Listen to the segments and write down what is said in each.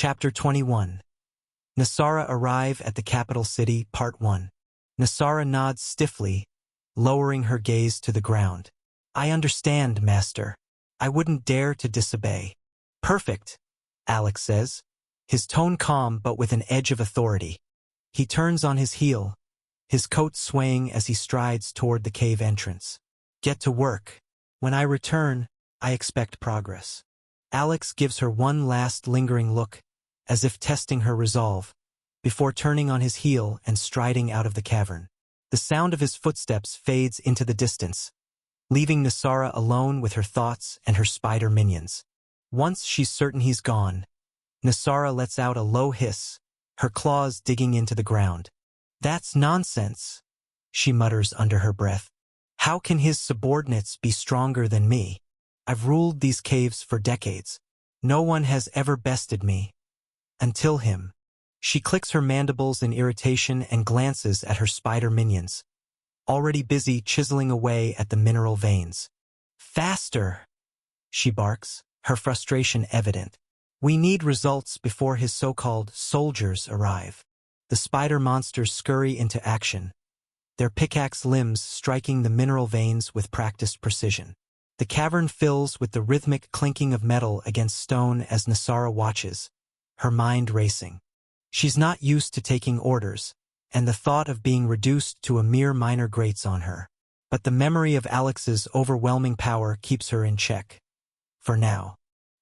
Chapter 21. Nasara arrive at the capital city, Part 1. Nasara nods stiffly, lowering her gaze to the ground. I understand, Master. I wouldn't dare to disobey. Perfect, Alex says, his tone calm but with an edge of authority. He turns on his heel, his coat swaying as he strides toward the cave entrance. Get to work. When I return, I expect progress. Alex gives her one last lingering look, as if testing her resolve, before turning on his heel and striding out of the cavern. The sound of his footsteps fades into the distance, leaving Nasara alone with her thoughts and her spider minions. Once she's certain he's gone, Nasara lets out a low hiss, her claws digging into the ground. That's nonsense, she mutters under her breath. How can his subordinates be stronger than me? I've ruled these caves for decades. No one has ever bested me. Until him. She clicks her mandibles in irritation and glances at her spider minions, already busy chiseling away at the mineral veins. Faster, she barks, her frustration evident. We need results before his so-called soldiers arrive. The spider monsters scurry into action, their pickaxe limbs striking the mineral veins with practiced precision. The cavern fills with the rhythmic clinking of metal against stone as Nasara watches, her mind racing. She's not used to taking orders, and the thought of being reduced to a mere minor grates on her. But the memory of Alex's overwhelming power keeps her in check. For now.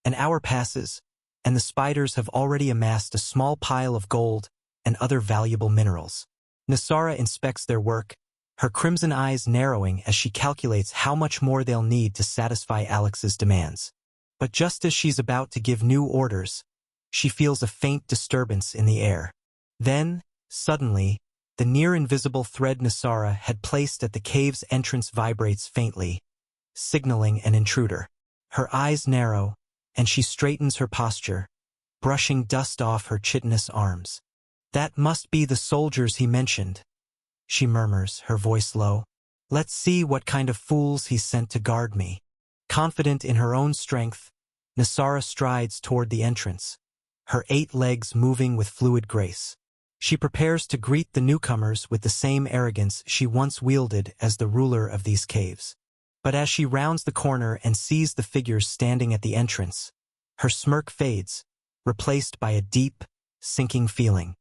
An hour passes, and the spiders have already amassed a small pile of gold and other valuable minerals. Nasara inspects their work, her crimson eyes narrowing as she calculates how much more they'll need to satisfy Alex's demands. But just as she's about to give new orders, she feels a faint disturbance in the air. Then, suddenly, the near-invisible thread Nasara had placed at the cave's entrance vibrates faintly, signaling an intruder. Her eyes narrow, and she straightens her posture, brushing dust off her chitinous arms. That must be the soldiers he mentioned, she murmurs, her voice low. Let's see what kind of fools he's sent to guard me. Confident in her own strength, Nasara strides toward the entrance, her 8 legs moving with fluid grace. She prepares to greet the newcomers with the same arrogance she once wielded as the ruler of these caves. But as she rounds the corner and sees the figures standing at the entrance, her smirk fades, replaced by a deep, sinking feeling.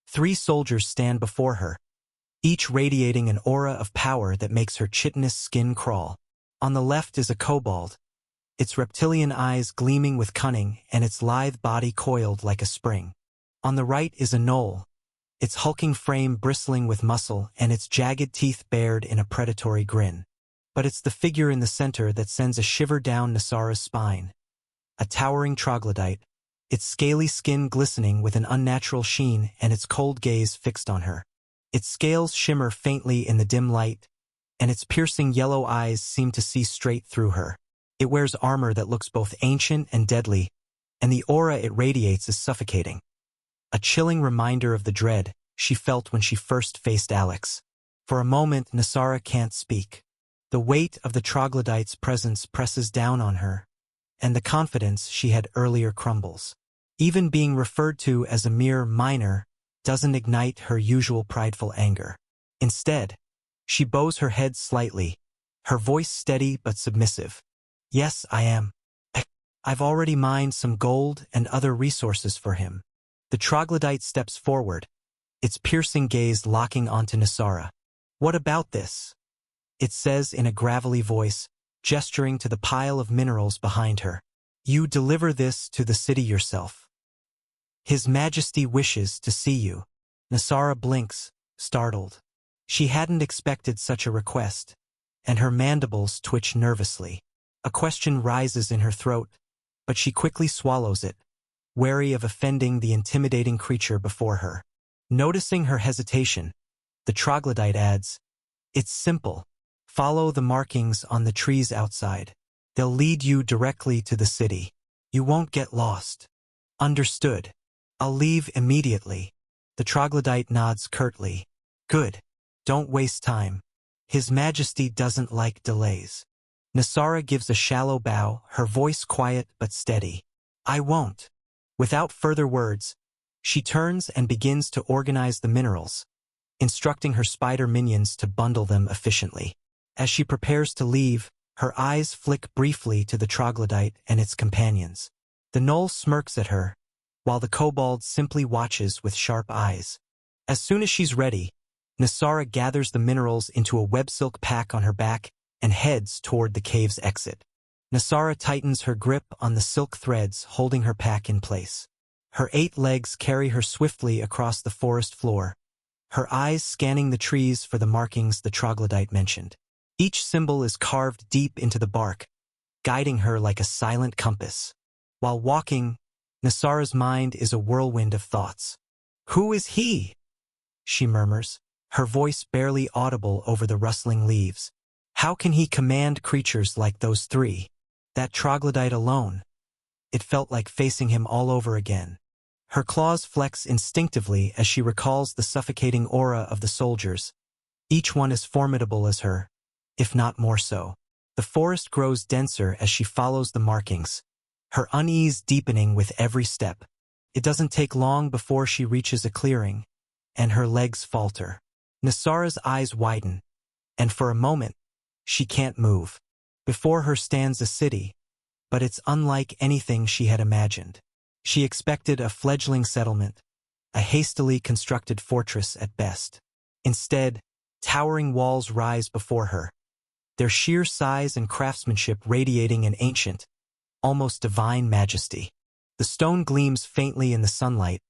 3 soldiers stand before her, each radiating an aura of power that makes her chitinous skin crawl. On the left is a kobold, its reptilian eyes gleaming with cunning and its lithe body coiled like a spring. On the right is a gnoll, its hulking frame bristling with muscle and its jagged teeth bared in a predatory grin. But it's the figure in the center that sends a shiver down Nasara's spine. A towering troglodyte, its scaly skin glistening with an unnatural sheen and its cold gaze fixed on her. Its scales shimmer faintly in the dim light, and its piercing yellow eyes seem to see straight through her. It wears armor that looks both ancient and deadly, and the aura it radiates is suffocating. A chilling reminder of the dread she felt when she first faced Alex. For a moment, Nasara can't speak. The weight of the troglodyte's presence presses down on her, and the confidence she had earlier crumbles. Even being referred to as a mere minor doesn't ignite her usual prideful anger. Instead, she bows her head slightly, her voice steady but submissive. Yes, I am. I've already mined some gold and other resources for him. The troglodyte steps forward, its piercing gaze locking onto Nasara. What about this? It says in a gravelly voice, gesturing to the pile of minerals behind her. You deliver this to the city yourself. His Majesty wishes to see you. Nasara blinks, startled. She hadn't expected such a request, and her mandibles twitch nervously. A question rises in her throat, but she quickly swallows it, wary of offending the intimidating creature before her. Noticing her hesitation, the troglodyte adds, It's simple. Follow the markings on the trees outside. They'll lead you directly to the city. You won't get lost. Understood. I'll leave immediately. The troglodyte nods curtly. Good. Don't waste time. His Majesty doesn't like delays. Nasara gives a shallow bow, her voice quiet but steady. I won't. Without further words, she turns and begins to organize the minerals, instructing her spider minions to bundle them efficiently. As she prepares to leave, her eyes flick briefly to the troglodyte and its companions. The gnoll smirks at her, while the kobold simply watches with sharp eyes. As soon as she's ready, Nosara gathers the minerals into a web silk pack on her back and heads toward the cave's exit. Nosara tightens her grip on the silk threads holding her pack in place. Her 8 legs carry her swiftly across the forest floor, her eyes scanning the trees for the markings the troglodyte mentioned. Each symbol is carved deep into the bark, guiding her like a silent compass. While walking, Nosara's mind is a whirlwind of thoughts. "Who is he?" she murmurs, her voice barely audible over the rustling leaves. How can he command creatures like those 3? That troglodyte alone. It felt like facing him all over again. Her claws flex instinctively as she recalls the suffocating aura of the soldiers, each one as formidable as her, if not more so. The forest grows denser as she follows the markings, her unease deepening with every step. It doesn't take long before she reaches a clearing, and her legs falter. Nosara's eyes widen, and for a moment, she can't move. Before her stands a city, but it's unlike anything she had imagined. She expected a fledgling settlement, a hastily constructed fortress at best. Instead, towering walls rise before her, their sheer size and craftsmanship radiating an ancient, almost divine majesty. The stone gleams faintly in the sunlight,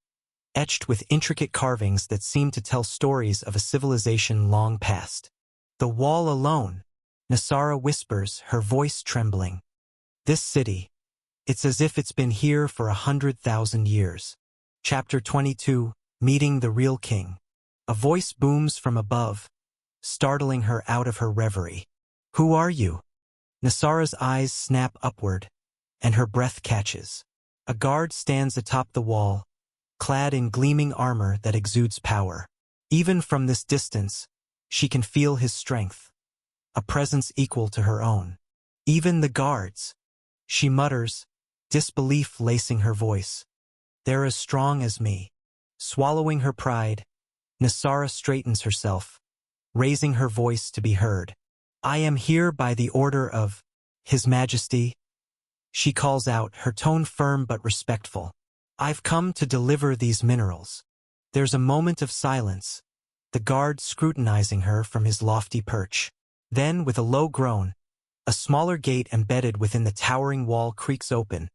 etched with intricate carvings that seem to tell stories of a civilization long past. The wall alone, Nosara whispers, her voice trembling. This city, it's as if it's been here for 100,000 years. Chapter 22, Meeting the Real King. A voice booms from above, startling her out of her reverie. "Who are you?" Nosara's eyes snap upward, and her breath catches. A guard stands atop the wall, clad in gleaming armor that exudes power. Even from this distance, she can feel his strength, a presence equal to her own. "Even the guards," she mutters, disbelief lacing her voice. "They're as strong as me." Swallowing her pride, Nosara straightens herself, raising her voice to be heard. "I am here by the order of His Majesty," she calls out, her tone firm but respectful. "I've come to deliver these minerals." There's a moment of silence, the guard scrutinizing her from his lofty perch. Then, with a low groan, a smaller gate embedded within the towering wall creaks open,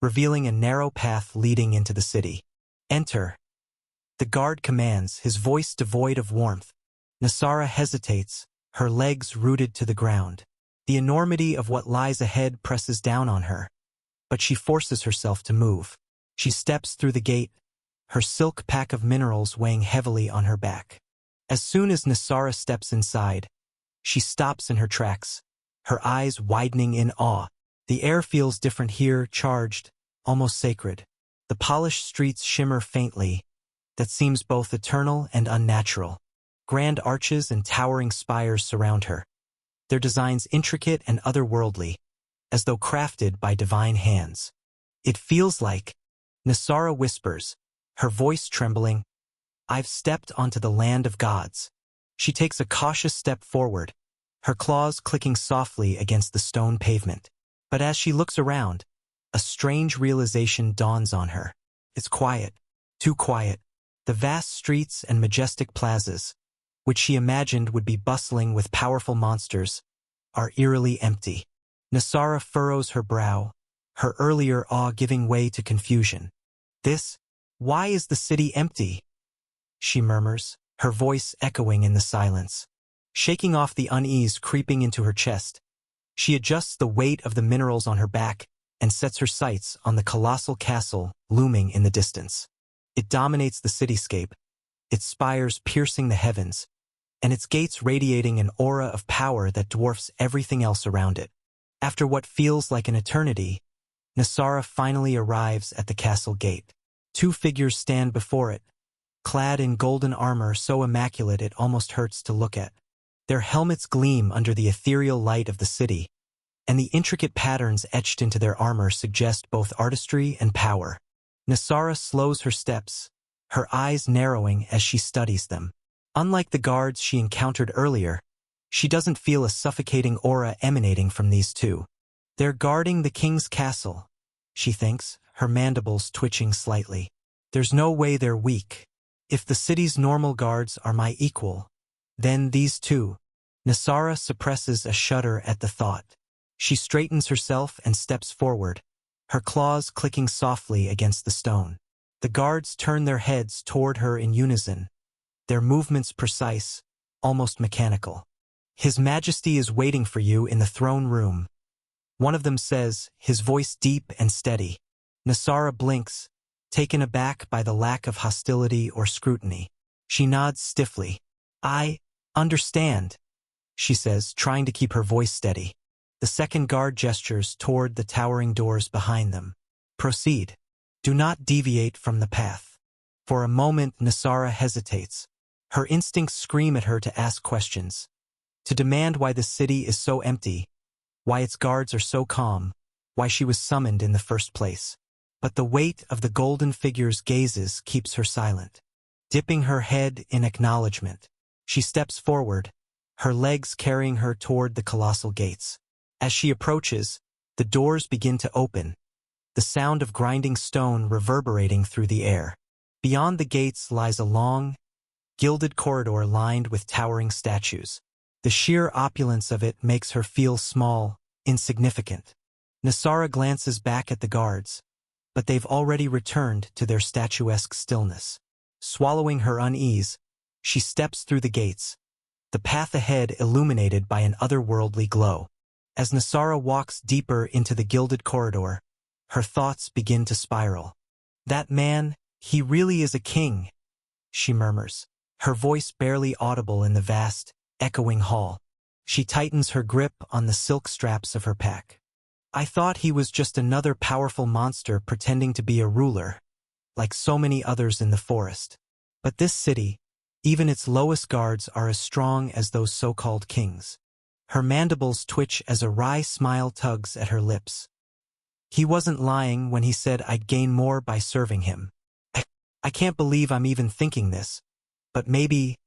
revealing a narrow path leading into the city. "Enter," the guard commands, his voice devoid of warmth. Nosara hesitates, her legs rooted to the ground. The enormity of what lies ahead presses down on her, but she forces herself to move. She steps through the gate, her silk pack of minerals weighing heavily on her back. As soon as Nosara steps inside, she stops in her tracks, her eyes widening in awe. The air feels different here, charged, almost sacred. The polished streets shimmer faintly, that seems both eternal and unnatural. Grand arches and towering spires surround her, their designs intricate and otherworldly, as though crafted by divine hands. "It feels like," Nosara whispers, her voice trembling, "I've stepped onto the land of gods." She takes a cautious step forward, her claws clicking softly against the stone pavement. But as she looks around, a strange realization dawns on her. It's quiet, too quiet. The vast streets and majestic plazas, which she imagined would be bustling with powerful monsters, are eerily empty. Nosara furrows her brow, her earlier awe giving way to confusion. Why is the city empty?" she murmurs, her voice echoing in the silence. Shaking off the unease creeping into her chest, she adjusts the weight of the minerals on her back and sets her sights on the colossal castle looming in the distance. It dominates the cityscape, its spires piercing the heavens, and its gates radiating an aura of power that dwarfs everything else around it. After what feels like an eternity, Nosara finally arrives at the castle gate. 2 figures stand before it, clad in golden armor so immaculate it almost hurts to look at. Their helmets gleam under the ethereal light of the city, and the intricate patterns etched into their armor suggest both artistry and power. Nasara slows her steps, her eyes narrowing as she studies them. Unlike the guards she encountered earlier, she doesn't feel a suffocating aura emanating from these two. They're guarding the king's castle, she thinks, her mandibles twitching slightly. There's no way they're weak. If the city's normal guards are my equal, then these two. Nasara suppresses a shudder at the thought. She straightens herself and steps forward, her claws clicking softly against the stone. The guards turn their heads toward her in unison, their movements precise, almost mechanical. His Majesty is waiting for you in the throne room. One of them says, his voice deep and steady. Nasara blinks, taken aback by the lack of hostility or scrutiny. She nods stiffly. I understand, she says, trying to keep her voice steady. The second guard gestures toward the towering doors behind them. Proceed. Do not deviate from the path. For a moment, Nasara hesitates. Her instincts scream at her to ask questions, to demand why the city is so empty, why its guards are so calm, why she was summoned in the first place. But the weight of the golden figure's gazes keeps her silent. Dipping her head in acknowledgement, she steps forward, her legs carrying her toward the colossal gates. As she approaches, the doors begin to open, the sound of grinding stone reverberating through the air. Beyond the gates lies a long, gilded corridor lined with towering statues. The sheer opulence of it makes her feel small, insignificant. Nasara glances back at the guards, but they've already returned to their statuesque stillness. Swallowing her unease, she steps through the gates, the path ahead illuminated by an otherworldly glow. As Nasara walks deeper into the gilded corridor, her thoughts begin to spiral. That man, he really is a king, she murmurs, her voice barely audible in the vast, echoing hall. She tightens her grip on the silk straps of her pack. I thought he was just another powerful monster pretending to be a ruler, like so many others in the forest. But this city, even its lowest guards are as strong as those so-called kings. Her mandibles twitch as a wry smile tugs at her lips. He wasn't lying when he said I'd gain more by serving him. I can't believe I'm even thinking this, but maybe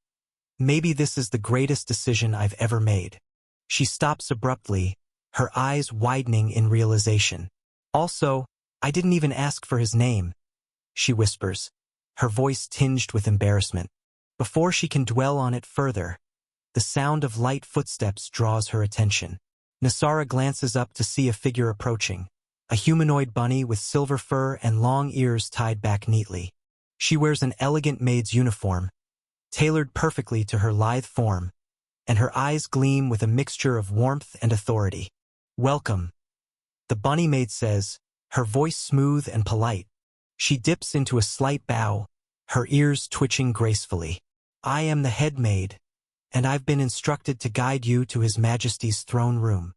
this is the greatest decision I've ever made. She stops abruptly, her eyes widening in realization. Also, I didn't even ask for his name, she whispers, her voice tinged with embarrassment. Before she can dwell on it further, the sound of light footsteps draws her attention. Nasara glances up to see a figure approaching, a humanoid bunny with silver fur and long ears tied back neatly. She wears an elegant maid's uniform, tailored perfectly to her lithe form, and her eyes gleam with a mixture of warmth and authority. Welcome, the bunny maid says, her voice smooth and polite. She dips into a slight bow, her ears twitching gracefully. I am the head maid, and I've been instructed to guide you to His Majesty's throne room.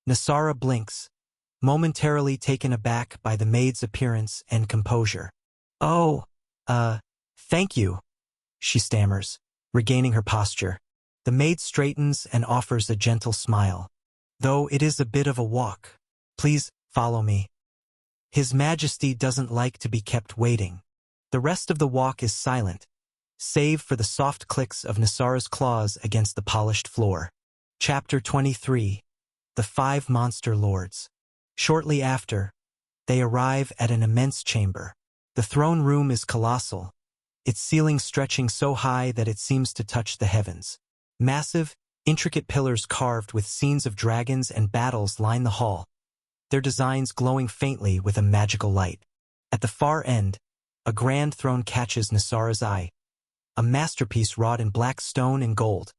Nasara blinks, momentarily taken aback by the maid's appearance and composure. Oh, thank you, she stammers, regaining her posture. The maid straightens and offers a gentle smile. Though it is a bit of a walk, please follow me. His Majesty doesn't like to be kept waiting. The rest of the walk is silent, save for the soft clicks of Nasara's claws against the polished floor. Chapter 23. The Five Monster Lords. Shortly after, they arrive at an immense chamber. The throne room is colossal, its ceiling stretching so high that it seems to touch the heavens. Massive, intricate pillars carved with scenes of dragons and battles line the hall, their designs glowing faintly with a magical light. At the far end, a grand throne catches Nasara's eye, a masterpiece wrought in black stone and gold,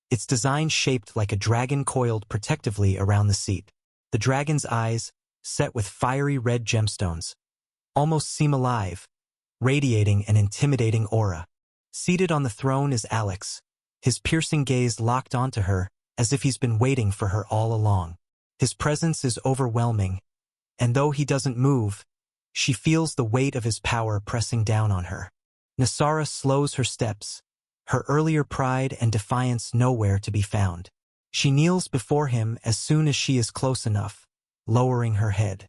its design shaped like a dragon coiled protectively around the seat. The dragon's eyes, set with fiery red gemstones, almost seem alive, radiating an intimidating aura. Seated on the throne is Alex, his piercing gaze locked onto her as if he's been waiting for her all along. His presence is overwhelming, and though he doesn't move, she feels the weight of his power pressing down on her. Nasara slows her steps, her earlier pride and defiance nowhere to be found. She kneels before him as soon as she is close enough, lowering her head.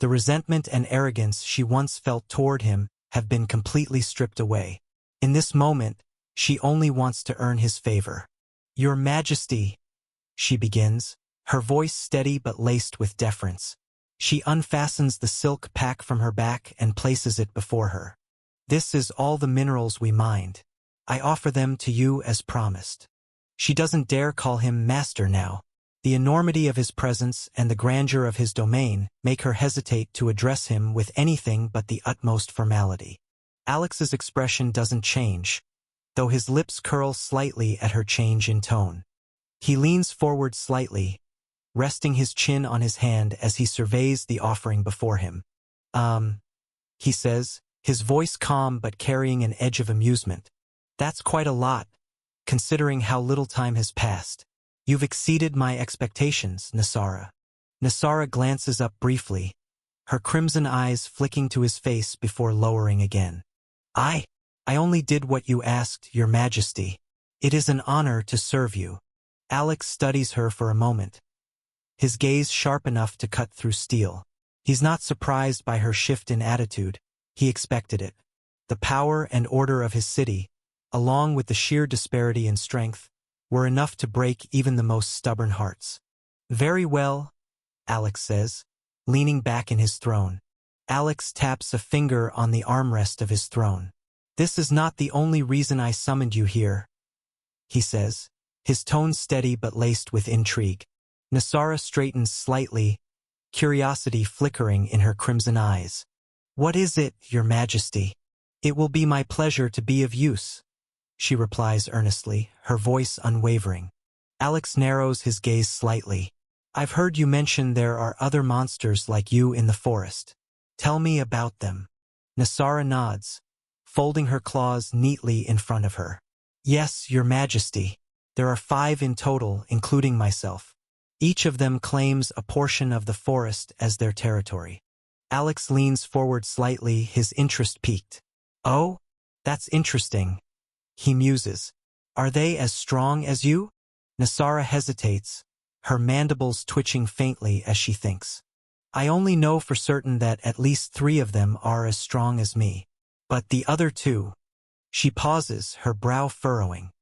The resentment and arrogance she once felt toward him have been completely stripped away. In this moment, she only wants to earn his favor. "Your Majesty," she begins, her voice steady but laced with deference. She unfastens the silk pack from her back and places it before her. "This is all the minerals we mined. I offer them to you as promised." She doesn't dare call him master now. The enormity of his presence and the grandeur of his domain make her hesitate to address him with anything but the utmost formality. Alex's expression doesn't change, though his lips curl slightly at her change in tone. He leans forward slightly, resting his chin on his hand as he surveys the offering before him. He says, his voice calm but carrying an edge of amusement. "That's quite a lot, considering how little time has passed. You've exceeded my expectations, Nosara." Nosara glances up briefly, her crimson eyes flicking to his face before lowering again. I only did what you asked, Your Majesty. It is an honor to serve you." Alex studies her for a moment, his gaze sharp enough to cut through steel. He's not surprised by her shift in attitude. He expected it. The power and order of his city, along with the sheer disparity in strength, were enough to break even the most stubborn hearts. "Very well," Alex says, leaning back in his throne. Alex taps a finger on the armrest of his throne. "This is not the only reason I summoned you here," he says, his tone steady but laced with intrigue. Nosara straightens slightly, curiosity flickering in her crimson eyes. "What is it, Your Majesty?" "It will be my pleasure to be of use," she replies earnestly, her voice unwavering. Alex narrows his gaze slightly. "I've heard you mention there are other monsters like you in the forest. Tell me about them." Nosara nods, folding her claws neatly in front of her. "Yes, Your Majesty. There are 5 in total, including myself. Each of them claims a portion of the forest as their territory." Alex leans forward slightly, his interest piqued. "Oh, that's interesting," he muses. "Are they as strong as you?" Nosara hesitates, her mandibles twitching faintly as she thinks. "I only know for certain that at least 3 of them are as strong as me. But the other 2... She pauses, her brow furrowing.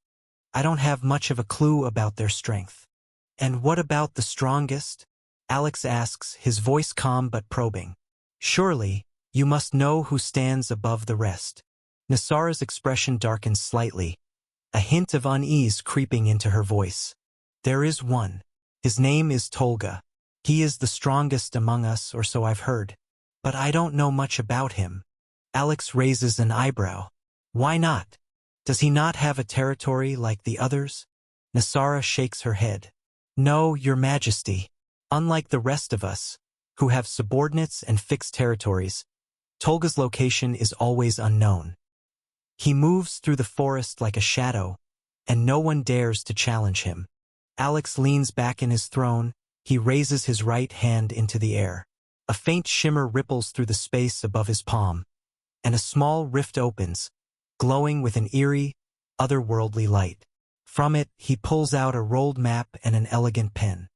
"I don't have much of a clue about their strength." "And what about the strongest?" Alex asks, his voice calm but probing. "Surely, you must know who stands above the rest." Nosara's expression darkens slightly, a hint of unease creeping into her voice. "There is one. His name is Tolga. He is the strongest among us, or so I've heard. But I don't know much about him." Alex raises an eyebrow. "Why not? Does he not have a territory like the others?" Nosara shakes her head. "No, Your Majesty. Unlike the rest of us, who have subordinates and fixed territories, Tolga's location is always unknown. He moves through the forest like a shadow, and no one dares to challenge him." Alex leans back in his throne, he raises his right hand into the air. A faint shimmer ripples through the space above his palm, and a small rift opens, glowing with an eerie, otherworldly light. From it, he pulls out a rolled map and an elegant pen.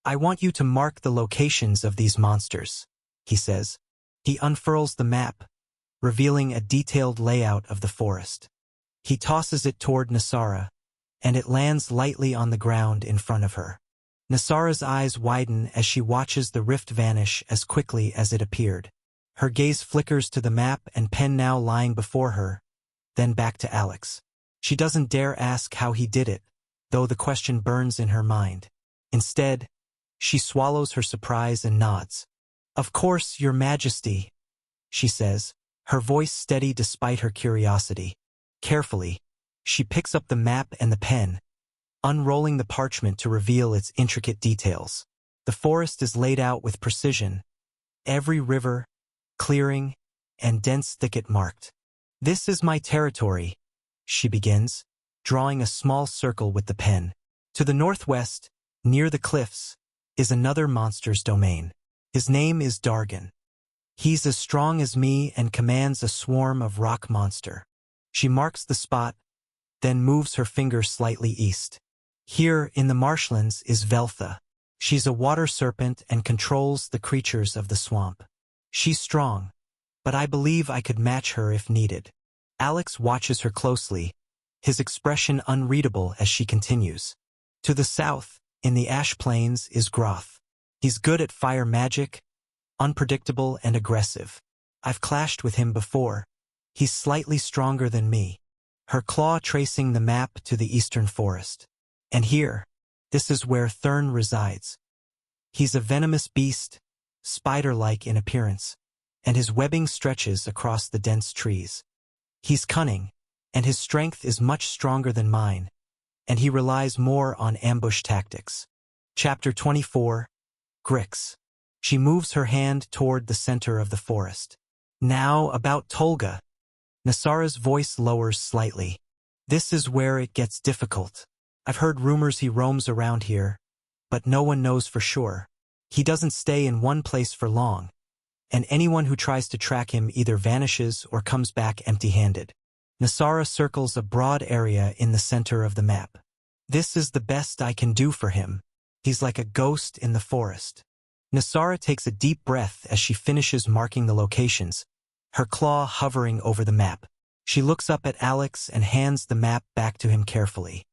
"I want you to mark the locations of these monsters," he says. He unfurls the map, revealing a detailed layout of the forest. He tosses it toward Nosara, and it lands lightly on the ground in front of her. Nosara's eyes widen as she watches the rift vanish as quickly as it appeared. Her gaze flickers to the map and pen now lying before her, then back to Alex. She doesn't dare ask how he did it, though the question burns in her mind. Instead, she swallows her surprise and nods. "Of course, Your Majesty," she says, her voice steady despite her curiosity. Carefully, she picks up the map and the pen, unrolling the parchment to reveal its intricate details. The forest is laid out with precision, every river, clearing, and dense thicket marked. "This is my territory," she begins, drawing a small circle with the pen. To the northwest, near the cliffs, is another monster's domain. His name is Dargan. He's as strong as me and commands a swarm of rock monster. She marks the spot, then moves her finger slightly east. Here, in the marshlands, is Veltha. She's a water serpent and controls the creatures of the swamp. She's strong, but I believe I could match her if needed. Alex watches her closely, his expression unreadable as she continues. To the south, in the Ash Plains, is Groth. He's good at fire magic, unpredictable and aggressive. I've clashed with him before. He's slightly stronger than me. Her claw tracing the map to the eastern forest. And here, this is where Thurn resides. He's a venomous beast, spider-like in appearance, and his webbing stretches across the dense trees. He's cunning, and his strength is much stronger than mine, and he relies more on ambush tactics. Chapter 24, Grix. She moves her hand toward the center of the forest. Now about Tolga. Nosara's voice lowers slightly. This is where it gets difficult. I've heard rumors he roams around here, but no one knows for sure. He doesn't stay in one place for long, and anyone who tries to track him either vanishes or comes back empty-handed. Nosara circles a broad area in the center of the map. This is the best I can do for him. He's like a ghost in the forest. Nosara takes a deep breath as she finishes marking the locations, her claw hovering over the map. She looks up at Alex and hands the map back to him carefully.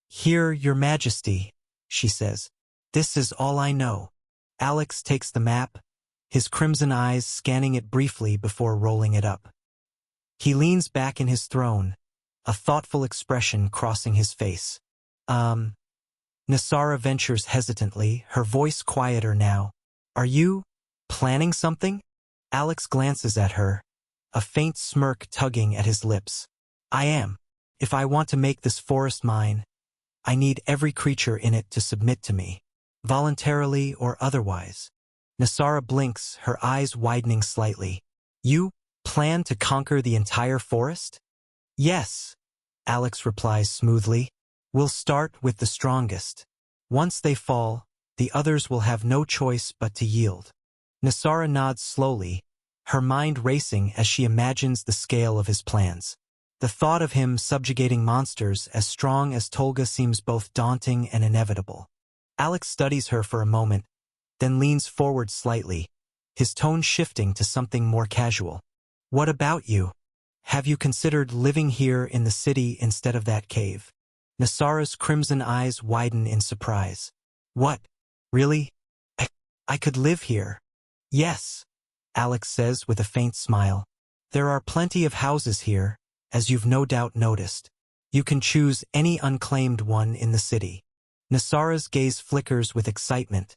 "Here, Your Majesty," she says. "This is all I know." Alex takes the map, his crimson eyes scanning it briefly before rolling it up. He leans back in his throne, a thoughtful expression crossing his face. Nosara ventures hesitantly, her voice quieter now. "Are you planning something?" Alex glances at her, a faint smirk tugging at his lips. "I am. If I want to make this forest mine, I need every creature in it to submit to me, voluntarily or otherwise." Nosara blinks, her eyes widening slightly. "You plan to conquer the entire forest?" "Yes," Alex replies smoothly. "We'll start with the strongest. Once they fall, the others will have no choice but to yield." Nosara nods slowly, her mind racing as she imagines the scale of his plans. The thought of him subjugating monsters as strong as Tolga seems both daunting and inevitable. Alex studies her for a moment, then leans forward slightly, his tone shifting to something more casual. "What about you? Have you considered living here in the city instead of that cave?" Nosara's crimson eyes widen in surprise. "What? Really? I could live here." "Yes," Alex says with a faint smile. "There are plenty of houses here, as you've no doubt noticed. You can choose any unclaimed one in the city." Nosara's gaze flickers with excitement,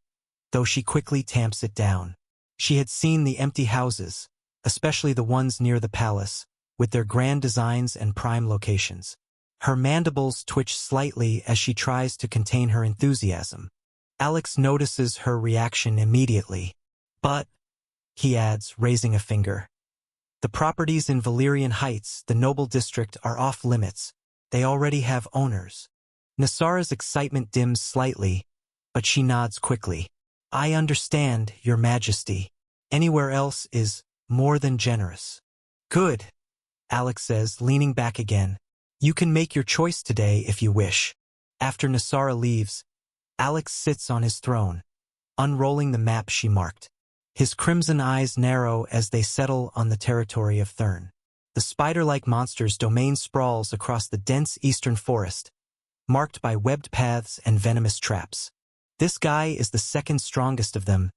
though she quickly tamps it down. She had seen the empty houses, especially the ones near the palace, with their grand designs and prime locations. Her mandibles twitch slightly as she tries to contain her enthusiasm. Alex notices her reaction immediately. "But," he adds, raising a finger, "the properties in Valyrian Heights, the noble district, are off limits. They already have owners." Nosara's excitement dims slightly, but she nods quickly. "I understand, Your Majesty. Anywhere else is more than generous." "Good," Alex says, leaning back again. "You can make your choice today if you wish." After Nosara leaves, Alex sits on his throne, unrolling the map she marked. His crimson eyes narrow as they settle on the territory of Thurn. The spider-like monster's domain sprawls across the dense eastern forest, marked by webbed paths and venomous traps. "This guy is the second strongest of them,"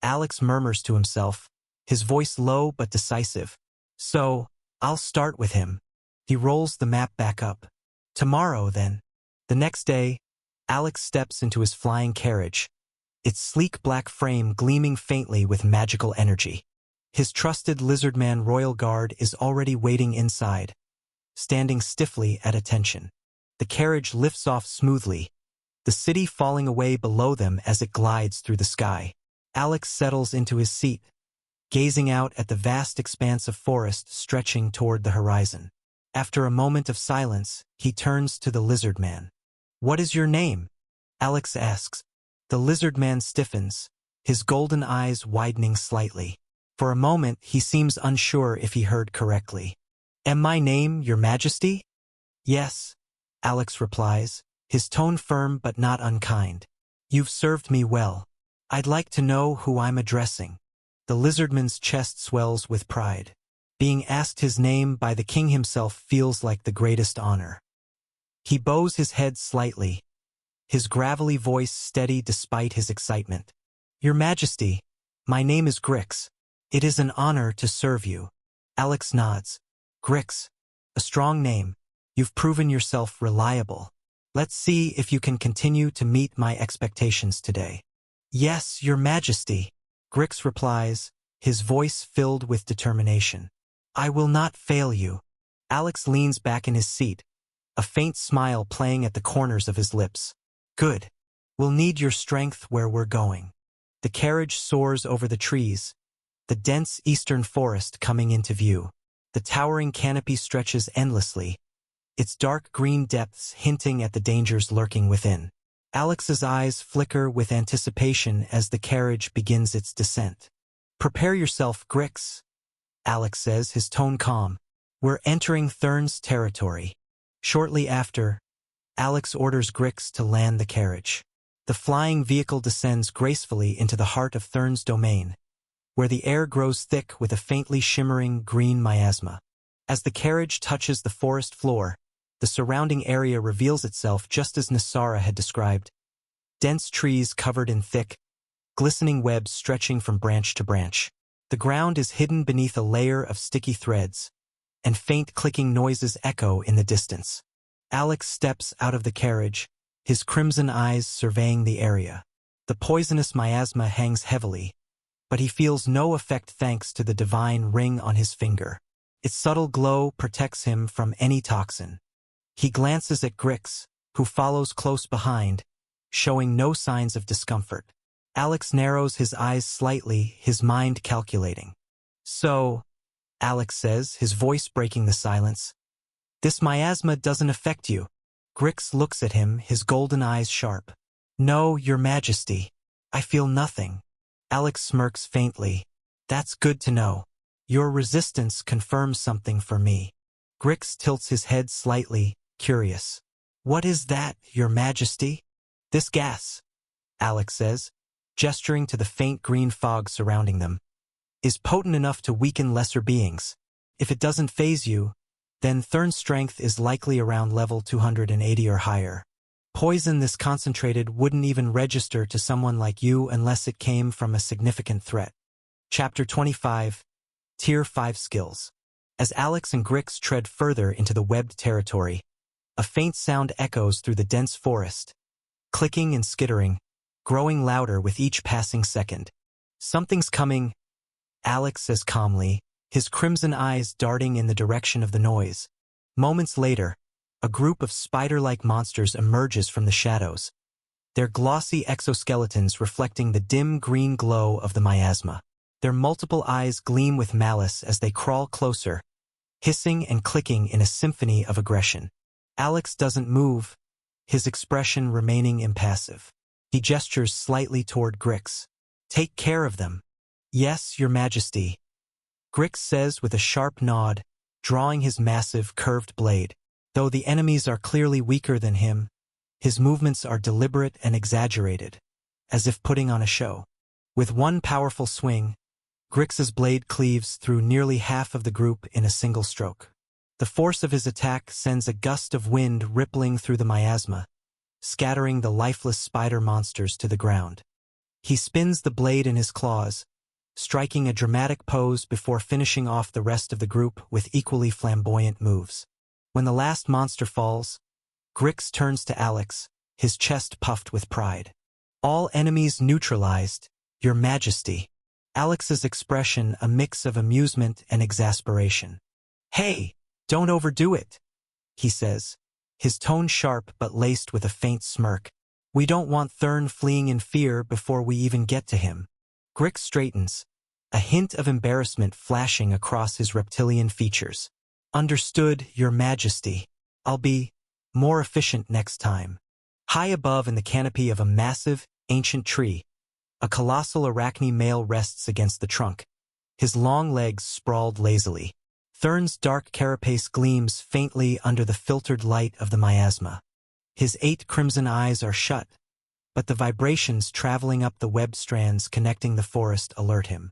Alex murmurs to himself, his voice low but decisive. "So, I'll start with him." He rolls the map back up. "Tomorrow, then." The next day, Alex steps into his flying carriage, its sleek black frame gleaming faintly with magical energy. His trusted lizardman royal guard is already waiting inside, standing stiffly at attention. The carriage lifts off smoothly, the city falling away below them as it glides through the sky. Alex settles into his seat, gazing out at the vast expanse of forest stretching toward the horizon. After a moment of silence, he turns to the lizard man. "What is your name?" Alex asks. The lizard man stiffens, his golden eyes widening slightly. For a moment, he seems unsure if he heard correctly. "Am my name Your Majesty?" "Yes," Alex replies, his tone firm but not unkind. "You've served me well. I'd like to know who I'm addressing." The lizardman's chest swells with pride. Being asked his name by the king himself feels like the greatest honor. He bows his head slightly, his gravelly voice steady despite his excitement. Your Majesty, my name is Grix. It is an honor to serve you. Alex nods. Grix, a strong name. You've proven yourself reliable. Let's see if you can continue to meet my expectations today. Yes, Your Majesty, Grix replies, his voice filled with determination. I will not fail you. Alex leans back in his seat, a faint smile playing at the corners of his lips. Good. We'll need your strength where we're going. The carriage soars over the trees, the dense eastern forest coming into view. The towering canopy stretches endlessly, its dark green depths hinting at the dangers lurking within. Alex's eyes flicker with anticipation as the carriage begins its descent. Prepare yourself, Grix, Alex says, his tone calm. We're entering Thurn's territory. Shortly after, Alex orders Grix to land the carriage. The flying vehicle descends gracefully into the heart of Thurn's domain, where the air grows thick with a faintly shimmering green miasma. As the carriage touches the forest floor, the surrounding area reveals itself just as Nosara had described. Dense trees covered in thick, glistening webs stretching from branch to branch. The ground is hidden beneath a layer of sticky threads, and faint clicking noises echo in the distance. Alex steps out of the carriage, his crimson eyes surveying the area. The poisonous miasma hangs heavily, but he feels no effect thanks to the divine ring on his finger. Its subtle glow protects him from any toxin. He glances at Grix, who follows close behind, showing no signs of discomfort. Alex narrows his eyes slightly, his mind calculating. So, Alex says, his voice breaking the silence, this miasma doesn't affect you. Grix looks at him, his golden eyes sharp. No, Your Majesty. I feel nothing. Alex smirks faintly. That's good to know. Your resistance confirms something for me. Grix tilts his head slightly, curious. What is that, Your Majesty? This gas, Alex says, gesturing to the faint green fog surrounding them, is potent enough to weaken lesser beings. If it doesn't faze you, then Thurn's strength is likely around level 280 or higher. Poison this concentrated wouldn't even register to someone like you unless it came from a significant threat. Chapter 25, Tier 5 Skills. As Alex and Grix tread further into the webbed territory, a faint sound echoes through the dense forest, clicking and skittering, growing louder with each passing second. Something's coming, Alex says calmly, his crimson eyes darting in the direction of the noise. Moments later, a group of spider-like monsters emerges from the shadows, their glossy exoskeletons reflecting the dim green glow of the miasma. Their multiple eyes gleam with malice as they crawl closer, hissing and clicking in a symphony of aggression. Alex doesn't move, his expression remaining impassive. He gestures slightly toward Grix. Take care of them. Yes, Your Majesty. Grix says with a sharp nod, drawing his massive, curved blade. Though the enemies are clearly weaker than him, his movements are deliberate and exaggerated, as if putting on a show. With one powerful swing, Grix's blade cleaves through nearly half of the group in a single stroke. The force of his attack sends a gust of wind rippling through the miasma, scattering the lifeless spider monsters to the ground. He spins the blade in his claws, striking a dramatic pose before finishing off the rest of the group with equally flamboyant moves. When the last monster falls, Grix turns to Alex, his chest puffed with pride. All enemies neutralized, Your Majesty. Alex's expression a mix of amusement and exasperation. Hey, don't overdo it, he says, his tone sharp but laced with a faint smirk. We don't want Thurn fleeing in fear before we even get to him. Grix straightens, a hint of embarrassment flashing across his reptilian features. Understood, Your Majesty. I'll be more efficient next time. High above in the canopy of a massive, ancient tree, a colossal arachne male rests against the trunk, his long legs sprawled lazily. Thurn's dark carapace gleams faintly under the filtered light of the miasma. His 8 crimson eyes are shut, but the vibrations traveling up the web strands connecting the forest alert him.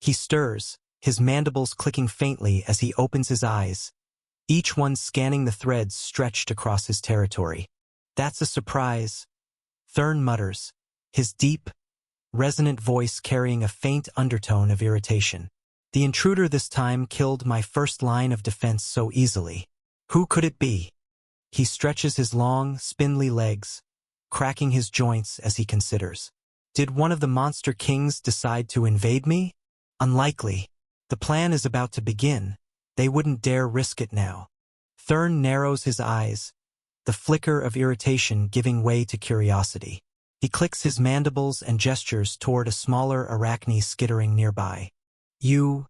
He stirs, his mandibles clicking faintly as he opens his eyes, each one scanning the threads stretched across his territory. That's a surprise, Thurn mutters, his deep, resonant voice carrying a faint undertone of irritation. The intruder this time killed my first line of defense so easily. Who could it be? He stretches his long, spindly legs, cracking his joints as he considers. Did one of the monster kings decide to invade me? Unlikely. The plan is about to begin. They wouldn't dare risk it now. Thurn narrows his eyes, the flicker of irritation giving way to curiosity. He clicks his mandibles and gestures toward a smaller arachne skittering nearby. You,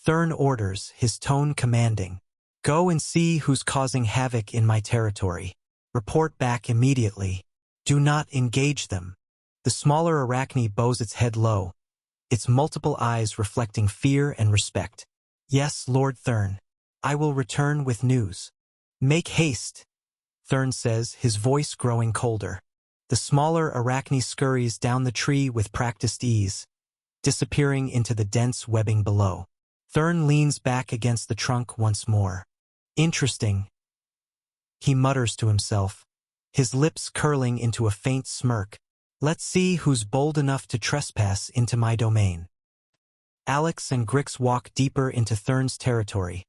Thurn orders, his tone commanding. Go and see who's causing havoc in my territory. Report back immediately. Do not engage them. The smaller arachne bows its head low, its multiple eyes reflecting fear and respect. Yes, Lord Thurn. I will return with news. Make haste, Thurn says, his voice growing colder. The smaller arachne scurries down the tree with practiced ease, disappearing into the dense webbing below. Thurn leans back against the trunk once more. Interesting, he mutters to himself, his lips curling into a faint smirk. Let's see who's bold enough to trespass into my domain. Alex and Grix walk deeper into Thurn's territory,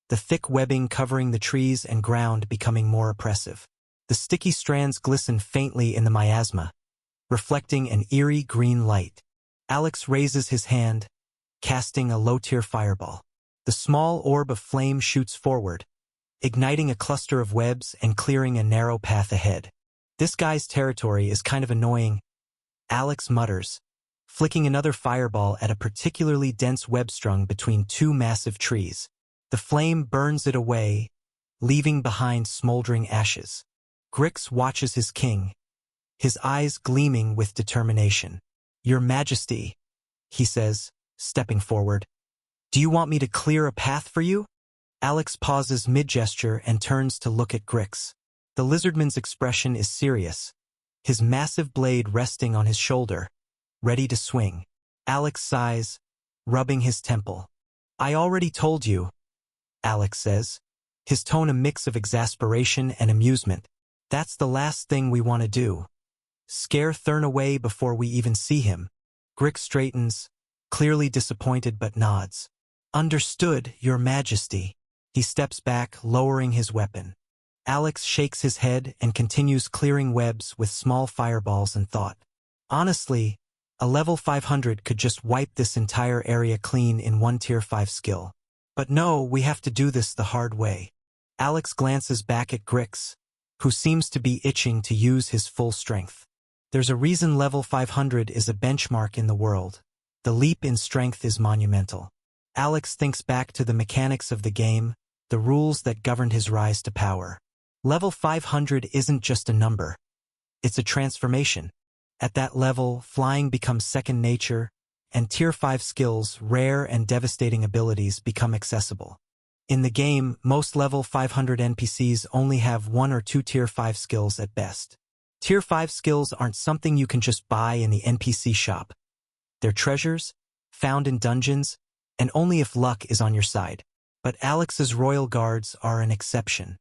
the thick webbing covering the trees and ground becoming more oppressive. The sticky strands glisten faintly in the miasma, reflecting an eerie green light. Alex raises his hand, casting a low-tier fireball. The small orb of flame shoots forward, igniting a cluster of webs and clearing a narrow path ahead. This guy's territory is kind of annoying, Alex mutters, flicking another fireball at a particularly dense web strung between two massive trees. The flame burns it away, leaving behind smoldering ashes. Grix watches his king, his eyes gleaming with determination. Your Majesty, he says, stepping forward. Do you want me to clear a path for you? Alex pauses mid-gesture and turns to look at Grix. The lizardman's expression is serious, his massive blade resting on his shoulder, ready to swing. Alex sighs, rubbing his temple. I already told you, Alex says, his tone a mix of exasperation and amusement. That's the last thing we want to do. Scare Thurn away before we even see him. Grix straightens, clearly disappointed but nods. Understood, Your Majesty. He steps back, lowering his weapon. Alex shakes his head and continues clearing webs with small fireballs and thought. Honestly, a level 500 could just wipe this entire area clean in one tier 5 skill. But no, we have to do this the hard way. Alex glances back at Grix, who seems to be itching to use his full strength. There's a reason level 500 is a benchmark in the world. The leap in strength is monumental. Alex thinks back to the mechanics of the game, the rules that governed his rise to power. Level 500 isn't just a number. It's a transformation. At that level, flying becomes second nature, and tier 5 skills, rare and devastating abilities become accessible. In the game, most level 500 NPCs only have 1 or 2 tier 5 skills at best. Tier 5 skills aren't something you can just buy in the NPC shop. They're treasures, found in dungeons, and only if luck is on your side. But Alex's royal guards are an exception.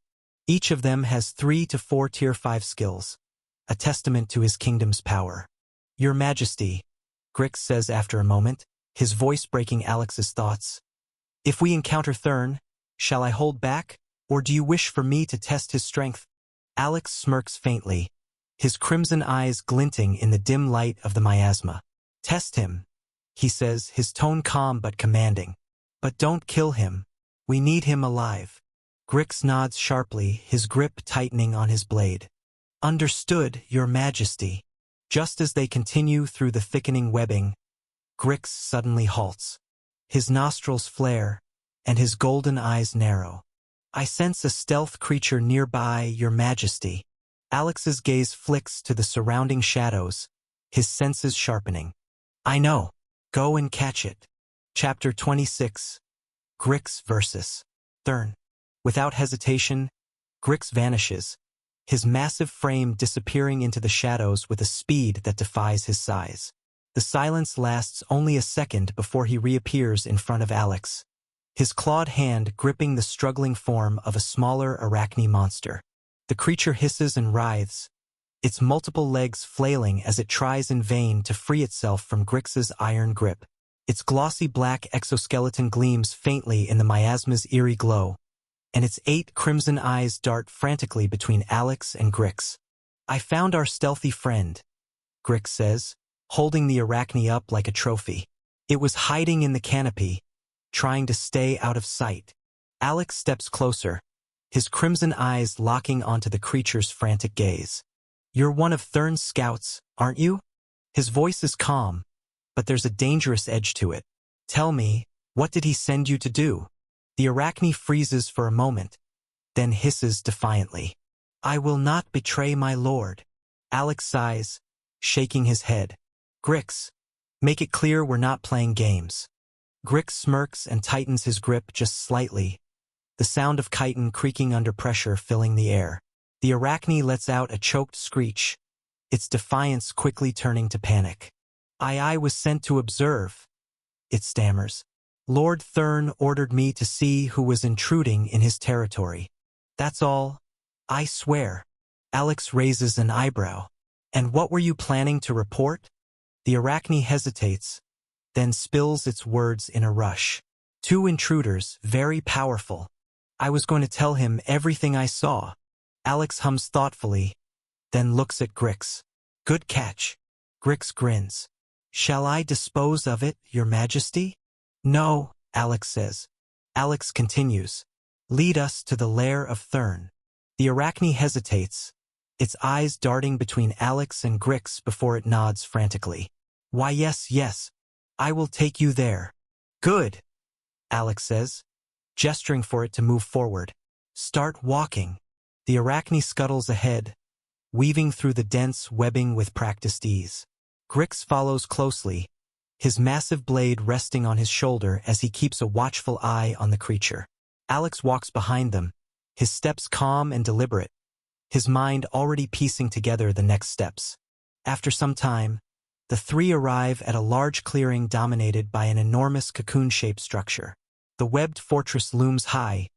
Each of them has 3 to 4 tier 5 skills, a testament to his kingdom's power. Your Majesty, Grix says after a moment, his voice breaking Alex's thoughts. If we encounter Thurn, shall I hold back, or do you wish for me to test his strength? Alex smirks faintly, his crimson eyes glinting in the dim light of the miasma. Test him, he says, his tone calm but commanding. But don't kill him. We need him alive. Grix nods sharply, his grip tightening on his blade. Understood, Your Majesty. Just as they continue through the thickening webbing, Grix suddenly halts. His nostrils flare, and his golden eyes narrow. I sense a stealth creature nearby, Your Majesty. Alex's gaze flicks to the surrounding shadows, his senses sharpening. I know. Go and catch it. Chapter 26. Grix vs. Thurn. Without hesitation, Grix vanishes, his massive frame disappearing into the shadows with a speed that defies his size. The silence lasts only a second before he reappears in front of Alex, his clawed hand gripping the struggling form of a smaller arachne monster. The creature hisses and writhes, its multiple legs flailing as it tries in vain to free itself from Grix's iron grip. Its glossy black exoskeleton gleams faintly in the miasma's eerie glow, and its 8 crimson eyes dart frantically between Alex and Grix. "I found our stealthy friend," Grix says, holding the arachne up like a trophy. "It was hiding in the canopy, trying to stay out of sight." Alex steps closer, his crimson eyes locking onto the creature's frantic gaze. "You're one of Thurn's scouts, aren't you?" His voice is calm, but there's a dangerous edge to it. "Tell me, what did he send you to do?" The arachne freezes for a moment, then hisses defiantly. "I will not betray my lord." Alex sighs, shaking his head. "Grix, make it clear we're not playing games." Grix smirks and tightens his grip just slightly, the sound of chitin creaking under pressure filling the air. The arachne lets out a choked screech, its defiance quickly turning to panic. I was sent to observe," it stammers. "Lord Thurn ordered me to see who was intruding in his territory. That's all. I swear." Alex raises an eyebrow. "And what were you planning to report?" The arachne hesitates, then spills its words in a rush. "2 intruders, very powerful. I was going to tell him everything I saw." Alex hums thoughtfully, then looks at Grix. "Good catch." Grix grins. "Shall I dispose of it, Your Majesty?" "No," Alex says. Alex continues. "Lead us to the lair of Thurn." The arachne hesitates, its eyes darting between Alex and Grix before it nods frantically. "Why, yes, I will take you there." "Good," Alex says, gesturing for it to move forward. "Start walking." The arachne scuttles ahead, weaving through the dense webbing with practiced ease. Grix follows closely, his massive blade resting on his shoulder as he keeps a watchful eye on the creature. Alex walks behind them, his steps calm and deliberate, his mind already piecing together the next steps. After some time, the 3 arrive at a large clearing dominated by an enormous cocoon-shaped structure. The webbed fortress looms high,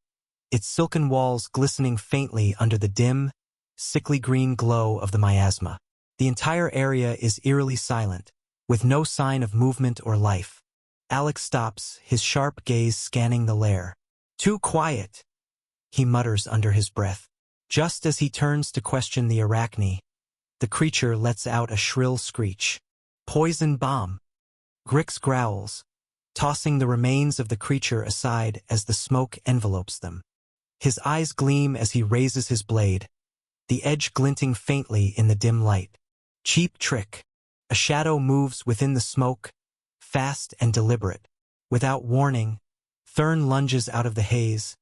its silken walls glistening faintly under the dim, sickly green glow of the miasma. The entire area is eerily silent, with no sign of movement or life. Alex stops, his sharp gaze scanning the lair. "Too quiet," he mutters under his breath. Just as he turns to question the arachne, the creature lets out a shrill screech. "Poison bomb." Grix growls, tossing the remains of the creature aside as the smoke envelopes them. His eyes gleam as he raises his blade, the edge glinting faintly in the dim light. Cheap trick. A shadow moves within the smoke, fast and deliberate. Without warning, Thurn lunges out of the haze,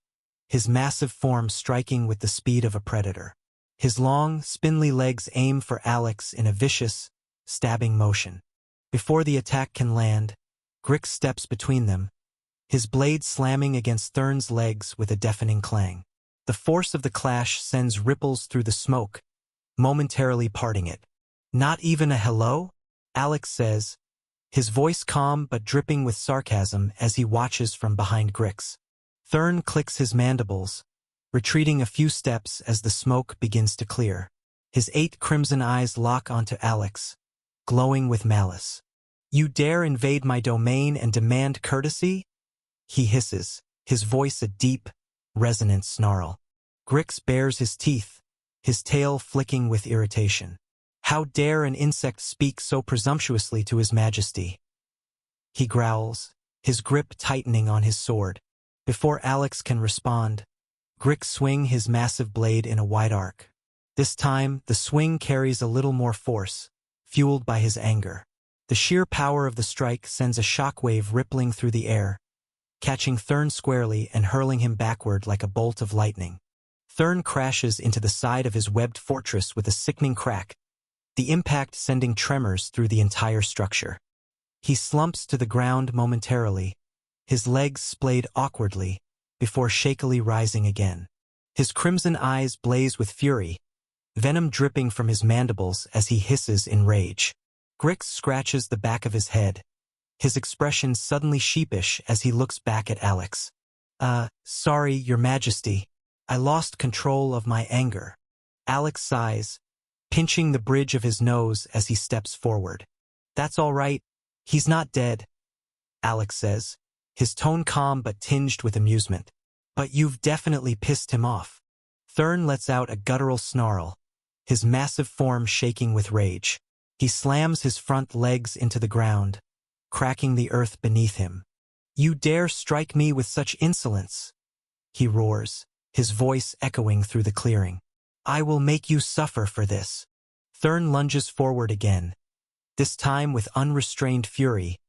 his massive form striking with the speed of a predator. His long, spindly legs aim for Alex in a vicious, stabbing motion. Before the attack can land, Grix steps between them, his blade slamming against Thurn's legs with a deafening clang. The force of the clash sends ripples through the smoke, momentarily parting it. "Not even a hello?" Alex says, his voice calm but dripping with sarcasm as he watches from behind Grix. Thurn clicks his mandibles, retreating a few steps as the smoke begins to clear. His 8 crimson eyes lock onto Alex, glowing with malice. "You dare invade my domain and demand courtesy?" he hisses, his voice a deep, resonant snarl. Grix bares his teeth, his tail flicking with irritation. "How dare an insect speak so presumptuously to his majesty?" he growls, his grip tightening on his sword. Before Alex can respond, Grix swings his massive blade in a wide arc. This time, the swing carries a little more force, fueled by his anger. The sheer power of the strike sends a shockwave rippling through the air, catching Thurn squarely and hurling him backward like a bolt of lightning. Thurn crashes into the side of his webbed fortress with a sickening crack, the impact sending tremors through the entire structure. He slumps to the ground momentarily, his legs splayed awkwardly, before shakily rising again. His crimson eyes blaze with fury, venom dripping from his mandibles as he hisses in rage. Grix scratches the back of his head, his expression suddenly sheepish as he looks back at Alex. Sorry, Your Majesty. I lost control of my anger. Alex sighs, pinching the bridge of his nose as he steps forward. That's all right. He's not dead, Alex says, his tone calm but tinged with amusement. But you've definitely pissed him off. Thurn lets out a guttural snarl, his massive form shaking with rage. He slams his front legs into the ground, cracking the earth beneath him. You dare strike me with such insolence? He roars, his voice echoing through the clearing. I will make you suffer for this. Thurn lunges forward again, this time with unrestrained fury,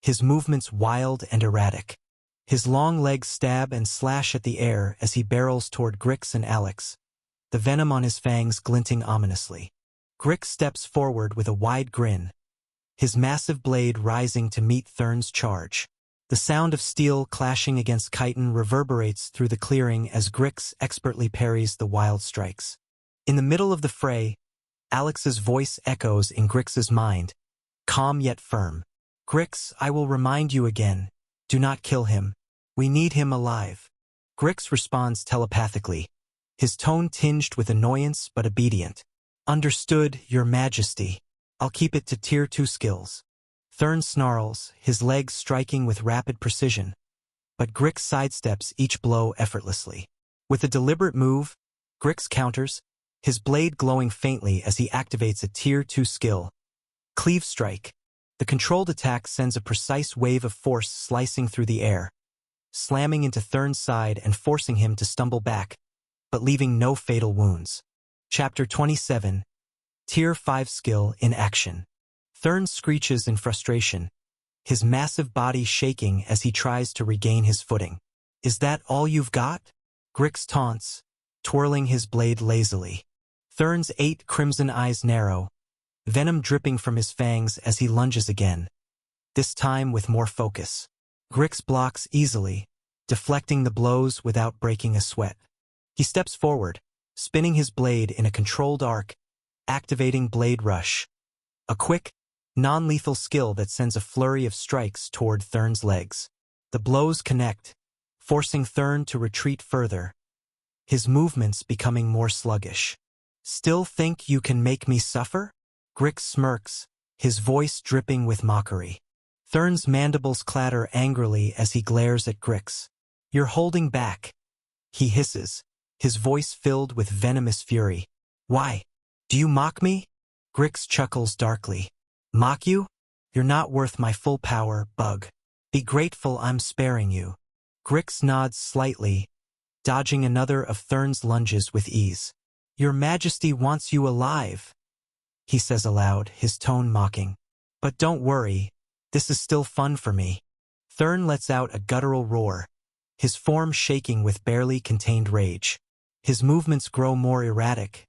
his movements wild and erratic. His long legs stab and slash at the air as he barrels toward Grix and Alex, the venom on his fangs glinting ominously. Grix steps forward with a wide grin, his massive blade rising to meet Thurn's charge. The sound of steel clashing against chitin reverberates through the clearing as Grix expertly parries the wild strikes. In the middle of the fray, Alex's voice echoes in Grix's mind, calm yet firm. Grix, I will remind you again, do not kill him. We need him alive. Grix responds telepathically, his tone tinged with annoyance but obedient. Understood, Your Majesty. I'll keep it to Tier 2 skills. Thurn snarls, his legs striking with rapid precision, but Grix sidesteps each blow effortlessly. With a deliberate move, Grix counters, his blade glowing faintly as he activates a Tier 2 skill. Cleave Strike. The controlled attack sends a precise wave of force slicing through the air, slamming into Thurn's side and forcing him to stumble back, but leaving no fatal wounds. Chapter 27. Tier 5 Skill in Action. Thurn screeches in frustration, his massive body shaking as he tries to regain his footing. Is that all you've got? Grix taunts, twirling his blade lazily. Thurn's 8 crimson eyes narrow, venom dripping from his fangs as he lunges again, this time with more focus. Grix blocks easily, deflecting the blows without breaking a sweat. He steps forward, spinning his blade in a controlled arc, activating Blade Rush, a quick, non-lethal skill that sends a flurry of strikes toward Thurn's legs. The blows connect, forcing Thurn to retreat further, his movements becoming more sluggish. Still think you can make me suffer? Grix smirks, his voice dripping with mockery. Thurn's mandibles clatter angrily as he glares at Grix. You're holding back, he hisses, his voice filled with venomous fury. Why? Do you mock me? Grix chuckles darkly. Mock you? You're not worth my full power, bug. Be grateful I'm sparing you. Grix nods slightly, dodging another of Thurn's lunges with ease. Your Majesty wants you alive, he says aloud, his tone mocking. But don't worry, this is still fun for me. Thurn lets out a guttural roar, his form shaking with barely contained rage. His movements grow more erratic,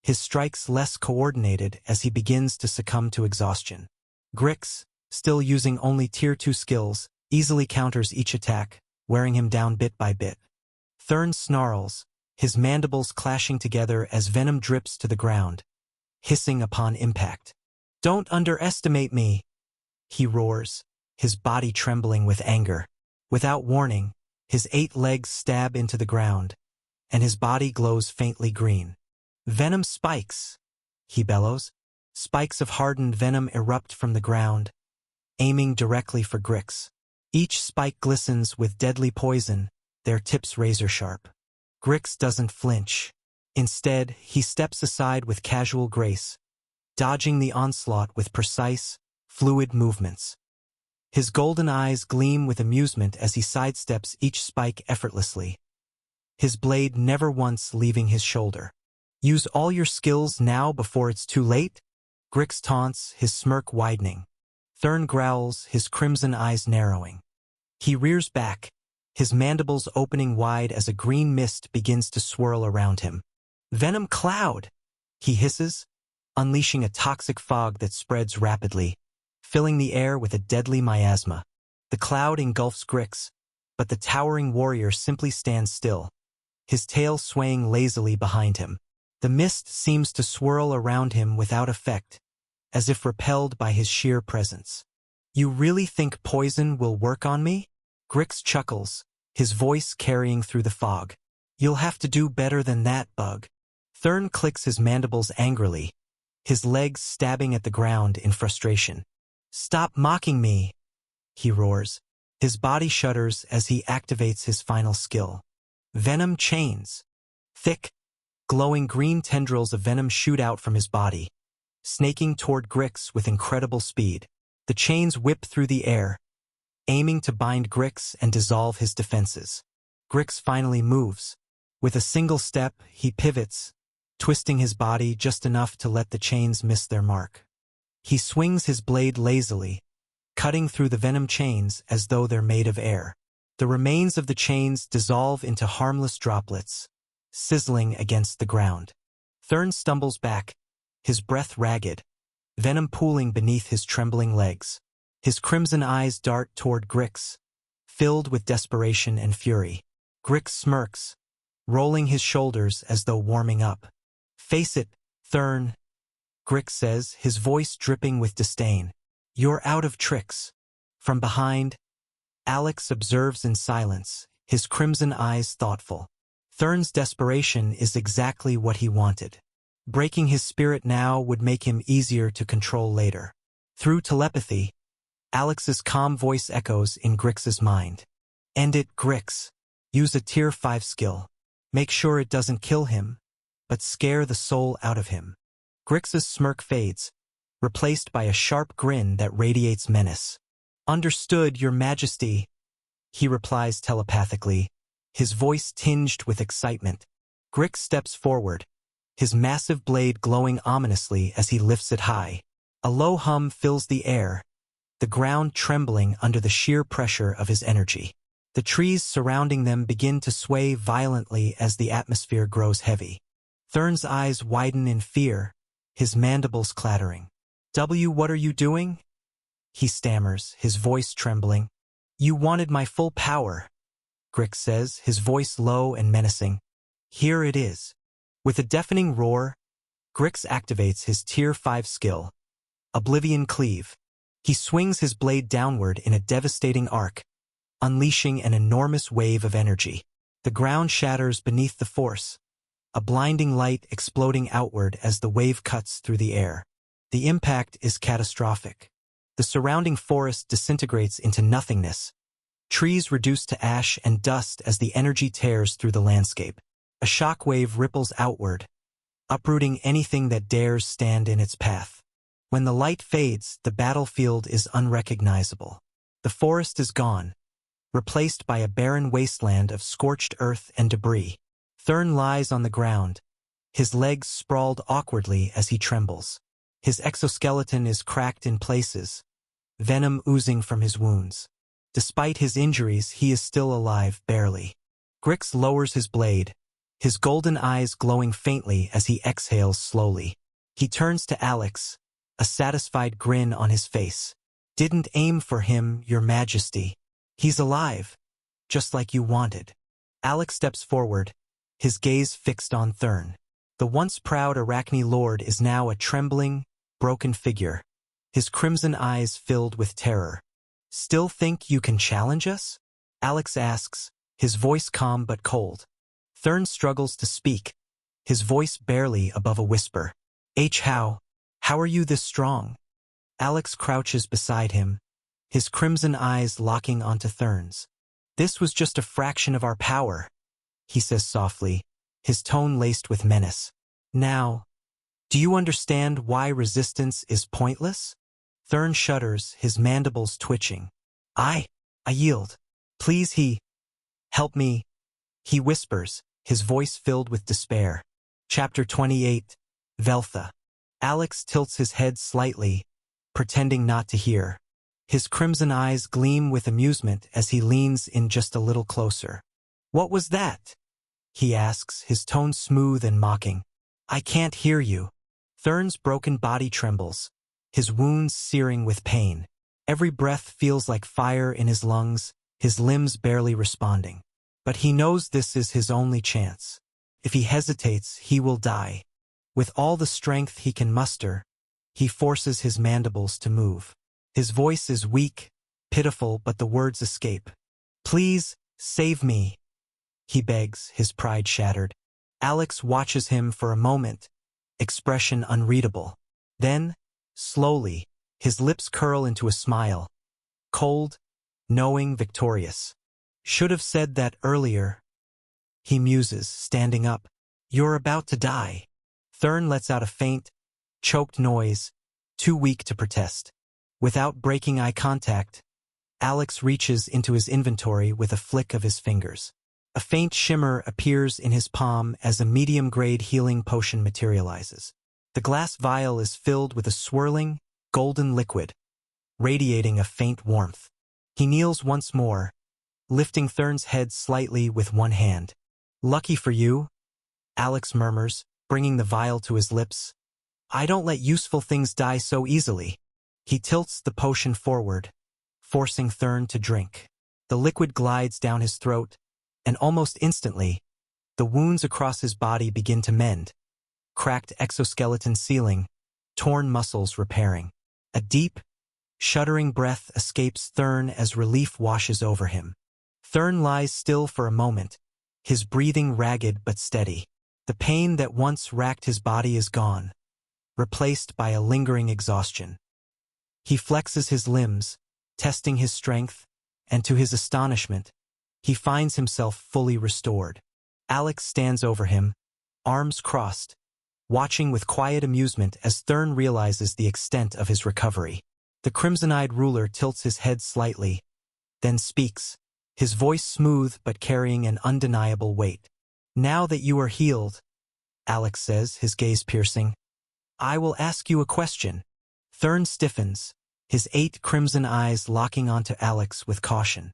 his strikes less coordinated as he begins to succumb to exhaustion. Grix, still using only Tier 2 skills, easily counters each attack, wearing him down bit by bit. Thurn snarls, his mandibles clashing together as venom drips to the ground, hissing upon impact. Don't underestimate me, he roars, his body trembling with anger. Without warning, his 8 legs stab into the ground, and his body glows faintly green. Venom spikes, he bellows. Spikes of hardened venom erupt from the ground, aiming directly for Grix. Each spike glistens with deadly poison, their tips razor-sharp. Grix doesn't flinch. Instead, he steps aside with casual grace, dodging the onslaught with precise, fluid movements. His golden eyes gleam with amusement as he sidesteps each spike effortlessly, his blade never once leaving his shoulder. Use all your skills now before it's too late? Grix taunts, his smirk widening. Thurn growls, his crimson eyes narrowing. He rears back, his mandibles opening wide as a green mist begins to swirl around him. Venom Cloud, he hisses, unleashing a toxic fog that spreads rapidly, filling the air with a deadly miasma. The cloud engulfs Grix, but the towering warrior simply stands still, his tail swaying lazily behind him. The mist seems to swirl around him without effect, as if repelled by his sheer presence. You really think poison will work on me? Grix chuckles, his voice carrying through the fog. You'll have to do better than that, Bug. Thurn clicks his mandibles angrily, his legs stabbing at the ground in frustration. Stop mocking me, he roars. His body shudders as he activates his final skill. Venom chains. Thick, glowing green tendrils of venom shoot out from his body, snaking toward Grix with incredible speed. The chains whip through the air, aiming to bind Grix and dissolve his defenses. Grix finally moves. With a single step, he pivots, twisting his body just enough to let the chains miss their mark. He swings his blade lazily, cutting through the venom chains as though they're made of air. The remains of the chains dissolve into harmless droplets, sizzling against the ground. Thurn stumbles back, his breath ragged, venom pooling beneath his trembling legs. His crimson eyes dart toward Grix, filled with desperation and fury. Grix smirks, rolling his shoulders as though warming up. Face it, Thurn, Grix says, his voice dripping with disdain. You're out of tricks. From behind, Alex observes in silence, his crimson eyes thoughtful. Thurn's desperation is exactly what he wanted. Breaking his spirit now would make him easier to control later. Through telepathy, Alex's calm voice echoes in Grix's mind. End it, Grix. Use a Tier 5 skill. Make sure it doesn't kill him, but scare the soul out of him. Grix's smirk fades, replaced by a sharp grin that radiates menace. Understood, Your Majesty, he replies telepathically, his voice tinged with excitement. Grix steps forward, his massive blade glowing ominously as he lifts it high. A low hum fills the air, the ground trembling under the sheer pressure of his energy. The trees surrounding them begin to sway violently as the atmosphere grows heavy. Thurn's eyes widen in fear, his mandibles clattering. What are you doing? He stammers, his voice trembling. You wanted my full power, Grix says, his voice low and menacing. Here it is. With a deafening roar, Grix activates his Tier 5 skill, Oblivion Cleave. He swings his blade downward in a devastating arc, unleashing an enormous wave of energy. The ground shatters beneath the force, a blinding light exploding outward as the wave cuts through the air. The impact is catastrophic. The surrounding forest disintegrates into nothingness, trees reduce to ash and dust as the energy tears through the landscape. A shockwave ripples outward, uprooting anything that dares stand in its path. When the light fades, the battlefield is unrecognizable. The forest is gone, replaced by a barren wasteland of scorched earth and debris. Thurn lies on the ground, his legs sprawled awkwardly as he trembles. His exoskeleton is cracked in places, venom oozing from his wounds. Despite his injuries, he is still alive, barely. Grix lowers his blade, his golden eyes glowing faintly as he exhales slowly. He turns to Alex, a satisfied grin on his face. Didn't aim for him, Your Majesty. He's alive, just like you wanted. Alex steps forward, his gaze fixed on Thurn. The once proud Arachne Lord is now a trembling, broken figure, his crimson eyes filled with terror. Still think you can challenge us? Alex asks, his voice calm but cold. Thurn struggles to speak, his voice barely above a whisper. How are you this strong? Alex crouches beside him, his crimson eyes locking onto Thurn's. This was just a fraction of our power, he says softly, his tone laced with menace. Now, do you understand why resistance is pointless? Thurn shudders, his mandibles twitching. I yield. Please, help me, he whispers, his voice filled with despair. Chapter 28, Veltha. Alex tilts his head slightly, pretending not to hear. His crimson eyes gleam with amusement as he leans in just a little closer. What was that? He asks, his tone smooth and mocking. I can't hear you. Thurn's broken body trembles, his wounds searing with pain. Every breath feels like fire in his lungs, his limbs barely responding. But he knows this is his only chance. If he hesitates, he will die. With all the strength he can muster, He forces his mandibles to move. His voice is weak, pitiful, but the words escape. "Please, save me," he begs, his pride shattered. Alex watches him for a moment, expression unreadable. Then, slowly, his lips curl into a smile. Cold, knowing, victorious. "Should have said that earlier," he muses, standing up. "You're about to die." Thurn lets out a faint, choked noise, too weak to protest. Without breaking eye contact, Alex reaches into his inventory with a flick of his fingers. A faint shimmer appears in his palm as a medium-grade healing potion materializes. The glass vial is filled with a swirling, golden liquid, radiating a faint warmth. He kneels once more, lifting Thurn's head slightly with one hand. "Lucky for you," Alex murmurs, bringing the vial to his lips. "I don't let useful things die so easily." He tilts the potion forward, forcing Thurn to drink. The liquid glides down his throat, and almost instantly, the wounds across his body begin to mend. Cracked exoskeleton sealing, torn muscles repairing. A deep, shuddering breath escapes Thurn as relief washes over him. Thurn lies still for a moment, his breathing ragged but steady. The pain that once racked his body is gone, replaced by a lingering exhaustion. He flexes his limbs, testing his strength, and to his astonishment, he finds himself fully restored. Alex stands over him, arms crossed, watching with quiet amusement as Thurn realizes the extent of his recovery. The crimson-eyed ruler tilts his head slightly, then speaks, his voice smooth but carrying an undeniable weight. "Now that you are healed," Alex says, his gaze piercing, "I will ask you a question." Thurn stiffens, his 8 crimson eyes locking onto Alex with caution.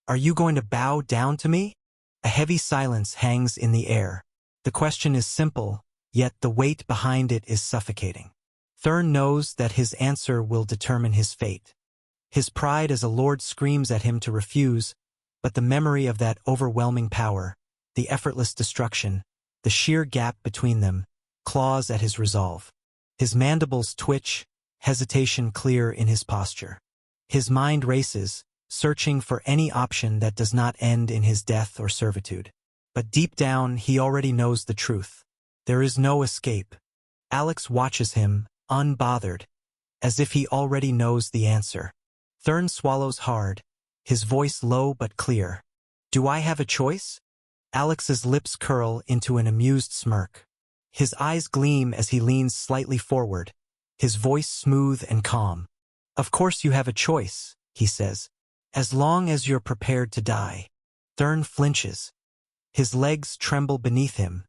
"Are you going to bow down to me?" A heavy silence hangs in the air. The question is simple, yet the weight behind it is suffocating. Thurn knows that his answer will determine his fate. His pride as a lord screams at him to refuse, but the memory of that overwhelming power, the effortless destruction, the sheer gap between them, claws at his resolve. His mandibles twitch, hesitation clear in his posture. His mind races, searching for any option that does not end in his death or servitude. But deep down, he already knows the truth. There is no escape. Alex watches him, unbothered, as if he already knows the answer. Thurn swallows hard, his voice low but clear. "Do I have a choice?" Alex's lips curl into an amused smirk. His eyes gleam as he leans slightly forward, his voice smooth and calm. "Of course you have a choice," he says, "as long as you're prepared to die." Thurn flinches. His legs tremble beneath him,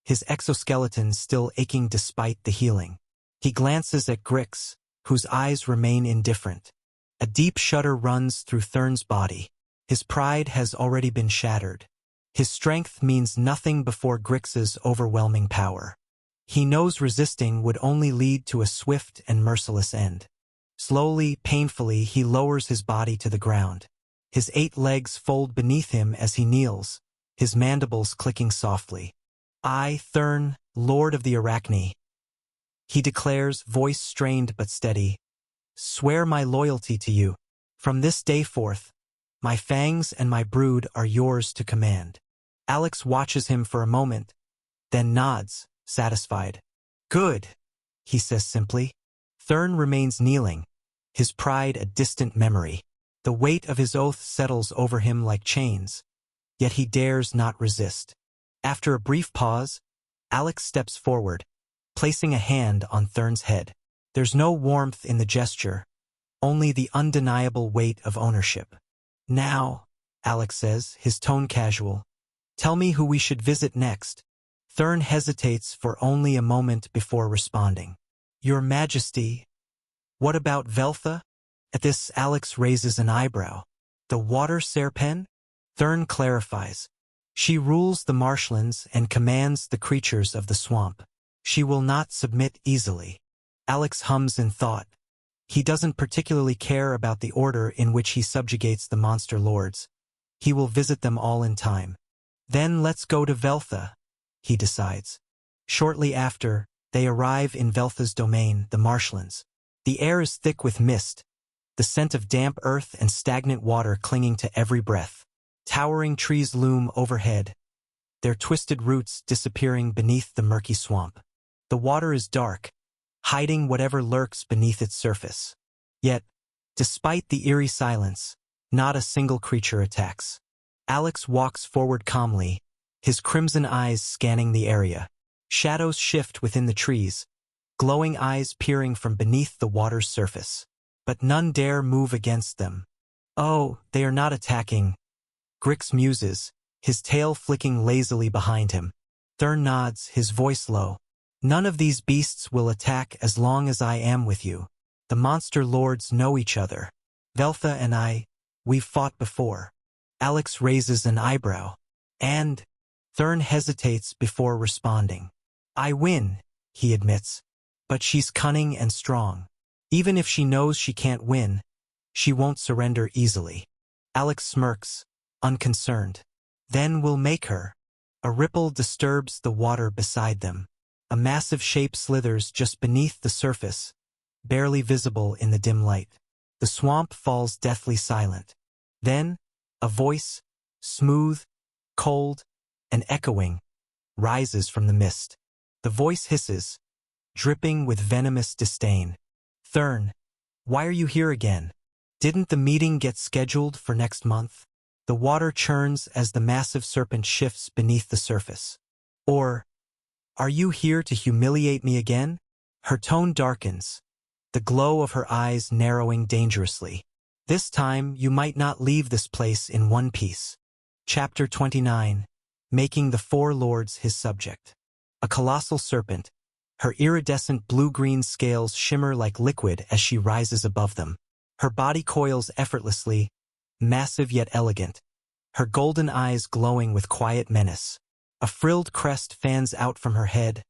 his exoskeleton still aching despite the healing. He glances at Grix, whose eyes remain indifferent. A deep shudder runs through Thurn's body. His pride has already been shattered. His strength means nothing before Grix's overwhelming power. He knows resisting would only lead to a swift and merciless end. Slowly, painfully, he lowers his body to the ground. His 8 legs fold beneath him as he kneels, his mandibles clicking softly. "I, Thurn, Lord of the Arachne," he declares, voice strained but steady, "swear my loyalty to you. From this day forth, my fangs and my brood are yours to command." Alex watches him for a moment, then nods, satisfied. "Good," he says simply. Thurn remains kneeling, his pride a distant memory. The weight of his oath settles over him like chains, yet he dares not resist. After a brief pause, Alex steps forward, placing a hand on Thurn's head. There's no warmth in the gesture, only the undeniable weight of ownership. "Now," Alex says, his tone casual, "tell me who we should visit next." Thurn hesitates for only a moment before responding. "Your Majesty, what about Veltha?" At this, Alex raises an eyebrow. "The Water Serpent?" Thurn clarifies. "She rules the marshlands and commands the creatures of the swamp. She will not submit easily." Alex hums in thought. He doesn't particularly care about the order in which he subjugates the monster lords. He will visit them all in time. "Then let's go to Veltha," he decides. Shortly after, They arrive in Veltha's domain, the marshlands. The air is thick with mist, the scent of damp earth and stagnant water clinging to every breath. Towering trees loom overhead, their twisted roots disappearing beneath the murky swamp. The water is dark, hiding whatever lurks beneath its surface. Yet, despite the eerie silence, not a single creature attacks. Alex walks forward calmly, his crimson eyes scanning the area. Shadows shift within the trees, glowing eyes peering from beneath the water's surface. But none dare move against them. Oh, they are not attacking. Grix muses, his tail flicking lazily behind him. Thurn nods, his voice low. None of these beasts will attack as long as I am with you. The monster lords know each other. Veltha and I, we've fought before. Alex raises an eyebrow. And? Thurn hesitates before responding. I win, he admits. But she's cunning and strong. Even if she knows she can't win, she won't surrender easily. Alex smirks, unconcerned. Then we'll make her. A ripple disturbs the water beside them. A massive shape slithers just beneath the surface, barely visible in the dim light. The swamp falls deathly silent. Then, a voice, smooth, cold, and echoing, rises from the mist. The voice hisses, dripping with venomous disdain. Thurn, why are you here again? Didn't the meeting get scheduled for next month? The water churns as the massive serpent shifts beneath the surface. Or, are you here to humiliate me again? Her tone darkens, the glow of her eyes narrowing dangerously. This time, you might not leave this place in one piece. Chapter 29, Making the Four Lords his subject. A colossal serpent, her iridescent blue-green scales shimmer like liquid as she rises above them. Her body coils effortlessly, massive yet elegant, her golden eyes glowing with quiet menace. A frilled crest fans out from her head,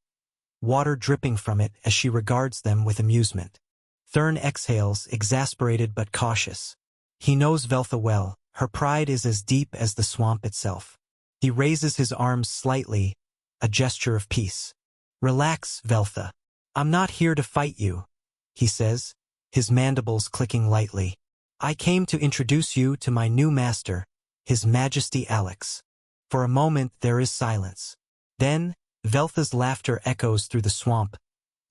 water dripping from it as she regards them with amusement. Thurn exhales, exasperated but cautious. He knows Veltha well, her pride is as deep as the swamp itself. He raises his arms slightly, a gesture of peace. Relax, Veltha. I'm not here to fight you, he says, his mandibles clicking lightly. I came to introduce you to my new master, His Majesty Alex. For a moment there is silence. Then, Veltha's laughter echoes through the swamp,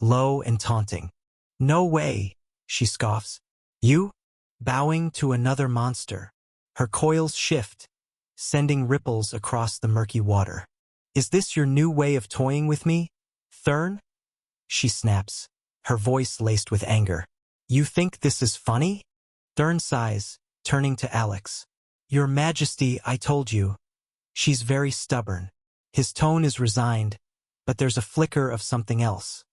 low and taunting. No way, she scoffs. You? Bowing to another monster. Her coils shift, sending ripples across the murky water. Is this your new way of toying with me, Thurn? She snaps, her voice laced with anger. You think this is funny? Thurn sighs, turning to Alex. Your Majesty, I told you. She's very stubborn. His tone is resigned, but there's a flicker of something else.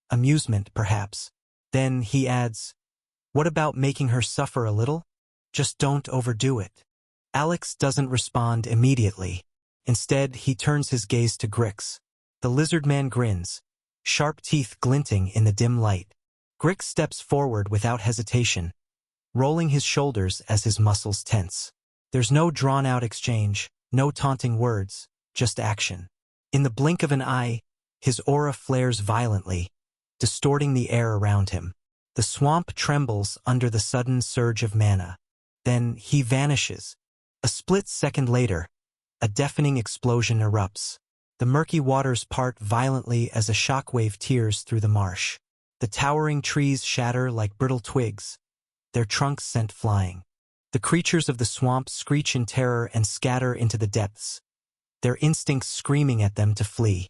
Amusement, perhaps. Then he adds, what about making her suffer a little? Just don't overdo it. Alex doesn't respond immediately. Instead, he turns his gaze to Grix. The lizard man grins, sharp teeth glinting in the dim light. Grix steps forward without hesitation, rolling his shoulders as his muscles tense. There's no drawn-out exchange, no taunting words, just action. In the blink of an eye, his aura flares violently, distorting the air around him. The swamp trembles under the sudden surge of mana. Then he vanishes. A split second later, a deafening explosion erupts. The murky waters part violently as a shockwave tears through the marsh. The towering trees shatter like brittle twigs, their trunks sent flying. The creatures of the swamp screech in terror and scatter into the depths, their instincts screaming at them to flee.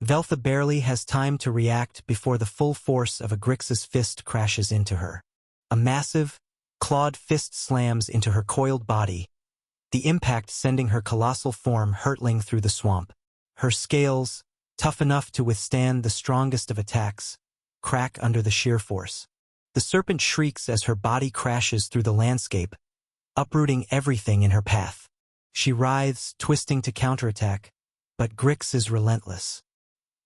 Veltha barely has time to react before the full force of a Grix's fist crashes into her. A massive, clawed fist slams into her coiled body, the impact sending her colossal form hurtling through the swamp. Her scales, tough enough to withstand the strongest of attacks, crack under the sheer force. The serpent shrieks as her body crashes through the landscape, uprooting everything in her path. She writhes, twisting to counterattack, but Grix is relentless.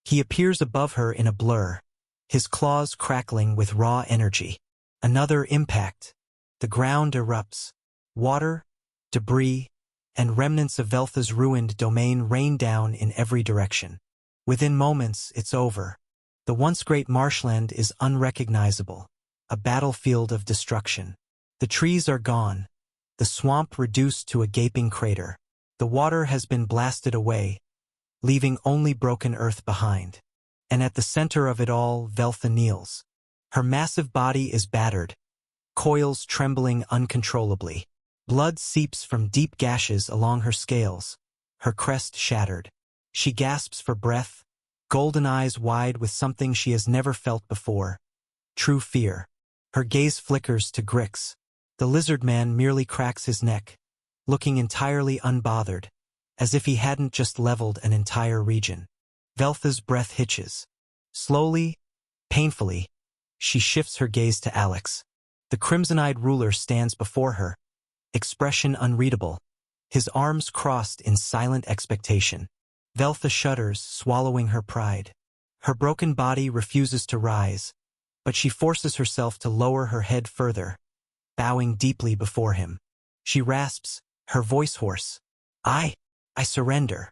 He appears above her in a blur, his claws crackling with raw energy. Another impact. The ground erupts. Water, debris, and remnants of Veltha's ruined domain rain down in every direction. Within moments, it's over. The once great marshland is unrecognizable, a battlefield of destruction. The trees are gone, the swamp reduced to a gaping crater. The water has been blasted away, leaving only broken earth behind. And at the center of it all, Veltha kneels. Her massive body is battered, coils trembling uncontrollably. Blood seeps from deep gashes along her scales, her crest shattered. She gasps for breath, golden eyes wide with something she has never felt before. True fear. Her gaze flickers to Grix. The lizard man merely cracks his neck, looking entirely unbothered, as if he hadn't just leveled an entire region. Veltha's breath hitches. Slowly, painfully, she shifts her gaze to Alex. The crimson-eyed ruler stands before her, expression unreadable, his arms crossed in silent expectation. Veltha shudders, swallowing her pride. Her broken body refuses to rise, but she forces herself to lower her head further, bowing deeply before him. She rasps, her voice hoarse. I surrender."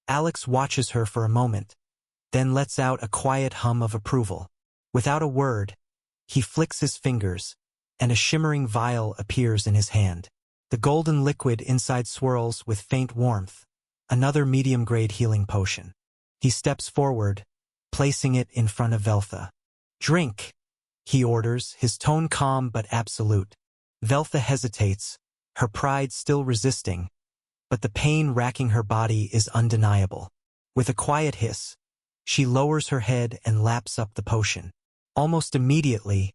Alex watches her for a moment, then lets out a quiet hum of approval. Without a word, he flicks his fingers, and a shimmering vial appears in his hand. The golden liquid inside swirls with faint warmth, another medium-grade healing potion. He steps forward, placing it in front of Veltha. "Drink," he orders, his tone calm but absolute. Veltha hesitates, her pride still resisting, but the pain racking her body is undeniable. With a quiet hiss, she lowers her head and laps up the potion. Almost immediately,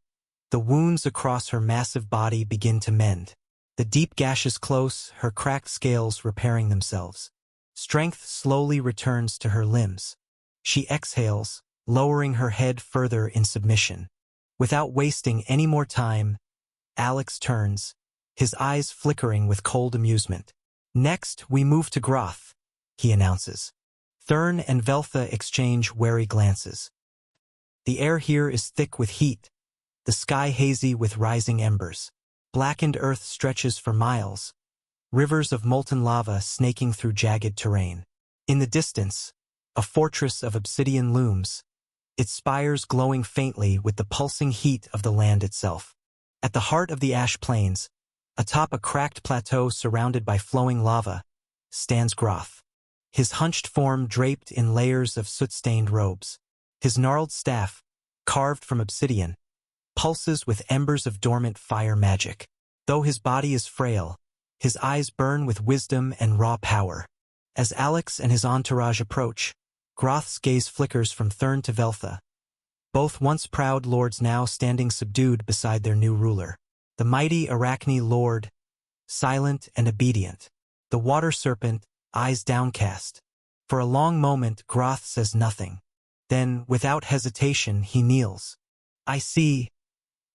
the wounds across her massive body begin to mend. The deep gashes close, her cracked scales repairing themselves. Strength slowly returns to her limbs. She exhales, lowering her head further in submission. Without wasting any more time, Alex turns, his eyes flickering with cold amusement. "Next, we move to Groth," he announces. Thurn and Veltha exchange wary glances. The air here is thick with heat, the sky hazy with rising embers. Blackened earth stretches for miles, rivers of molten lava snaking through jagged terrain. In the distance, a fortress of obsidian looms, its spires glowing faintly with the pulsing heat of the land itself. At the heart of the ash plains, atop a cracked plateau surrounded by flowing lava, stands Groth, his hunched form draped in layers of soot-stained robes. His gnarled staff, carved from obsidian, pulses with embers of dormant fire magic. Though his body is frail, his eyes burn with wisdom and raw power. As Alex and his entourage approach, Groth's gaze flickers from Thurn to Veltha, both once proud lords now standing subdued beside their new ruler. The mighty Arachne lord, silent and obedient. The water serpent, eyes downcast. For a long moment, Groth says nothing. Then, without hesitation, he kneels. "I see,"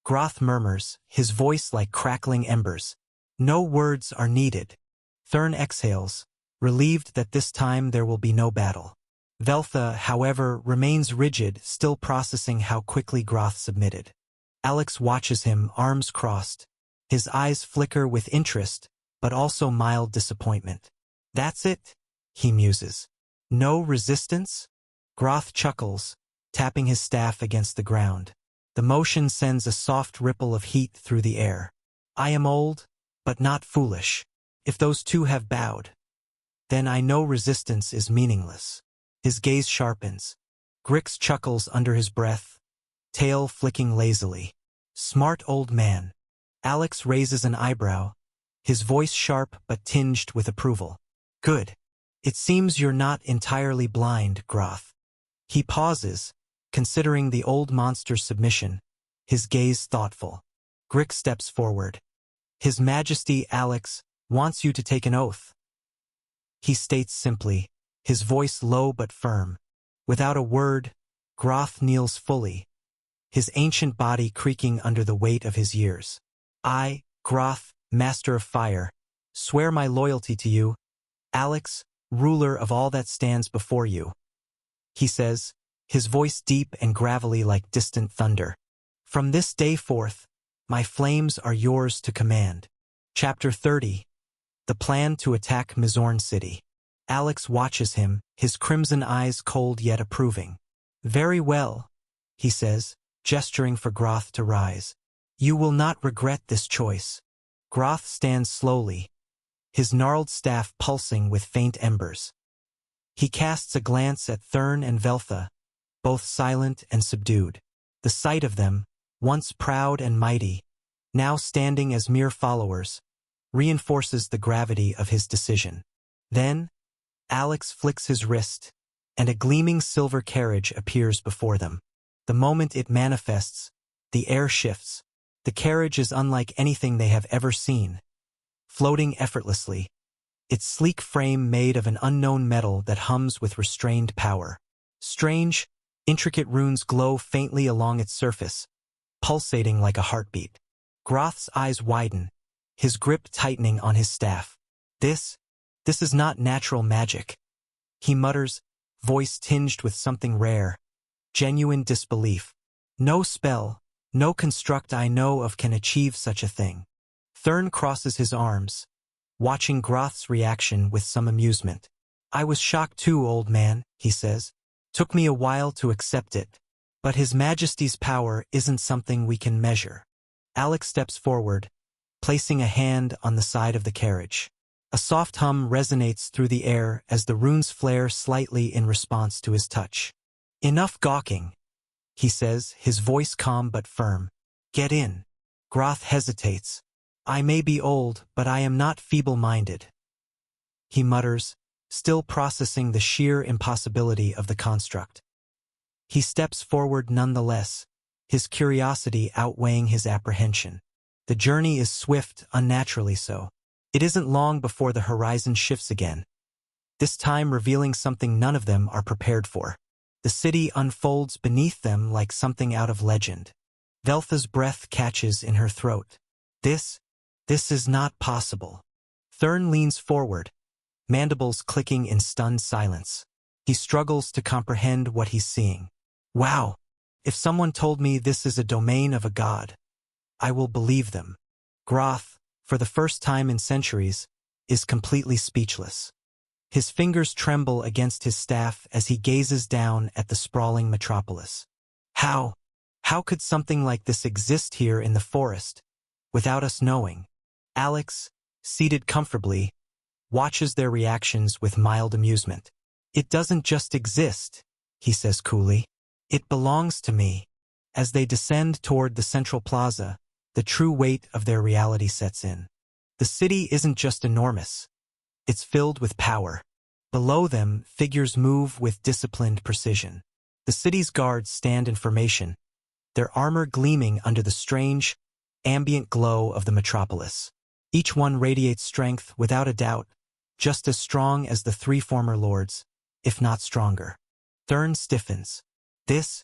Groth murmurs, his voice like crackling embers. No words are needed. Thurn exhales, relieved that this time there will be no battle. Veltha, however, remains rigid, still processing how quickly Groth submitted. Alex watches him, arms crossed. His eyes flicker with interest, but also mild disappointment. "That's it?" he muses. "No resistance?" Groth chuckles, tapping his staff against the ground. The motion sends a soft ripple of heat through the air. "I am old, but not foolish. If those two have bowed, then I know resistance is meaningless." His gaze sharpens. Grix chuckles under his breath, tail flicking lazily. "Smart old man." Alex raises an eyebrow, his voice sharp but tinged with approval. "Good. It seems you're not entirely blind, Groth." He pauses, considering the old monster's submission, his gaze thoughtful. Grix steps forward. "His Majesty, Alex, wants you to take an oath," he states simply, his voice low but firm. Without a word, Groth kneels fully, his ancient body creaking under the weight of his years. "I, Groth, Master of Fire, swear my loyalty to you, Alex, ruler of all that stands before you," he says, his voice deep and gravelly like distant thunder. "From this day forth, my flames are yours to command." Chapter 30. The plan to attack Mizorn City. Alex watches him, his crimson eyes cold yet approving. "Very well, he says, gesturing for Groth to rise. You will not regret this choice. Groth stands slowly, his gnarled staff pulsing with faint embers. He casts a glance at Thurn and Veltha, both silent and subdued. The sight of them, once proud and mighty, now standing as mere followers, reinforces the gravity of his decision. Then, Alex flicks his wrist, and a gleaming silver carriage appears before them. The moment it manifests, the air shifts. The carriage is unlike anything they have ever seen, floating effortlessly, its sleek frame made of an unknown metal that hums with restrained power. Strange, intricate runes glow faintly along its surface, pulsating like a heartbeat. Groth's eyes widen, his grip tightening on his staff. This is not natural magic. He mutters, voice tinged with something rare, genuine disbelief. No spell, no construct I know of can achieve such a thing. Thurn crosses his arms, watching Groth's reaction with some amusement. I was shocked too, old man, he says. Took me a while to accept it. But His Majesty's power isn't something we can measure. Alex steps forward, placing a hand on the side of the carriage. A soft hum resonates through the air as the runes flare slightly in response to his touch. Enough gawking, he says, his voice calm but firm. Get in. Groth hesitates. I may be old, but I am not feeble-minded. He mutters, still processing the sheer impossibility of the construct. He steps forward nonetheless, his curiosity outweighing his apprehension. The journey is swift, unnaturally so. It isn't long before the horizon shifts again, this time revealing something none of them are prepared for. The city unfolds beneath them like something out of legend. Veltha's breath catches in her throat. This is not possible. Thurn leans forward, mandibles clicking in stunned silence. He struggles to comprehend what he's seeing. Wow! If someone told me this is a domain of a god, I will believe them. Groth, for the first time in centuries, is completely speechless. His fingers tremble against his staff as he gazes down at the sprawling metropolis. How could something like this exist here in the forest, without us knowing? Alex, seated comfortably, watches their reactions with mild amusement. It doesn't just exist, he says coolly. It belongs to me. As they descend toward the central plaza, the true weight of their reality sets in. The city isn't just enormous. It's filled with power. Below them, figures move with disciplined precision. The city's guards stand in formation, their armor gleaming under the strange, ambient glow of the metropolis. Each one radiates strength, without a doubt, just as strong as the three former lords, if not stronger. Thurn stiffens. This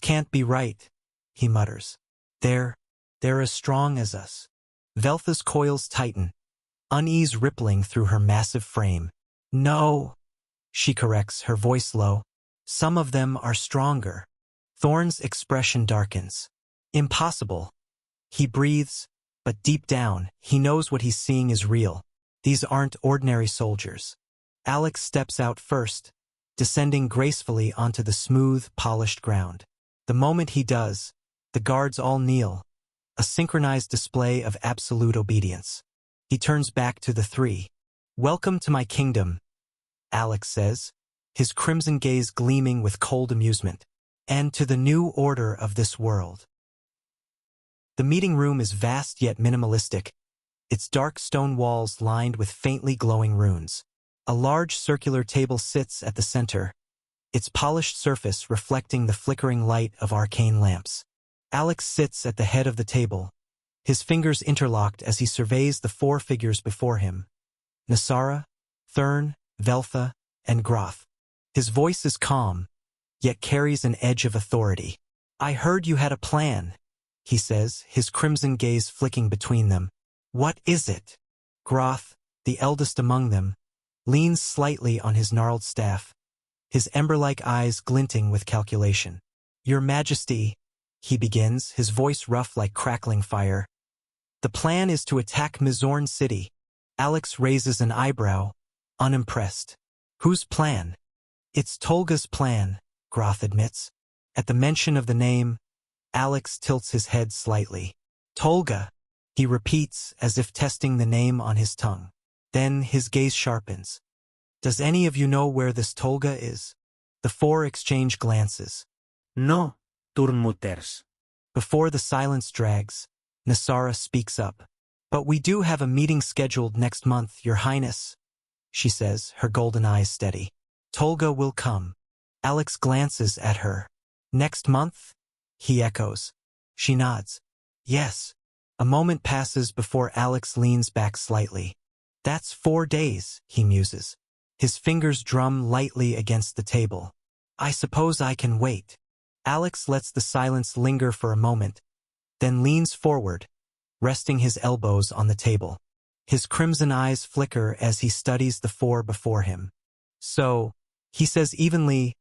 can't be right, he mutters. They're as strong as us. Veltha's coils tighten, unease rippling through her massive frame. No, she corrects, her voice low. Some of them are stronger. Thorn's expression darkens. Impossible. He breathes, but deep down, he knows what he's seeing is real. These aren't ordinary soldiers. Alex steps out first, descending gracefully onto the smooth, polished ground. The moment he does, the guards all kneel, a synchronized display of absolute obedience. He turns back to the three. Welcome to my kingdom, Alex says, his crimson gaze gleaming with cold amusement, and to the new order of this world. The meeting room is vast yet minimalistic, its dark stone walls lined with faintly glowing runes. A large circular table sits at the center, its polished surface reflecting the flickering light of arcane lamps. Alex sits at the head of the table, his fingers interlocked as he surveys the four figures before him. Nosara, Thurn, Veltha, and Groth. His voice is calm, yet carries an edge of authority. I heard you had a plan, he says, his crimson gaze flicking between them. What is it? Groth, the eldest among them, leans slightly on his gnarled staff, his ember-like eyes glinting with calculation. Your Majesty, he begins, his voice rough like crackling fire. The plan is to attack Mizorn City. Alex raises an eyebrow, unimpressed. Whose plan? It's Tolga's plan, Groth admits. At the mention of the name, Alex tilts his head slightly. Tolga, he repeats as if testing the name on his tongue. Then his gaze sharpens. Does any of you know where this Tolga is? The four exchange glances. No, Turnmutters. Before the silence drags, Nasara speaks up. But we do have a meeting scheduled next month, Your Highness, she says, her golden eyes steady. Tolga will come. Alex glances at her. Next month? He echoes. She nods. Yes. A moment passes before Alex leans back slightly. That's 4 days, he muses. His fingers drum lightly against the table. I suppose I can wait. Alex lets the silence linger for a moment, then leans forward, resting his elbows on the table. His crimson eyes flicker as he studies the four before him. So, he says evenly,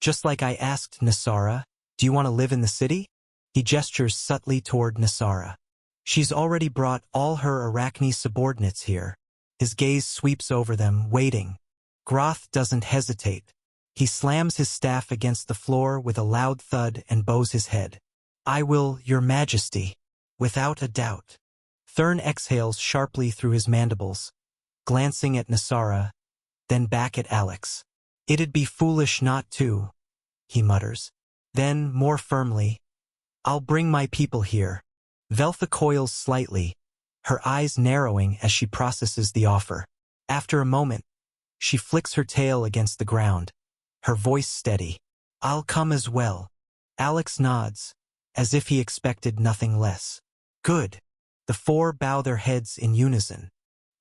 just like I asked Nasara, do you want to live in the city? He gestures subtly toward Nasara. She's already brought all her Arachne subordinates here. His gaze sweeps over them, waiting. Groth doesn't hesitate. He slams his staff against the floor with a loud thud and bows his head. I will, Your Majesty, without a doubt. Thurn exhales sharply through his mandibles, glancing at Nasara, then back at Alex. It'd be foolish not to, he mutters. Then, more firmly, I'll bring my people here. Veltha coils slightly, her eyes narrowing as she processes the offer. After a moment, she flicks her tail against the ground, her voice steady. I'll come as well. Alex nods, as if he expected nothing less. Good. The four bow their heads in unison.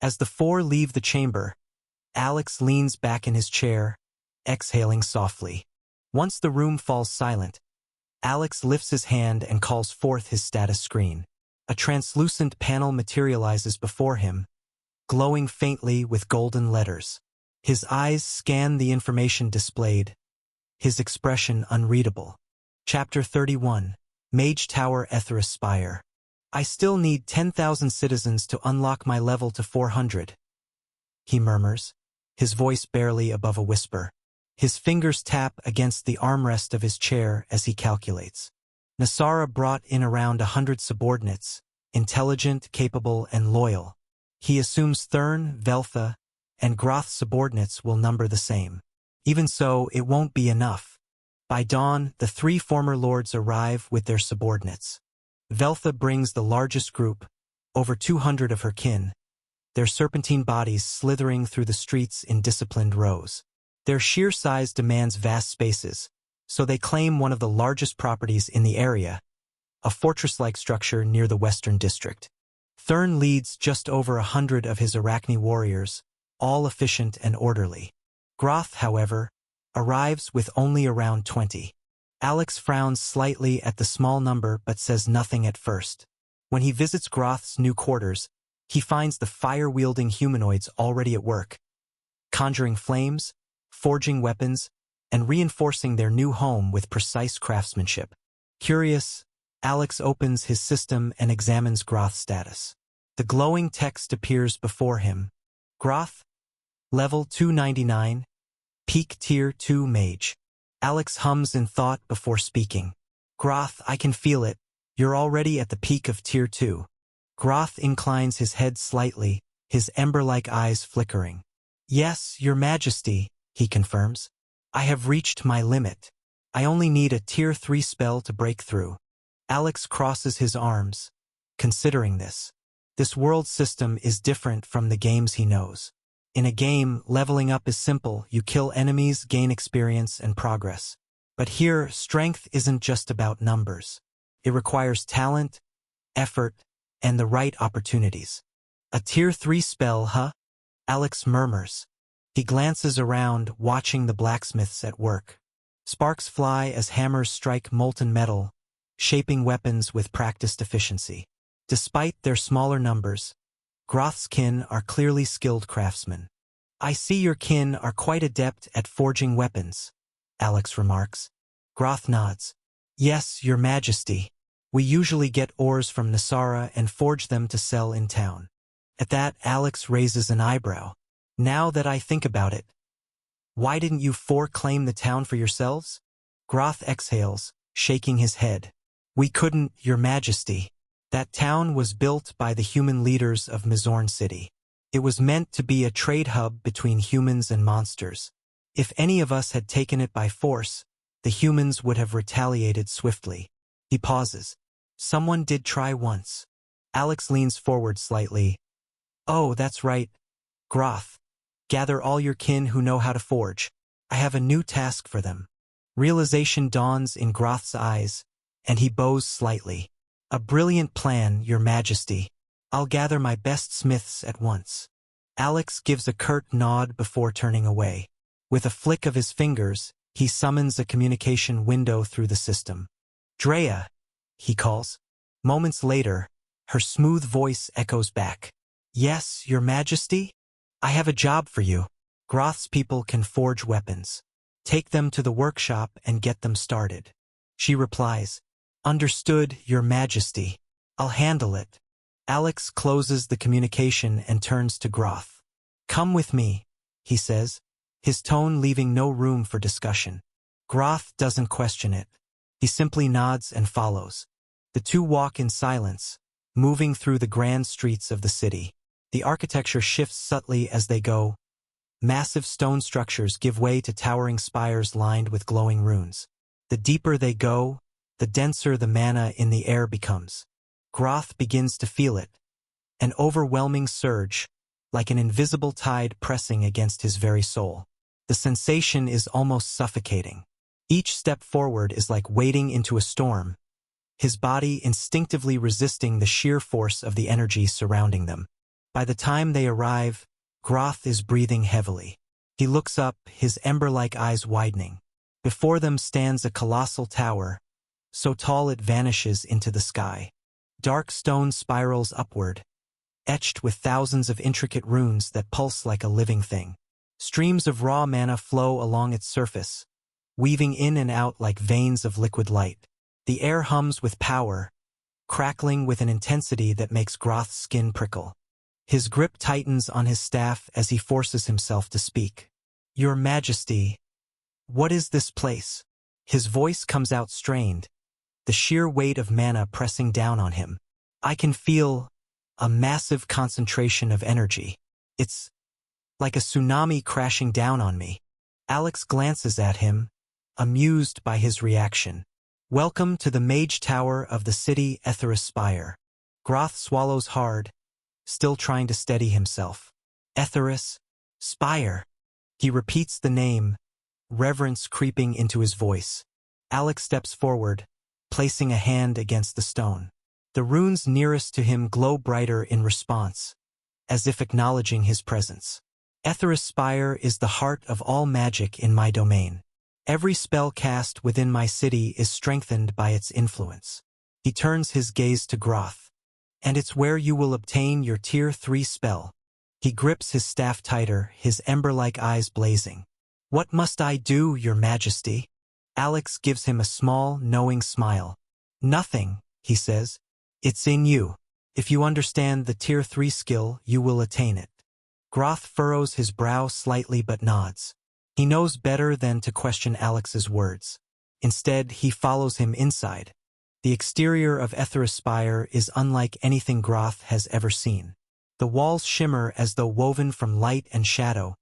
As the four leave the chamber, Alex leans back in his chair, exhaling softly. Once the room falls silent, Alex lifts his hand and calls forth his status screen. A translucent panel materializes before him, glowing faintly with golden letters. His eyes scan the information displayed, his expression unreadable. Chapter 31. Mage Tower Ethera Spire. I still need 10,000 citizens to unlock my level to 400. He murmurs, his voice barely above a whisper. His fingers tap against the armrest of his chair as he calculates. Nasara brought in around 100 subordinates, intelligent, capable, and loyal. He assumes Thurn, Veltha, and Groth's subordinates will number the same. Even so, it won't be enough. By dawn, the 3 former lords arrive with their subordinates. Veltha brings the largest group, over 200 of her kin, their serpentine bodies slithering through the streets in disciplined rows. Their sheer size demands vast spaces, so they claim one of the largest properties in the area, a fortress-like structure near the Western District. Thurn leads just over 100 of his Arachne warriors, all efficient and orderly. Groth, however, arrives with only around 20. Alex frowns slightly at the small number but says nothing at first. When he visits Groth's new quarters, he finds the fire-wielding humanoids already at work, conjuring flames, forging weapons, and reinforcing their new home with precise craftsmanship. Curious, Alex opens his system and examines Groth's status. The glowing text appears before him. Groth, level 299, peak tier 2 mage. Alex hums in thought before speaking. Groth, I can feel it. You're already at the peak of tier 2. Groth inclines his head slightly, his ember-like eyes flickering. Yes, Your Majesty, he confirms. I have reached my limit. I only need a tier 3 spell to break through. Alex crosses his arms, considering this. This world system is different from the games he knows. In a game, leveling up is simple. You kill enemies, gain experience, and progress. But here, strength isn't just about numbers. It requires talent, effort, and the right opportunities. A tier 3 spell, huh? Alex murmurs. He glances around, watching the blacksmiths at work. Sparks fly as hammers strike molten metal, shaping weapons with practiced efficiency. Despite their smaller numbers, Groth's kin are clearly skilled craftsmen. I see your kin are quite adept at forging weapons, Alex remarks. Groth nods. Yes, Your Majesty. We usually get ores from Nasara and forge them to sell in town. At that, Alex raises an eyebrow. Now that I think about it, why didn't you 4 claim the town for yourselves? Groth exhales, shaking his head. We couldn't, Your Majesty. That town was built by the human leaders of Mizorn City. It was meant to be a trade hub between humans and monsters. If any of us had taken it by force, the humans would have retaliated swiftly. He pauses. Someone did try once. Alex leans forward slightly. Oh, that's right. Groth. Gather all your kin who know how to forge. I have a new task for them. Realization dawns in Groth's eyes, and he bows slightly. A brilliant plan, Your Majesty. I'll gather my best smiths at once. Alex gives a curt nod before turning away. With a flick of his fingers, he summons a communication window through the system. Drea, he calls. Moments later, her smooth voice echoes back. Yes, Your Majesty? I have a job for you. Groth's people can forge weapons. Take them to the workshop and get them started. She replies, Understood, Your Majesty. I'll handle it. Alex closes the communication and turns to Groth. Come with me, he says, his tone leaving no room for discussion. Groth doesn't question it. He simply nods and follows. The two walk in silence, moving through the grand streets of the city. The architecture shifts subtly as they go. Massive stone structures give way to towering spires lined with glowing runes. The deeper they go, the denser the mana in the air becomes. Groth begins to feel it. An overwhelming surge, like an invisible tide pressing against his very soul. The sensation is almost suffocating. Each step forward is like wading into a storm, his body instinctively resisting the sheer force of the energy surrounding them. By the time they arrive, Groth is breathing heavily. He looks up, his ember-like eyes widening. Before them stands a colossal tower, so tall it vanishes into the sky. Dark stone spirals upward, etched with thousands of intricate runes that pulse like a living thing. Streams of raw mana flow along its surface, weaving in and out like veins of liquid light. The air hums with power, crackling with an intensity that makes Groth's skin prickle. His grip tightens on his staff as he forces himself to speak. Your Majesty, what is this place? His voice comes out strained, the sheer weight of mana pressing down on him. I can feel a massive concentration of energy. It's like a tsunami crashing down on me. Alex glances at him, amused by his reaction. Welcome to the Mage Tower of the city Etheris Spire. Groth swallows hard, still trying to steady himself. Etheris Spire. He repeats the name, reverence creeping into his voice. Alex steps forward, placing a hand against the stone. The runes nearest to him glow brighter in response, as if acknowledging his presence. Etheris Spire is the heart of all magic in my domain. Every spell cast within my city is strengthened by its influence. He turns his gaze to Groth. And it's where you will obtain your Tier 3 spell. He grips his staff tighter, his ember-like eyes blazing. What must I do, Your Majesty? Alex gives him a small, knowing smile. Nothing, he says. It's in you. If you understand the Tier 3 skill, you will attain it. Groth furrows his brow slightly but nods. He knows better than to question Alex's words. Instead, he follows him inside. The exterior of Etheris Spire is unlike anything Groth has ever seen. The walls shimmer as though woven from light and shadow,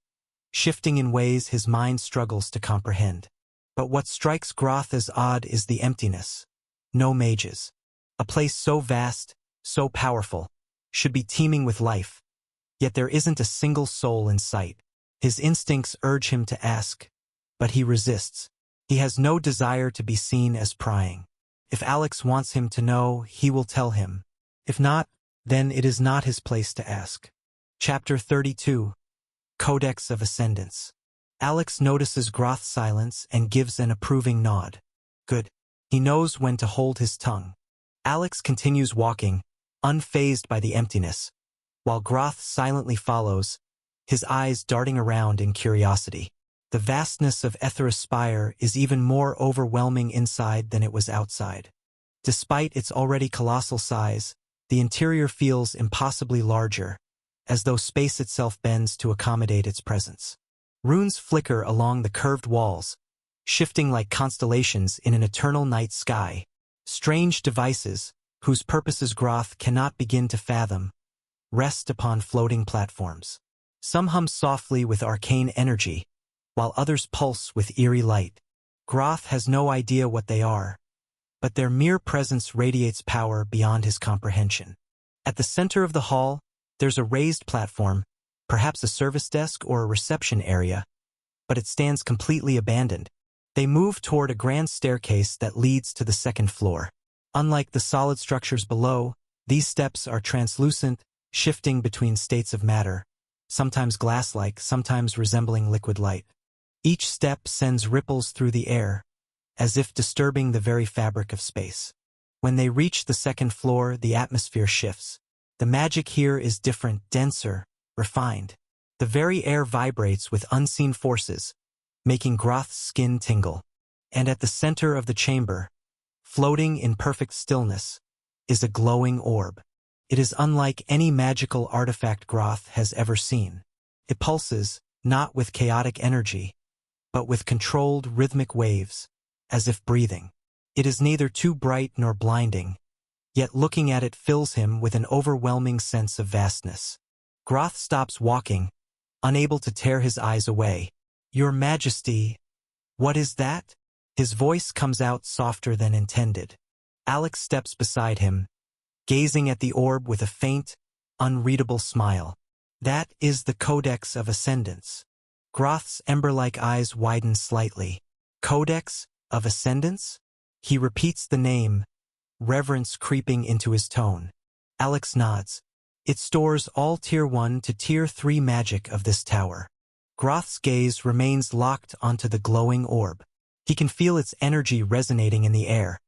shifting in ways his mind struggles to comprehend. But what strikes Groth as odd is the emptiness. No mages. A place so vast, so powerful, should be teeming with life. Yet there isn't a single soul in sight. His instincts urge him to ask, but he resists. He has no desire to be seen as prying. If Alex wants him to know, he will tell him. If not, then it is not his place to ask. Chapter 32. Codex of Ascendance. Alex notices Groth's silence and gives an approving nod. Good. He knows when to hold his tongue. Alex continues walking, unfazed by the emptiness, while Groth silently follows, his eyes darting around in curiosity. The vastness of Etheris Spire is even more overwhelming inside than it was outside. Despite its already colossal size, the interior feels impossibly larger, as though space itself bends to accommodate its presence. Runes flicker along the curved walls, shifting like constellations in an eternal night sky. Strange devices, whose purposes Groth cannot begin to fathom, rest upon floating platforms. Some hum softly with arcane energy, while others pulse with eerie light. Groth has no idea what they are, but their mere presence radiates power beyond his comprehension. At the center of the hall, there's a raised platform, perhaps a service desk or a reception area, but it stands completely abandoned. They move toward a grand staircase that leads to the second floor. Unlike the solid structures below, these steps are translucent, shifting between states of matter, sometimes glass-like, sometimes resembling liquid light. Each step sends ripples through the air, as if disturbing the very fabric of space. When they reach the second floor, the atmosphere shifts. The magic here is different, denser, refined. The very air vibrates with unseen forces, making Groth's skin tingle. And at the center of the chamber, floating in perfect stillness, is a glowing orb. It is unlike any magical artifact Groth has ever seen. It pulses, not with chaotic energy, but with controlled rhythmic waves, as if breathing. It is neither too bright nor blinding, yet looking at it fills him with an overwhelming sense of vastness. Groth stops walking, unable to tear his eyes away. "Your Majesty, what is that?" His voice comes out softer than intended. Alex steps beside him, gazing at the orb with a faint, unreadable smile. "That is the Codex of Ascendance." Groth's ember-like eyes widen slightly. "Codex of Ascendance?" He repeats the name, reverence creeping into his tone. Alex nods. "It stores all Tier 1 to Tier 3 magic of this tower." Groth's gaze remains locked onto the glowing orb. He can feel its energy resonating in the air,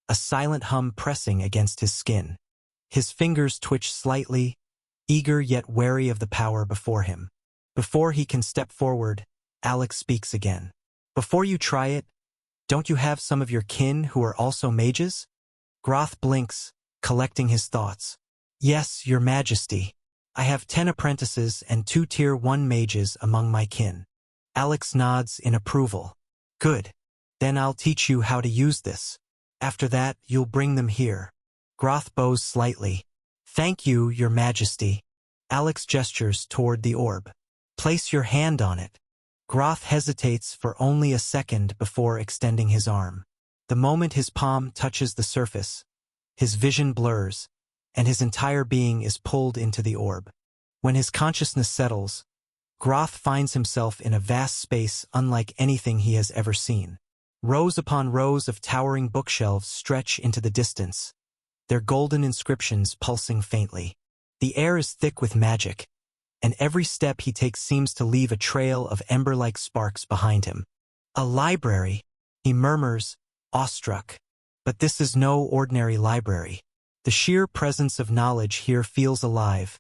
a silent hum pressing against his skin. His fingers twitch slightly, eager yet wary of the power before him. Before he can step forward, Alex speaks again. "Before you try it, don't you have some of your kin who are also mages?" Groth blinks, collecting his thoughts. "Yes, Your Majesty. I have 10 apprentices and 2 Tier 1 mages among my kin." Alex nods in approval. "Good. Then I'll teach you how to use this. After that, you'll bring them here." Groth bows slightly. "Thank you, Your Majesty." Alex gestures toward the orb. "Place your hand on it." Groth hesitates for only a second before extending his arm. The moment his palm touches the surface, his vision blurs, and his entire being is pulled into the orb. When his consciousness settles, Groth finds himself in a vast space unlike anything he has ever seen. Rows upon rows of towering bookshelves stretch into the distance, their golden inscriptions pulsing faintly. The air is thick with magic, and every step he takes seems to leave a trail of ember-like sparks behind him. "A library," he murmurs, awestruck. But this is no ordinary library. The sheer presence of knowledge here feels alive,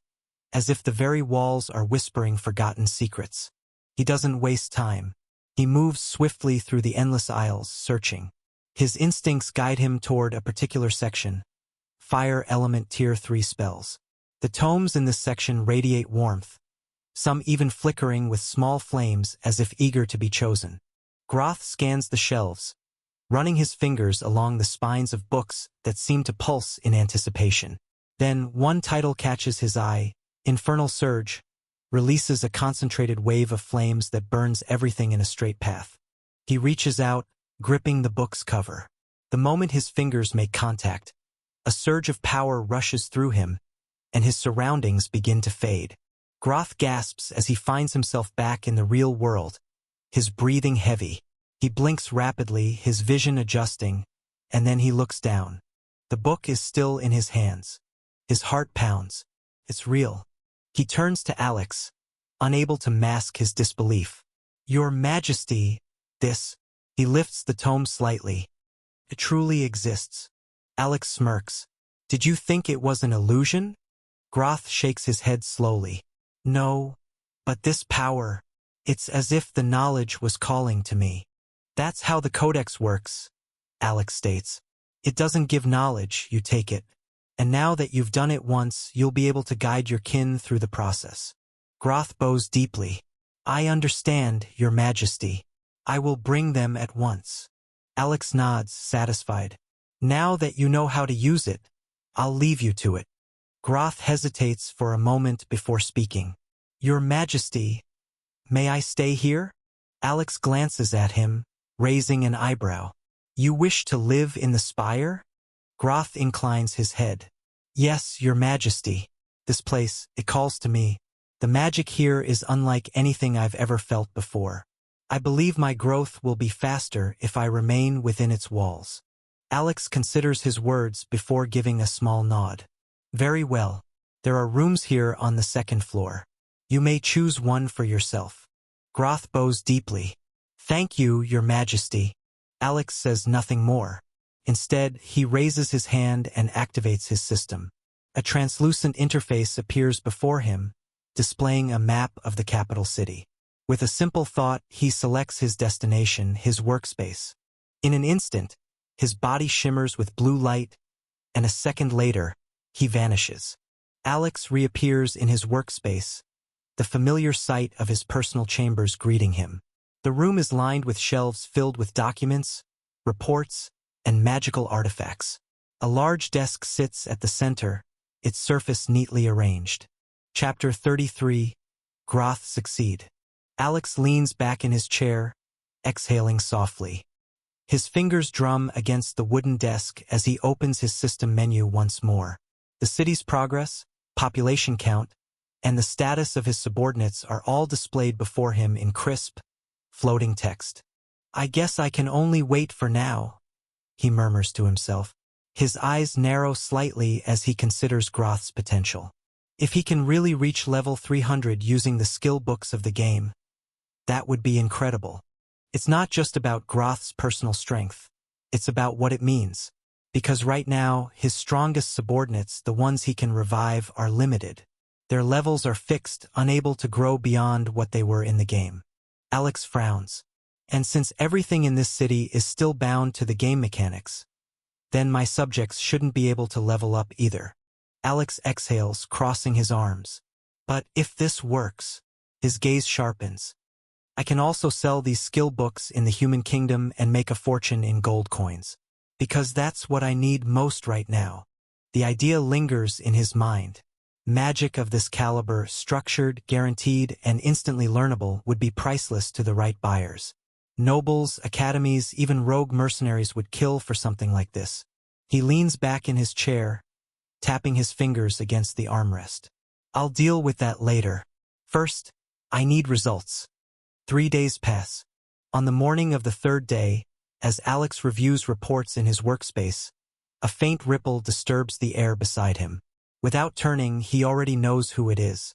as if the very walls are whispering forgotten secrets. He doesn't waste time. He moves swiftly through the endless aisles, searching. His instincts guide him toward a particular section: Fire Element Tier 3 spells. The tomes in this section radiate warmth, some even flickering with small flames as if eager to be chosen. Groth scans the shelves, running his fingers along the spines of books that seem to pulse in anticipation. Then one title catches his eye: Infernal Surge, releases a concentrated wave of flames that burns everything in a straight path. He reaches out, gripping the book's cover. The moment his fingers make contact, a surge of power rushes through him, and his surroundings begin to fade. Groth gasps as he finds himself back in the real world, his breathing heavy. He blinks rapidly, his vision adjusting, and then he looks down. The book is still in his hands. His heart pounds. It's real. He turns to Alex, unable to mask his disbelief. "Your Majesty, this..." He lifts the tome slightly. "It truly exists." Alex smirks. "Did you think it was an illusion?" Groth shakes his head slowly. "No, but this power, it's as if the knowledge was calling to me." "That's how the Codex works," Alex states. "It doesn't give knowledge, you take it. And now that you've done it once, you'll be able to guide your kin through the process." Groth bows deeply. "I understand, Your Majesty." I will bring them at once. Alex nods, satisfied. Now that you know how to use it, I'll leave you to it. Groth hesitates for a moment before speaking. Your Majesty, may I stay here? Alex glances at him, raising an eyebrow. You wish to live in the spire? Groth inclines his head. Yes, Your Majesty. This place, it calls to me. The magic here is unlike anything I've ever felt before. I believe my growth will be faster if I remain within its walls. Alex considers his words before giving a small nod. Very well. There are rooms here on the second floor. You may choose one for yourself. Groth bows deeply. Thank you, Your Majesty. Alex says nothing more. Instead, he raises his hand and activates his system. A translucent interface appears before him, displaying a map of the capital city. With a simple thought, he selects his destination, his workspace. In an instant, his body shimmers with blue light, and a second later, he vanishes. Alex reappears in his workspace, the familiar sight of his personal chambers greeting him. The room is lined with shelves filled with documents, reports, and magical artifacts. A large desk sits at the center, its surface neatly arranged. Chapter 33, Groth Succeed. Alex leans back in his chair, exhaling softly. His fingers drum against the wooden desk as he opens his system menu once more. The city's progress, population count, and the status of his subordinates are all displayed before him in crisp, floating text. I guess I can only wait for now, he murmurs to himself. His eyes narrow slightly as he considers Groth's potential. If he can really reach level 300 using the skill books of the game, that would be incredible. It's not just about Groth's personal strength. It's about what it means. Because right now, his strongest subordinates, the ones he can revive, are limited. Their levels are fixed, unable to grow beyond what they were in the game. Alex frowns. And since everything in this city is still bound to the game mechanics, then my subjects shouldn't be able to level up either. Alex exhales, crossing his arms. But if this works, his gaze sharpens. I can also sell these skill books in the human kingdom and make a fortune in gold coins. Because that's what I need most right now. The idea lingers in his mind. Magic of this caliber, structured, guaranteed, and instantly learnable, would be priceless to the right buyers. Nobles, academies, even rogue mercenaries would kill for something like this. He leans back in his chair, tapping his fingers against the armrest. I'll deal with that later. First, I need results. 3 days pass. On the morning of the third day, as Alex reviews reports in his workspace, a faint ripple disturbs the air beside him. Without turning, he already knows who it is.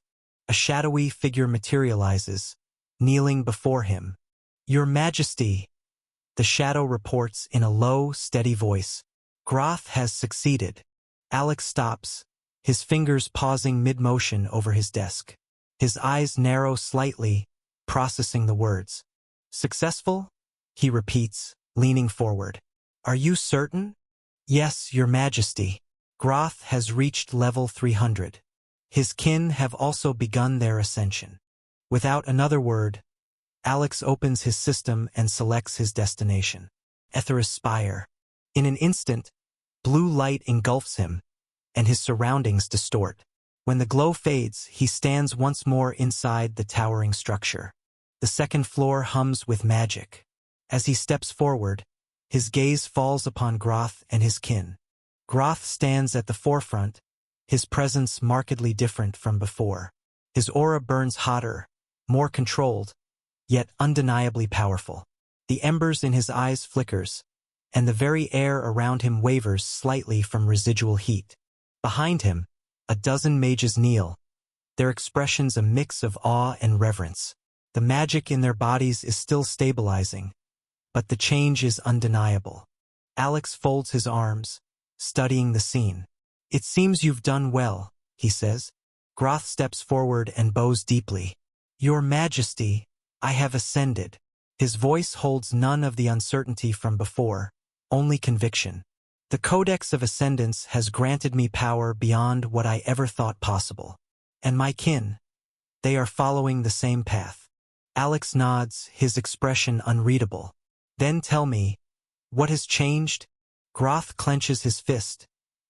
A shadowy figure materializes, kneeling before him. Your Majesty, the shadow reports in a low, steady voice. Groth has succeeded. Alex stops, his fingers pausing mid-motion over his desk. His eyes narrow slightly, processing the words. Successful? He repeats, leaning forward. Are you certain? Yes, Your Majesty. Groth has reached level 300. His kin have also begun their ascension. Without another word, Alex opens his system and selects his destination. Etheris Spire. In an instant, blue light engulfs him, and his surroundings distort. When the glow fades, he stands once more inside the towering structure. The second floor hums with magic. As he steps forward, his gaze falls upon Groth and his kin. Groth stands at the forefront, his presence markedly different from before. His aura burns hotter, more controlled, yet undeniably powerful. The embers in his eyes flickers, and the very air around him wavers slightly from residual heat. Behind him, a dozen mages kneel, their expressions a mix of awe and reverence. The magic in their bodies is still stabilizing, but the change is undeniable. Alex folds his arms, studying the scene. It seems you've done well, he says. Groth steps forward and bows deeply. Your Majesty, I have ascended. His voice holds none of the uncertainty from before, only conviction. The Codex of Ascendance has granted me power beyond what I ever thought possible. And my kin, they are following the same path. Alex nods, his expression unreadable. Then tell me, what has changed? Groth clenches his fist,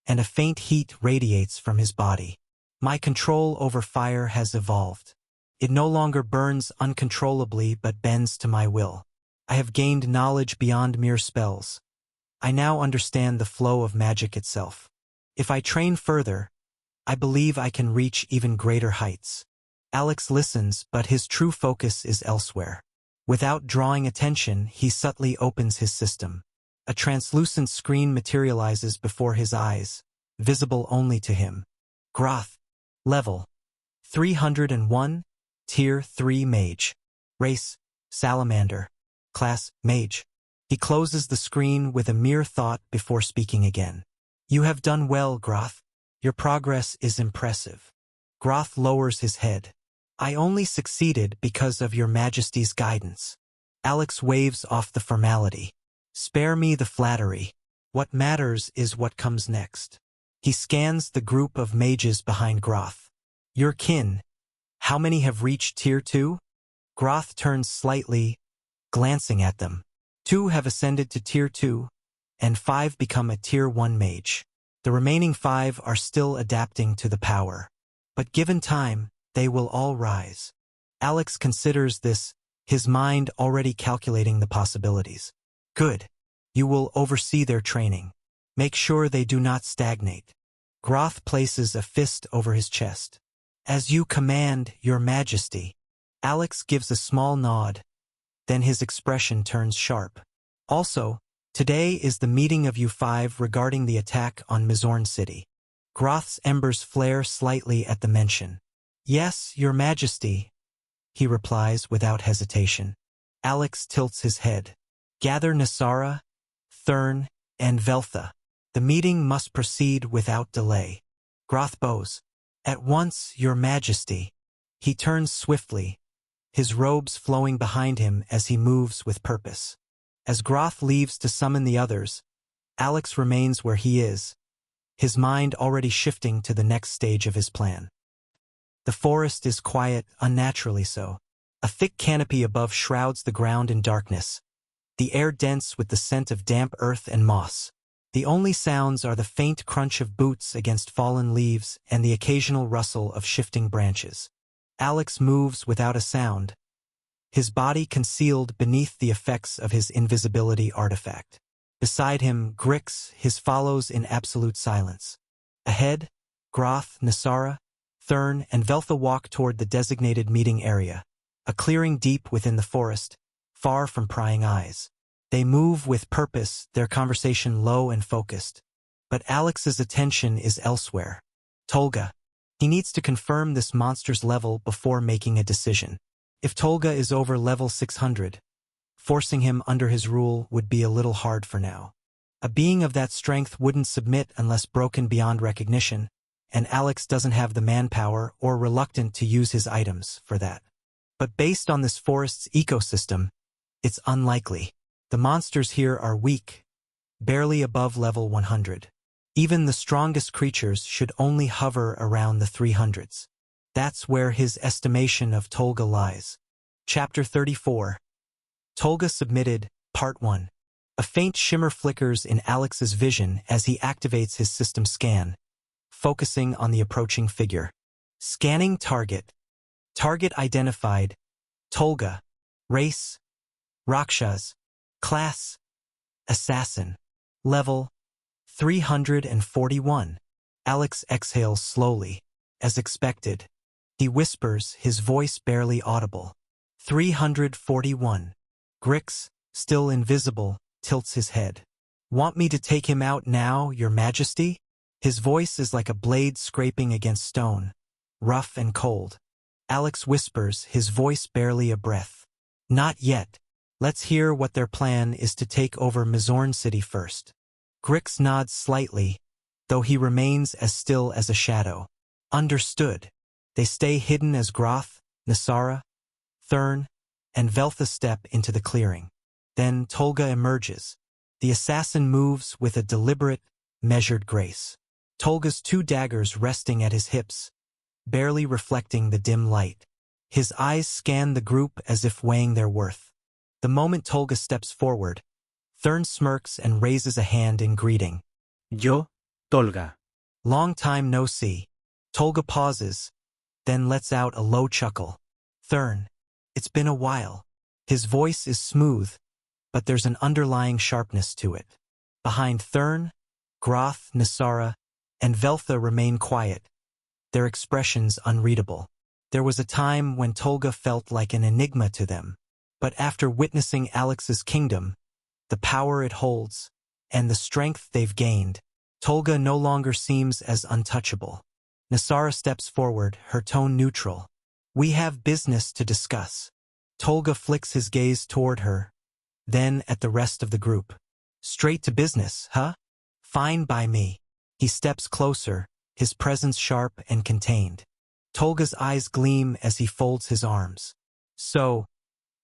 and a faint heat radiates from his body. My control over fire has evolved. It no longer burns uncontrollably but bends to my will. I have gained knowledge beyond mere spells. I now understand the flow of magic itself. If I train further, I believe I can reach even greater heights. Alex listens, but his true focus is elsewhere. Without drawing attention, he subtly opens his system. A translucent screen materializes before his eyes, visible only to him. Groth. Level 301, Tier 3 Mage. Race, Salamander. Class, Mage. He closes the screen with a mere thought before speaking again. You have done well, Groth. Your progress is impressive. Groth lowers his head. I only succeeded because of your Majesty's guidance. Alex waves off the formality. Spare me the flattery. What matters is what comes next. He scans the group of mages behind Groth. Your kin. How many have reached Tier 2? Groth turns slightly, glancing at them. 2 have ascended to Tier 2, and 5 become a Tier 1 mage. The remaining 5 are still adapting to the power. But given time, they will all rise. Alex considers this, his mind already calculating the possibilities. Good. You will oversee their training. Make sure they do not stagnate. Groth places a fist over his chest. As you command, Your Majesty. Alex gives a small nod. Then his expression turns sharp. Also, today is the meeting of you 5 regarding the attack on Mizorn City. Groth's embers flare slightly at the mention. Yes, Your Majesty, he replies without hesitation. Alex tilts his head. Gather Nosara, Thurn, and Veltha. The meeting must proceed without delay. Groth bows. At once, Your Majesty. He turns swiftly, his robes flowing behind him as he moves with purpose. As Groth leaves to summon the others, Alex remains where he is, his mind already shifting to the next stage of his plan. The forest is quiet, unnaturally so. A thick canopy above shrouds the ground in darkness, the air dense with the scent of damp earth and moss. The only sounds are the faint crunch of boots against fallen leaves and the occasional rustle of shifting branches. Alex moves without a sound, his body concealed beneath the effects of his invisibility artifact. Beside him, Grix, his follows in absolute silence. Ahead, Groth, Nosara, Thurn, and Veltha walk toward the designated meeting area, a clearing deep within the forest, far from prying eyes. They move with purpose, their conversation low and focused. But Alex's attention is elsewhere. Tolga. He needs to confirm this monster's level before making a decision. If Tolga is over level 600, forcing him under his rule would be a little hard for now. A being of that strength wouldn't submit unless broken beyond recognition, and Alex doesn't have the manpower or reluctant to use his items for that. But based on this forest's ecosystem, it's unlikely. The monsters here are weak, barely above level 100. Even the strongest creatures should only hover around the 300s. That's where his estimation of Tolga lies. Chapter 34. Tolga submitted, Part 1. A faint shimmer flickers in Alex's vision as he activates his system scan, focusing on the approaching figure. Scanning target. Target identified. Tolga. Race. Rakshas. Class. Assassin. Level 341. Alex exhales slowly. As expected, he whispers, his voice barely audible. 341. Grix, still invisible, tilts his head. Want me to take him out now, Your Majesty? His voice is like a blade scraping against stone, rough and cold. Alex whispers, his voice barely a breath. Not yet. Let's hear what their plan is to take over Mizorn City first. Grix nods slightly, though he remains as still as a shadow. Understood. They stay hidden as Groth, Nosara, Thurn, and Veltha step into the clearing. Then Tolga emerges. The assassin moves with a deliberate, measured grace. Tolga's 2 daggers resting at his hips, barely reflecting the dim light. His eyes scan the group as if weighing their worth. The moment Tolga steps forward, Thurn smirks and raises a hand in greeting. Yo, Tolga. Long time no see. Tolga pauses, then lets out a low chuckle. Thurn, it's been a while. His voice is smooth, but there's an underlying sharpness to it. Behind Thurn, Groth, Nosara, and Veltha remain quiet, their expressions unreadable. There was a time when Tolga felt like an enigma to them, but after witnessing Alex's kingdom, the power it holds, and the strength they've gained, Tolga no longer seems as untouchable. Nosara steps forward, her tone neutral. We have business to discuss. Tolga flicks his gaze toward her, then at the rest of the group. Straight to business, huh? Fine by me. He steps closer, his presence sharp and contained. Tolga's eyes gleam as he folds his arms. So,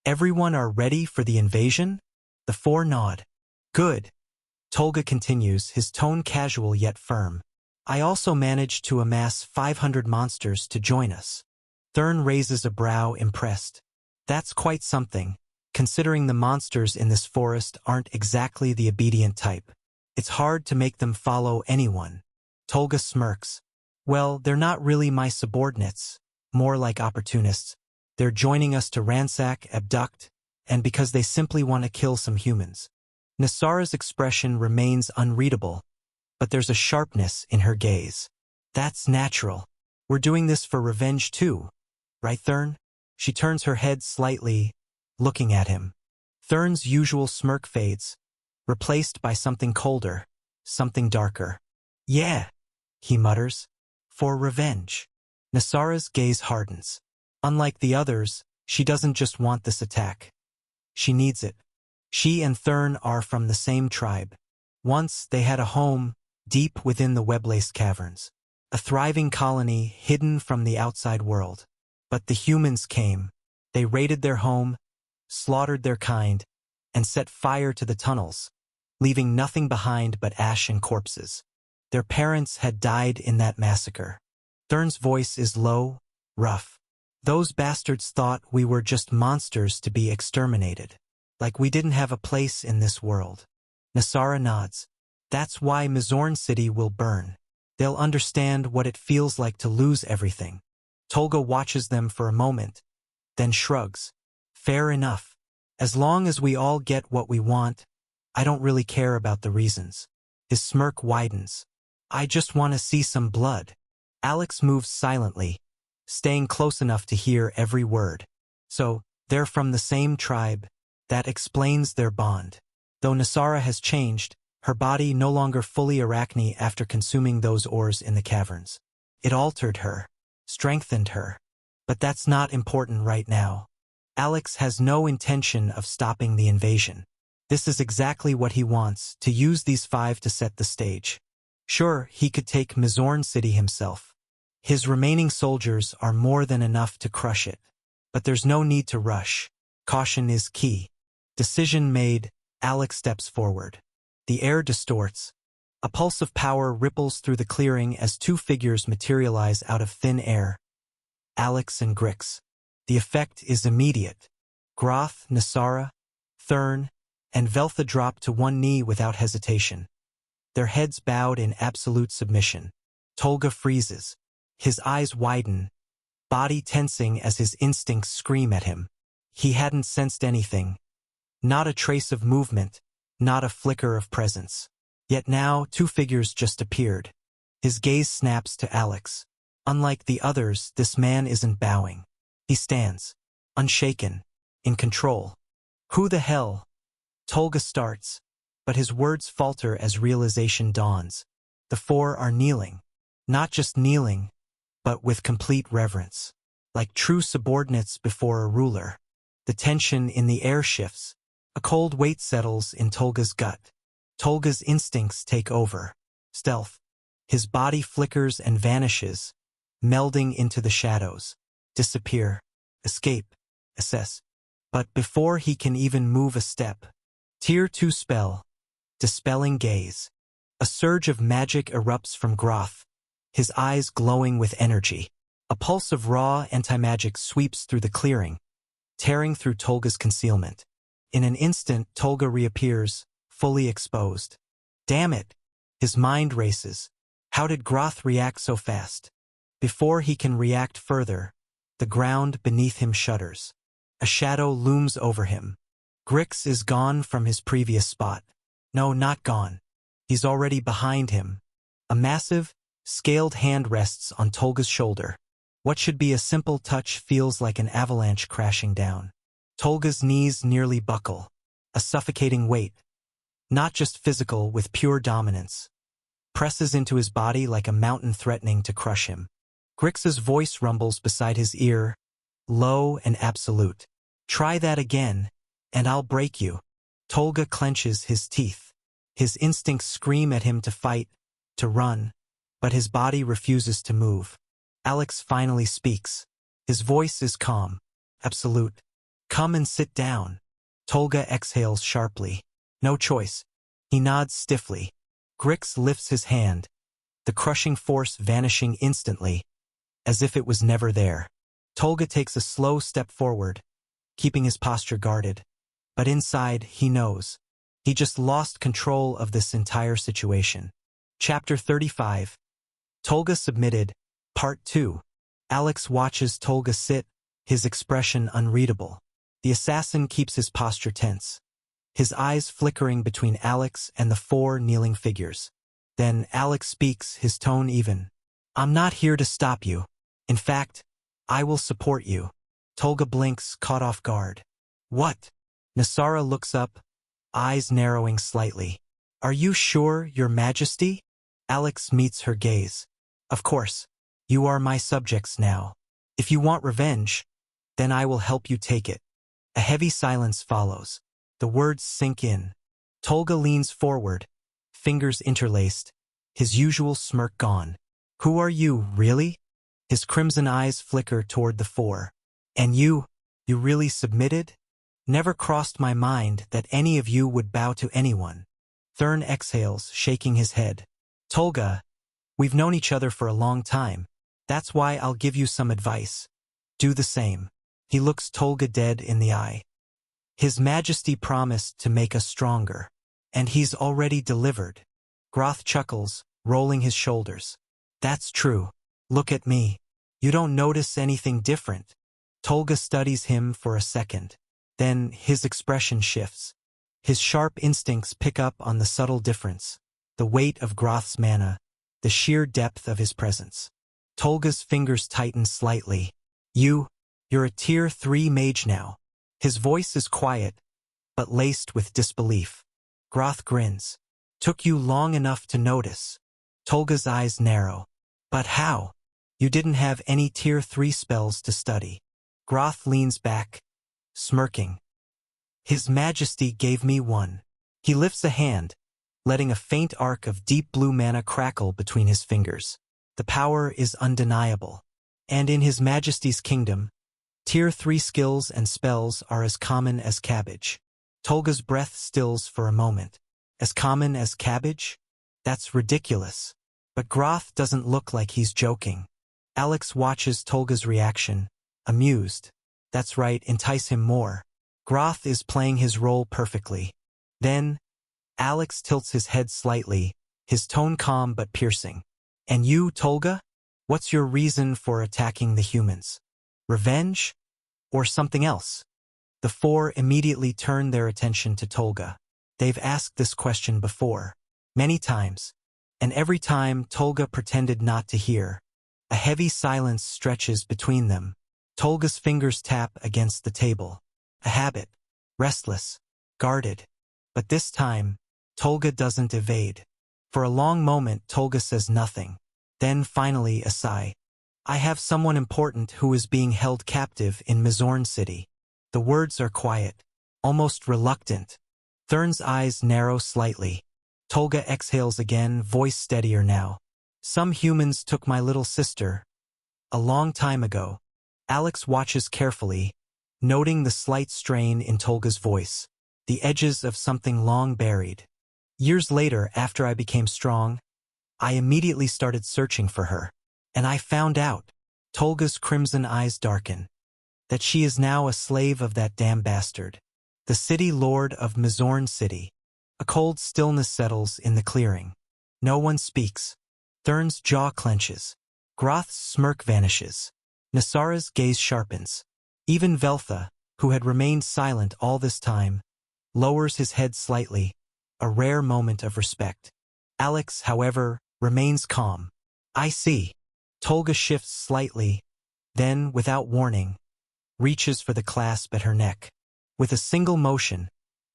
everyone are ready for the invasion? The four nod. Good. Tolga continues, his tone casual yet firm. I also managed to amass 500 monsters to join us. Thurn raises a brow, impressed. That's quite something, considering the monsters in this forest aren't exactly the obedient type. It's hard to make them follow anyone. Tolga smirks. Well, they're not really my subordinates, more like opportunists. They're joining us to ransack, abduct, and because they simply want to kill some humans. Nosara's expression remains unreadable, but there's a sharpness in her gaze. That's natural. We're doing this for revenge too, right, Thurn? She turns her head slightly, looking at him. Thurn's usual smirk fades, replaced by something colder, something darker. Yeah, he mutters. For revenge. Nosara's gaze hardens. Unlike the others, she doesn't just want this attack. She needs it. She and Thurn are from the same tribe. Once they had a home deep within the Weblace Caverns, a thriving colony hidden from the outside world. But the humans came. They raided their home, slaughtered their kind, and set fire to the tunnels, leaving nothing behind but ash and corpses. Their parents had died in that massacre. Thurn's voice is low, rough. Those bastards thought we were just monsters to be exterminated. Like we didn't have a place in this world. Nosara nods. That's why Mizorn City will burn. They'll understand what it feels like to lose everything. Tolga watches them for a moment, then shrugs. Fair enough. As long as we all get what we want, I don't really care about the reasons. His smirk widens. I just want to see some blood. Alex moves silently, staying close enough to hear every word. So, they're from the same tribe. That explains their bond. Though Nosara has changed, her body no longer fully Arachne after consuming those ores in the caverns. It altered her, strengthened her. But that's not important right now. Alex has no intention of stopping the invasion. This is exactly what he wants, to use these 5 to set the stage. Sure, he could take Mizorn City himself. His remaining soldiers are more than enough to crush it. But there's no need to rush. Caution is key. Decision made, Alex steps forward. The air distorts. A pulse of power ripples through the clearing as 2 figures materialize out of thin air. Alex and Grix. The effect is immediate. Groth, Nosara, Thurn, and Veltha drop to one knee without hesitation. Their heads bowed in absolute submission. Tolga freezes. His eyes widen, body tensing as his instincts scream at him. He hadn't sensed anything. Not a trace of movement, not a flicker of presence. Yet now 2 figures just appeared. His gaze snaps to Alex. Unlike the others, this man isn't bowing. He stands, unshaken, in control. Who the hell? Tolga starts, but his words falter as realization dawns. The 4 are kneeling. Not just kneeling, but with complete reverence. Like true subordinates before a ruler. The tension in the air shifts. A cold weight settles in Tolga's gut. Tolga's instincts take over. Stealth. His body flickers and vanishes, melding into the shadows. Disappear. Escape. Assess. But before he can even move a step, Tier 2 spell. Dispelling gaze. A surge of magic erupts from Groth, his eyes glowing with energy. A pulse of raw anti-magic sweeps through the clearing, tearing through Tolga's concealment. In an instant, Tolga reappears, fully exposed. Damn it! His mind races. How did Groth react so fast? Before he can react further, the ground beneath him shudders. A shadow looms over him. Grix is gone from his previous spot. No, not gone. He's already behind him. A massive, scaled hand rests on Tolga's shoulder. What should be a simple touch feels like an avalanche crashing down. Tolga's knees nearly buckle. A suffocating weight, not just physical with pure dominance, presses into his body like a mountain threatening to crush him. Grix's voice rumbles beside his ear, low and absolute. Try that again, and I'll break you. Tolga clenches his teeth. His instincts scream at him to fight, to run, but his body refuses to move. Alex finally speaks. His voice is calm, absolute. Come and sit down. Tolga exhales sharply. No choice. He nods stiffly. Grix lifts his hand, the crushing force vanishing instantly, as if it was never there. Tolga takes a slow step forward, keeping his posture guarded. But inside, he knows. He just lost control of this entire situation. Chapter 35. Tolga submitted. Part 2. Alex watches Tolga sit, his expression unreadable. The assassin keeps his posture tense, his eyes flickering between Alex and the 4 kneeling figures. Then Alex speaks, his tone even. I'm not here to stop you. In fact, I will support you. Tolga blinks, caught off guard. What? Nasara looks up, eyes narrowing slightly. Are you sure, Your Majesty? Alex meets her gaze. Of course. You are my subjects now. If you want revenge, then I will help you take it. A heavy silence follows. The words sink in. Tolga leans forward, fingers interlaced, his usual smirk gone. Who are you, really? His crimson eyes flicker toward the 4. And you really submitted? Never crossed my mind that any of you would bow to anyone. Thurn exhales, shaking his head. Tolga, we've known each other for a long time. That's why I'll give you some advice. Do the same. He looks Tolga dead in the eye. His Majesty promised to make us stronger. And he's already delivered. Groth chuckles, rolling his shoulders. That's true. Look at me. You don't notice anything different. Tolga studies him for a second. Then his expression shifts. His sharp instincts pick up on the subtle difference. The weight of Groth's mana. The sheer depth of his presence. Tolga's fingers tighten slightly. You're a tier 3 mage now. His voice is quiet, but laced with disbelief. Groth grins. Took you long enough to notice. Tolga's eyes narrow. But how? You didn't have any tier 3 spells to study. Groth leans back, smirking. His Majesty gave me one. He lifts a hand, letting a faint arc of deep blue mana crackle between his fingers. The power is undeniable. And in His Majesty's kingdom, tier 3 skills and spells are as common as cabbage. Tolga's breath stills for a moment. As common as cabbage? That's ridiculous. But Groth doesn't look like he's joking. Alex watches Tolga's reaction, amused. That's right, entice him more. Groth is playing his role perfectly. Then, Alex tilts his head slightly, his tone calm but piercing. And you, Tolga? What's your reason for attacking the humans? Revenge? Or something else? The 4 immediately turn their attention to Tolga. They've asked this question before, many times, and every time Tolga pretended not to hear. A heavy silence stretches between them. Tolga's fingers tap against the table. A habit. Restless. Guarded. But this time, Tolga doesn't evade. For a long moment, Tolga says nothing. Then finally a sigh. I have someone important who is being held captive in Mizorn City. The words are quiet, almost reluctant. Thurn's eyes narrow slightly. Tolga exhales again, voice steadier now. Some humans took my little sister. A long time ago. Alex watches carefully, noting the slight strain in Tolga's voice, the edges of something long buried. Years later, after I became strong, I immediately started searching for her. And I found out. Tolga's crimson eyes darken. That she is now a slave of that damn bastard. The city lord of Mizorn City. A cold stillness settles in the clearing. No one speaks. Thurn's jaw clenches. Groth's smirk vanishes. Nosara's gaze sharpens. Even Veltha, who had remained silent all this time, lowers his head slightly, a rare moment of respect. Alex, however, remains calm. I see. Tolga shifts slightly, then, without warning, reaches for the clasp at her neck. With a single motion,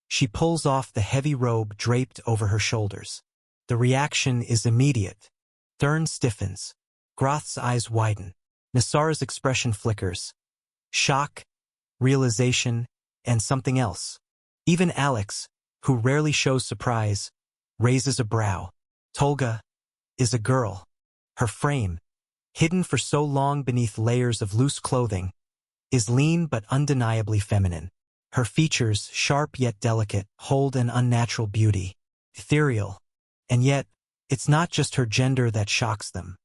she pulls off the heavy robe draped over her shoulders. The reaction is immediate. Thurn stiffens. Groth's eyes widen. Nosara's expression flickers. Shock, realization, and something else. Even Alex, who rarely shows surprise, raises a brow. Tolga is a girl. Her frame, hidden for so long beneath layers of loose clothing, is lean but undeniably feminine. Her features, sharp yet delicate, hold an unnatural beauty, ethereal. And yet, it's not just her gender that shocks them.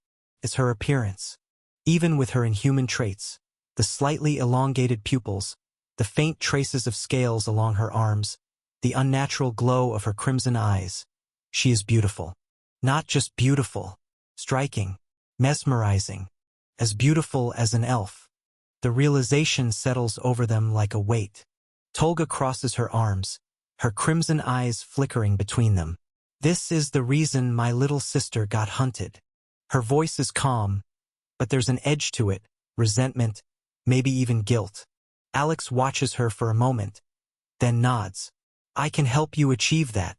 It's her appearance. Even with her inhuman traits, the slightly elongated pupils, the faint traces of scales along her arms, the unnatural glow of her crimson eyes, she is beautiful. Not just beautiful, striking, mesmerizing, as beautiful as an elf. The realization settles over them like a weight. Tolga crosses her arms, her crimson eyes flickering between them. This is the reason my little sister got hunted. Her voice is calm, but there's an edge to it, resentment, maybe even guilt. Alex watches her for a moment, then nods. I can help you achieve that.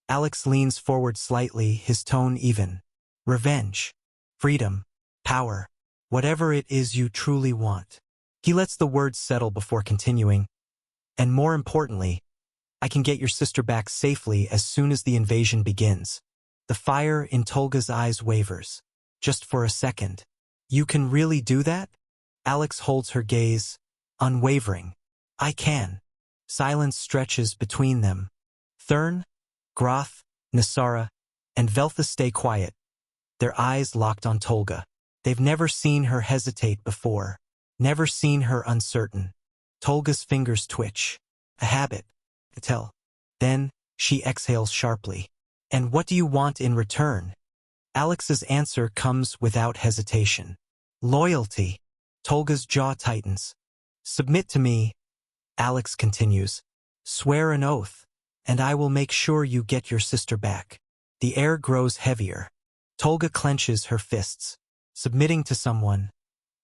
Alex leans forward slightly, his tone even. Revenge, freedom, power, whatever it is you truly want. He lets the words settle before continuing. And more importantly, I can get your sister back safely as soon as the invasion begins. The fire in Tolga's eyes wavers. Just for a second. You can really do that? Alex holds her gaze, unwavering. I can. Silence stretches between them. Thurn, Groth, Nosara, and Veltha stay quiet, their eyes locked on Tolga. They've never seen her hesitate before. Never seen her uncertain. Tolga's fingers twitch. A habit, to tell. Then, she exhales sharply. And what do you want in return? Alex's answer comes without hesitation. Loyalty. Tolga's jaw tightens. Submit to me, Alex continues. Swear an oath, and I will make sure you get your sister back. The air grows heavier. Tolga clenches her fists. Submitting to someone.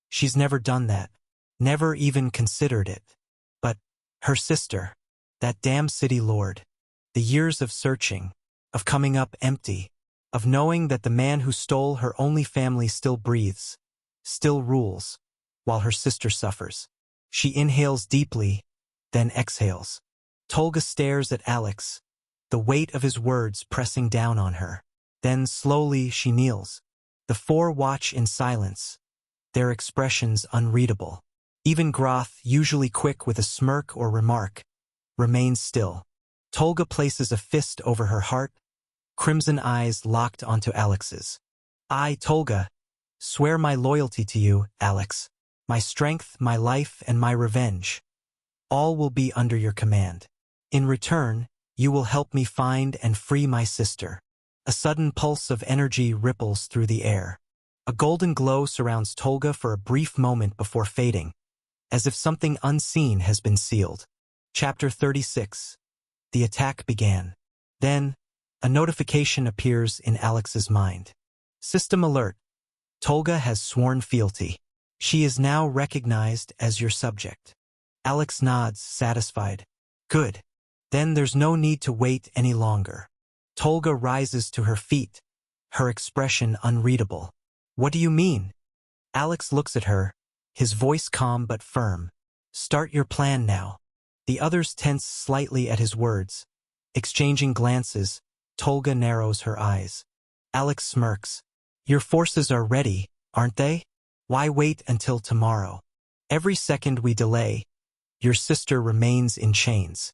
She's never done that. Never even considered it. But her sister, that damn city lord. The years of searching, of coming up empty, of knowing that the man who stole her only family still breathes, still rules, while her sister suffers. She inhales deeply, then exhales. Tolga stares at Alex, the weight of his words pressing down on her. Then slowly she kneels. The four watch in silence, their expressions unreadable. Even Groth, usually quick with a smirk or remark, remains still. Tolga places a fist over her heart, crimson eyes locked onto Alex's. I, Tolga, swear my loyalty to you, Alex. My strength, my life, and my revenge. All will be under your command. In return, you will help me find and free my sister. A sudden pulse of energy ripples through the air. A golden glow surrounds Tolga for a brief moment before fading, as if something unseen has been sealed. Chapter 36. The attack began. Then, a notification appears in Alex's mind. System alert. Tolga has sworn fealty. She is now recognized as your subject. Alex nods, satisfied. Good. Then there's no need to wait any longer. Tolga rises to her feet, her expression unreadable. What do you mean? Alex looks at her, his voice calm but firm. Start your plan now. The others tense slightly at his words. Exchanging glances, Tolga narrows her eyes. Alex smirks. Your forces are ready, aren't they? Why wait until tomorrow? Every second we delay, your sister remains in chains.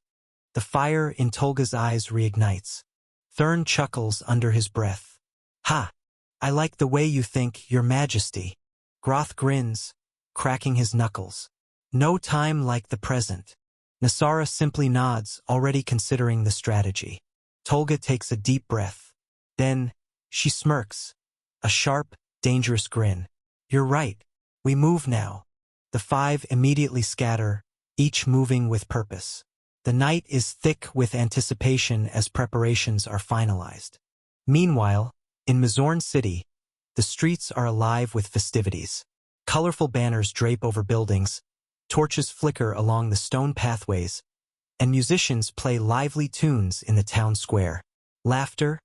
The fire in Tolga's eyes reignites. Thurn chuckles under his breath. Ha! I like the way you think, Your Majesty. Groth grins, cracking his knuckles. No time like the present. Nasara simply nods, already considering the strategy. Tolga takes a deep breath. Then, she smirks. A sharp, dangerous grin. You're right. We move now. The five immediately scatter, each moving with purpose. The night is thick with anticipation as preparations are finalized. Meanwhile, in Mizorn City, the streets are alive with festivities. Colorful banners drape over buildings, torches flicker along the stone pathways, and musicians play lively tunes in the town square. Laughter,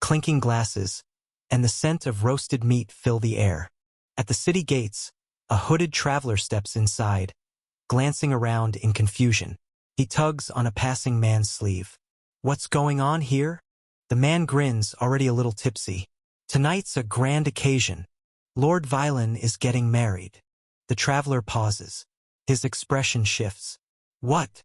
clinking glasses, and the scent of roasted meat fill the air. At the city gates, a hooded traveler steps inside, glancing around in confusion. He tugs on a passing man's sleeve. What's going on here? The man grins, already a little tipsy. Tonight's a grand occasion. Lord Violin is getting married. The traveler pauses. His expression shifts. What?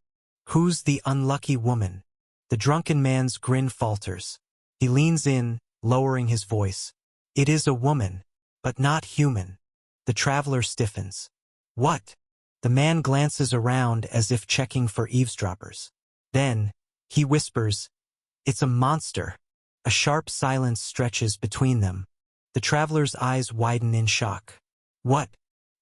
Who's the unlucky woman? The drunken man's grin falters. He leans in, lowering his voice. It is a woman, but not human. The traveler stiffens. What? The man glances around as if checking for eavesdroppers. Then, he whispers, It's a monster. A sharp silence stretches between them. The traveler's eyes widen in shock. What?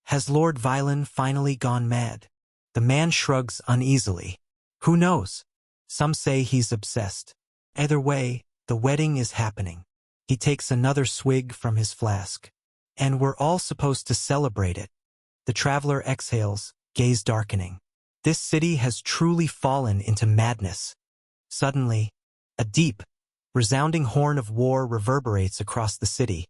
Has Lord Violin finally gone mad? The man shrugs uneasily. Who knows? Some say he's obsessed. Either way, the wedding is happening. He takes another swig from his flask. And we're all supposed to celebrate it. The traveler exhales, gaze darkening. This city has truly fallen into madness. Suddenly, a deep, resounding horn of war reverberates across the city,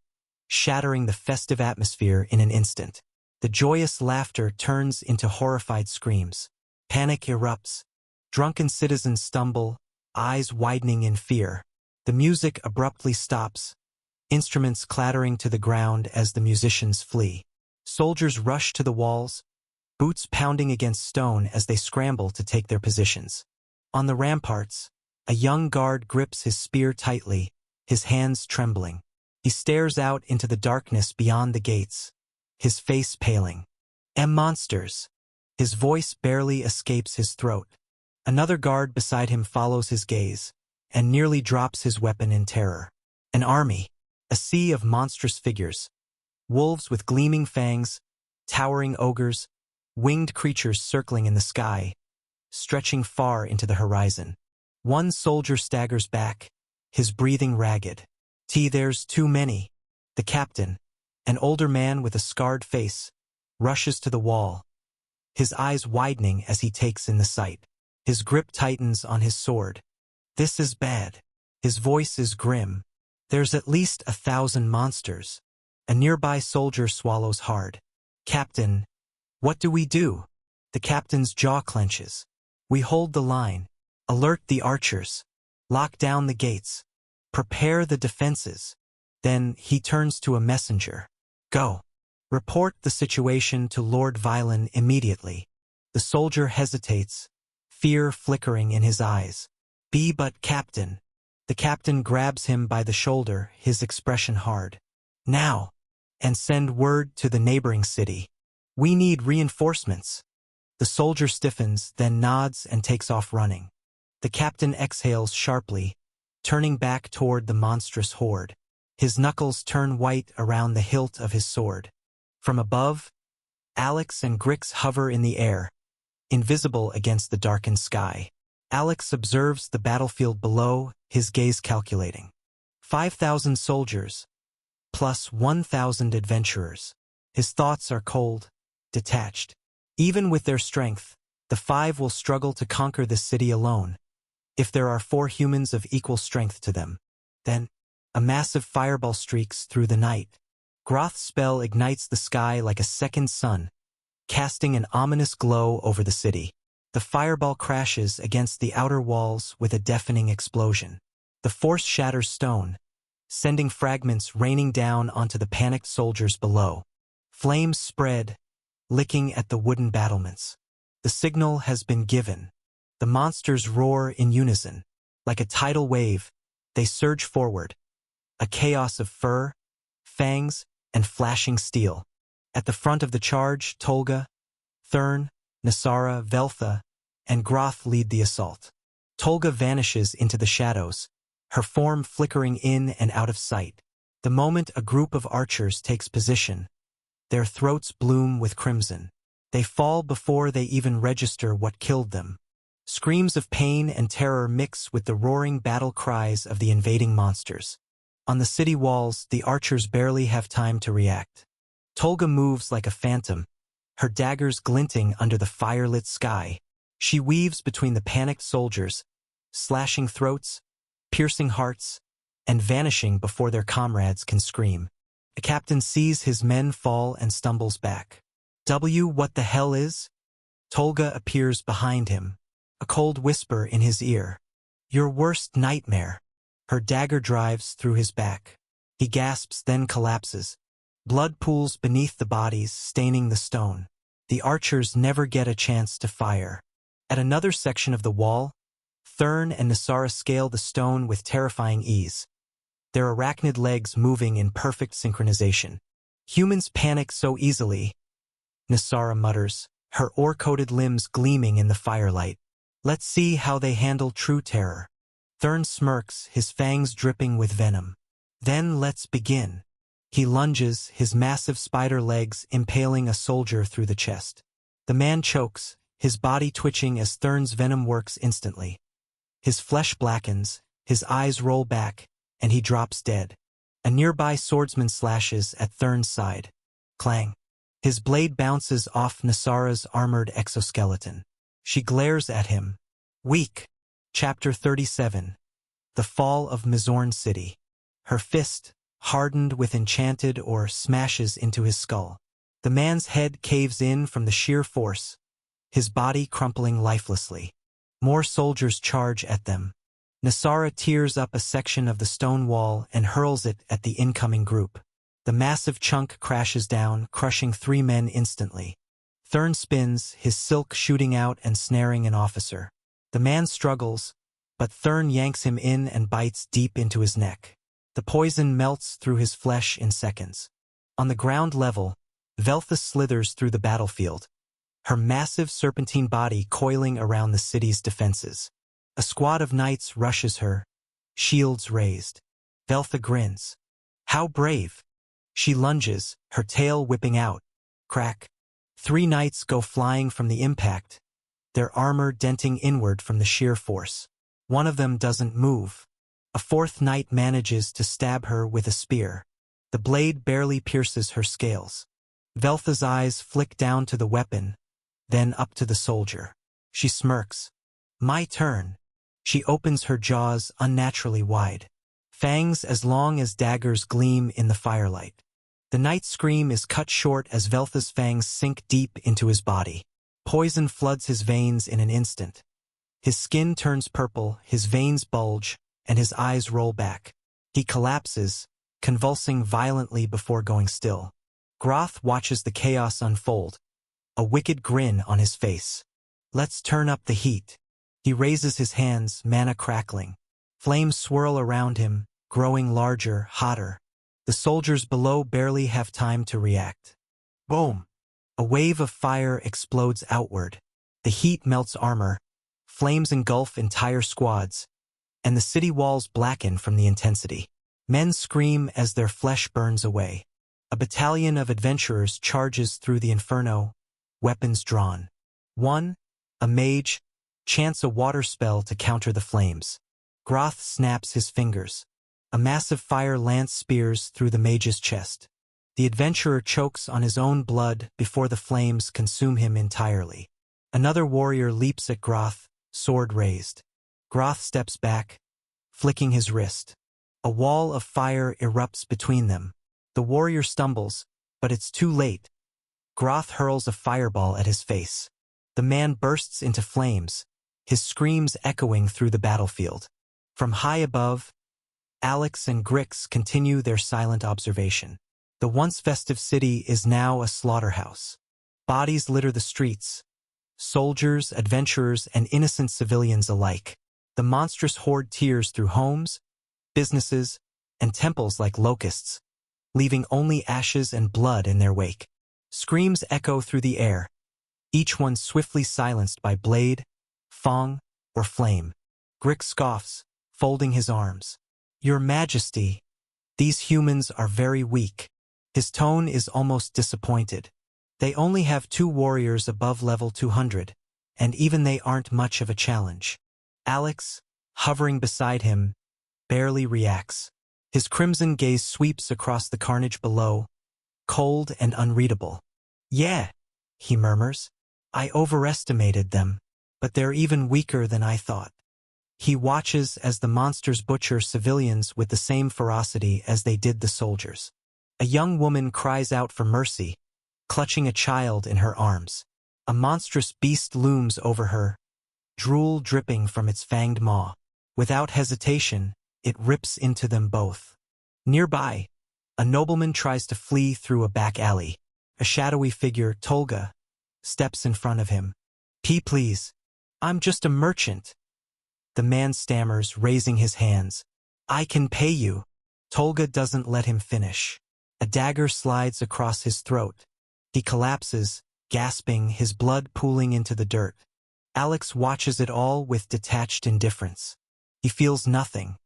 shattering the festive atmosphere in an instant. The joyous laughter turns into horrified screams. Panic erupts. Drunken citizens stumble, eyes widening in fear. The music abruptly stops, instruments clattering to the ground as the musicians flee. Soldiers rush to the walls, boots pounding against stone as they scramble to take their positions. On the ramparts, a young guard grips his spear tightly, his hands trembling. He stares out into the darkness beyond the gates, his face paling. Monsters! His voice barely escapes his throat. Another guard beside him follows his gaze, and nearly drops his weapon in terror. An army, a sea of monstrous figures. Wolves with gleaming fangs, towering ogres, winged creatures circling in the sky, stretching far into the horizon. One soldier staggers back, his breathing ragged. There's too many. The captain, an older man with a scarred face, rushes to the wall, his eyes widening as he takes in the sight. His grip tightens on his sword. This is bad. His voice is grim. There's at least 1,000 monsters. A nearby soldier swallows hard. Captain, what do we do? The captain's jaw clenches. We hold the line. Alert the archers. Lock down the gates. Prepare the defenses. Then he turns to a messenger. Go. Report the situation to Lord Violin immediately. The soldier hesitates, fear flickering in his eyes. Be but captain. The captain grabs him by the shoulder, his expression hard. Now. And send word to the neighboring city. We need reinforcements. The soldier stiffens, then nods and takes off running. The captain exhales sharply, turning back toward the monstrous horde. His knuckles turn white around the hilt of his sword. From above, Alex and Grix hover in the air, invisible against the darkened sky. Alex observes the battlefield below, his gaze calculating. 5,000 soldiers, plus 1,000 adventurers. His thoughts are cold, detached. Even with their strength, the five will struggle to conquer this city alone. If there are 4 humans of equal strength to them, then a massive fireball streaks through the night. Groth's spell ignites the sky like a second sun, casting an ominous glow over the city. The fireball crashes against the outer walls with a deafening explosion. The force shatters stone, sending fragments raining down onto the panicked soldiers below. Flames spread, licking at the wooden battlements. The signal has been given. The monsters roar in unison. Like a tidal wave, they surge forward. A chaos of fur, fangs, and flashing steel. At the front of the charge, Tolga, Thurn, Nasara, Veltha, and Groth lead the assault. Tolga vanishes into the shadows, her form flickering in and out of sight. The moment a group of archers takes position, their throats bloom with crimson. They fall before they even register what killed them. Screams of pain and terror mix with the roaring battle cries of the invading monsters. On the city walls, the archers barely have time to react. Tolga moves like a phantom, her daggers glinting under the firelit sky. She weaves between the panicked soldiers, slashing throats, piercing hearts, and vanishing before their comrades can scream. The captain sees his men fall and stumbles back. What the hell is? Tolga appears behind him, a cold whisper in his ear. Your worst nightmare. Her dagger drives through his back. He gasps, then collapses. Blood pools beneath the bodies, staining the stone. The archers never get a chance to fire. At another section of the wall, Thurn and Nasara scale the stone with terrifying ease, their arachnid legs moving in perfect synchronization. Humans panic so easily, Nasara mutters, her ore-coated limbs gleaming in the firelight. Let's see how they handle true terror. Thurn smirks, his fangs dripping with venom. Then let's begin. He lunges, his massive spider legs impaling a soldier through the chest. The man chokes, his body twitching as Thurn's venom works instantly. His flesh blackens, his eyes roll back, and he drops dead. A nearby swordsman slashes at Thurn's side. Clang. His blade bounces off Nasara's armored exoskeleton. She glares at him. Weak. Chapter 37. The Fall of Mizorn City. Her fist, hardened with enchanted ore, smashes into his skull. The man's head caves in from the sheer force, his body crumpling lifelessly. More soldiers charge at them. Nasara tears up a section of the stone wall and hurls it at the incoming group. The massive chunk crashes down, crushing 3 men instantly. Thurn spins, his silk shooting out and snaring an officer. The man struggles, but Thurn yanks him in and bites deep into his neck. The poison melts through his flesh in seconds. On the ground level, Veltha slithers through the battlefield, her massive serpentine body coiling around the city's defenses. A squad of knights rushes her, shields raised. Veltha grins. How brave! She lunges, her tail whipping out. Crack. 3 knights go flying from the impact, their armor denting inward from the sheer force. One of them doesn't move. A 4th knight manages to stab her with a spear. The blade barely pierces her scales. Veltha's eyes flick down to the weapon, then up to the soldier. She smirks. My turn. She opens her jaws unnaturally wide. Fangs as long as daggers gleam in the firelight. The knight's scream is cut short as Veltha's fangs sink deep into his body. Poison floods his veins in an instant. His skin turns purple, his veins bulge, and his eyes roll back. He collapses, convulsing violently before going still. Groth watches the chaos unfold, a wicked grin on his face. Let's turn up the heat. He raises his hands, mana crackling. Flames swirl around him, growing larger, hotter. The soldiers below barely have time to react. Boom! A wave of fire explodes outward. The heat melts armor, flames engulf entire squads, and the city walls blacken from the intensity. Men scream as their flesh burns away. A battalion of adventurers charges through the inferno, weapons drawn. One, a mage, chants a water spell to counter the flames. Groth snaps his fingers. A massive fire lance spears through the mage's chest. The adventurer chokes on his own blood before the flames consume him entirely. Another warrior leaps at Groth, sword raised. Groth steps back, flicking his wrist. A wall of fire erupts between them. The warrior stumbles, but it's too late. Groth hurls a fireball at his face. The man bursts into flames, his screams echoing through the battlefield. From high above, Alex and Grix continue their silent observation. The once festive city is now a slaughterhouse. Bodies litter the streets. Soldiers, adventurers, and innocent civilians alike. The monstrous horde tears through homes, businesses, and temples like locusts, leaving only ashes and blood in their wake. Screams echo through the air, each one swiftly silenced by blade, fang, or flame. Grick scoffs, folding his arms. Your Majesty, these humans are very weak. His tone is almost disappointed. They only have 2 warriors above level 200, and even they aren't much of a challenge. Alex, hovering beside him, barely reacts. His crimson gaze sweeps across the carnage below, cold and unreadable. Yeah, he murmurs. I overestimated them, but they're even weaker than I thought. He watches as the monsters butcher civilians with the same ferocity as they did the soldiers. A young woman cries out for mercy, clutching a child in her arms. A monstrous beast looms over her, drool dripping from its fanged maw. Without hesitation, it rips into them both. Nearby, a nobleman tries to flee through a back alley. A shadowy figure, Tolga, steps in front of him. Please. I'm just a merchant. The man stammers, raising his hands. I can pay you. Tolga doesn't let him finish. A dagger slides across his throat. He collapses, gasping, his blood pooling into the dirt. Alex watches it all with detached indifference. He feels nothing.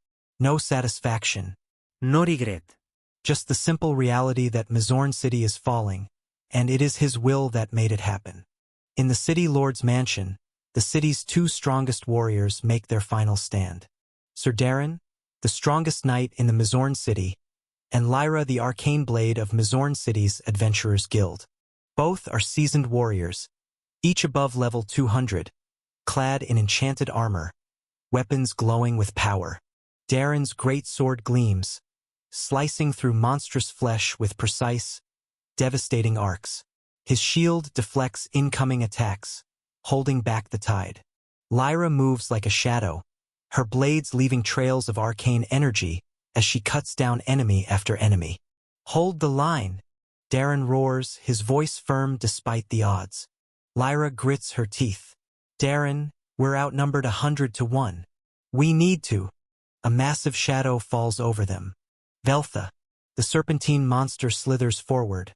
No satisfaction. No regret. Just the simple reality that Mizorn City is falling, and it is his will that made it happen. In the city lord's mansion, the city's 2 strongest warriors make their final stand. Sir Darren, the strongest knight in the Mizorn City, and Lyra, the arcane blade of Mizorn City's Adventurers Guild. Both are seasoned warriors, each above level 200, clad in enchanted armor, weapons glowing with power. Darren's great sword gleams, slicing through monstrous flesh with precise, devastating arcs. His shield deflects incoming attacks, holding back the tide. Lyra moves like a shadow, her blades leaving trails of arcane energy as she cuts down enemy after enemy. Hold the line, Darren roars, his voice firm despite the odds. Lyra grits her teeth. Darren, we're outnumbered 100 to 1. We need to. A massive shadow falls over them. Veltha, the serpentine monster, slithers forward,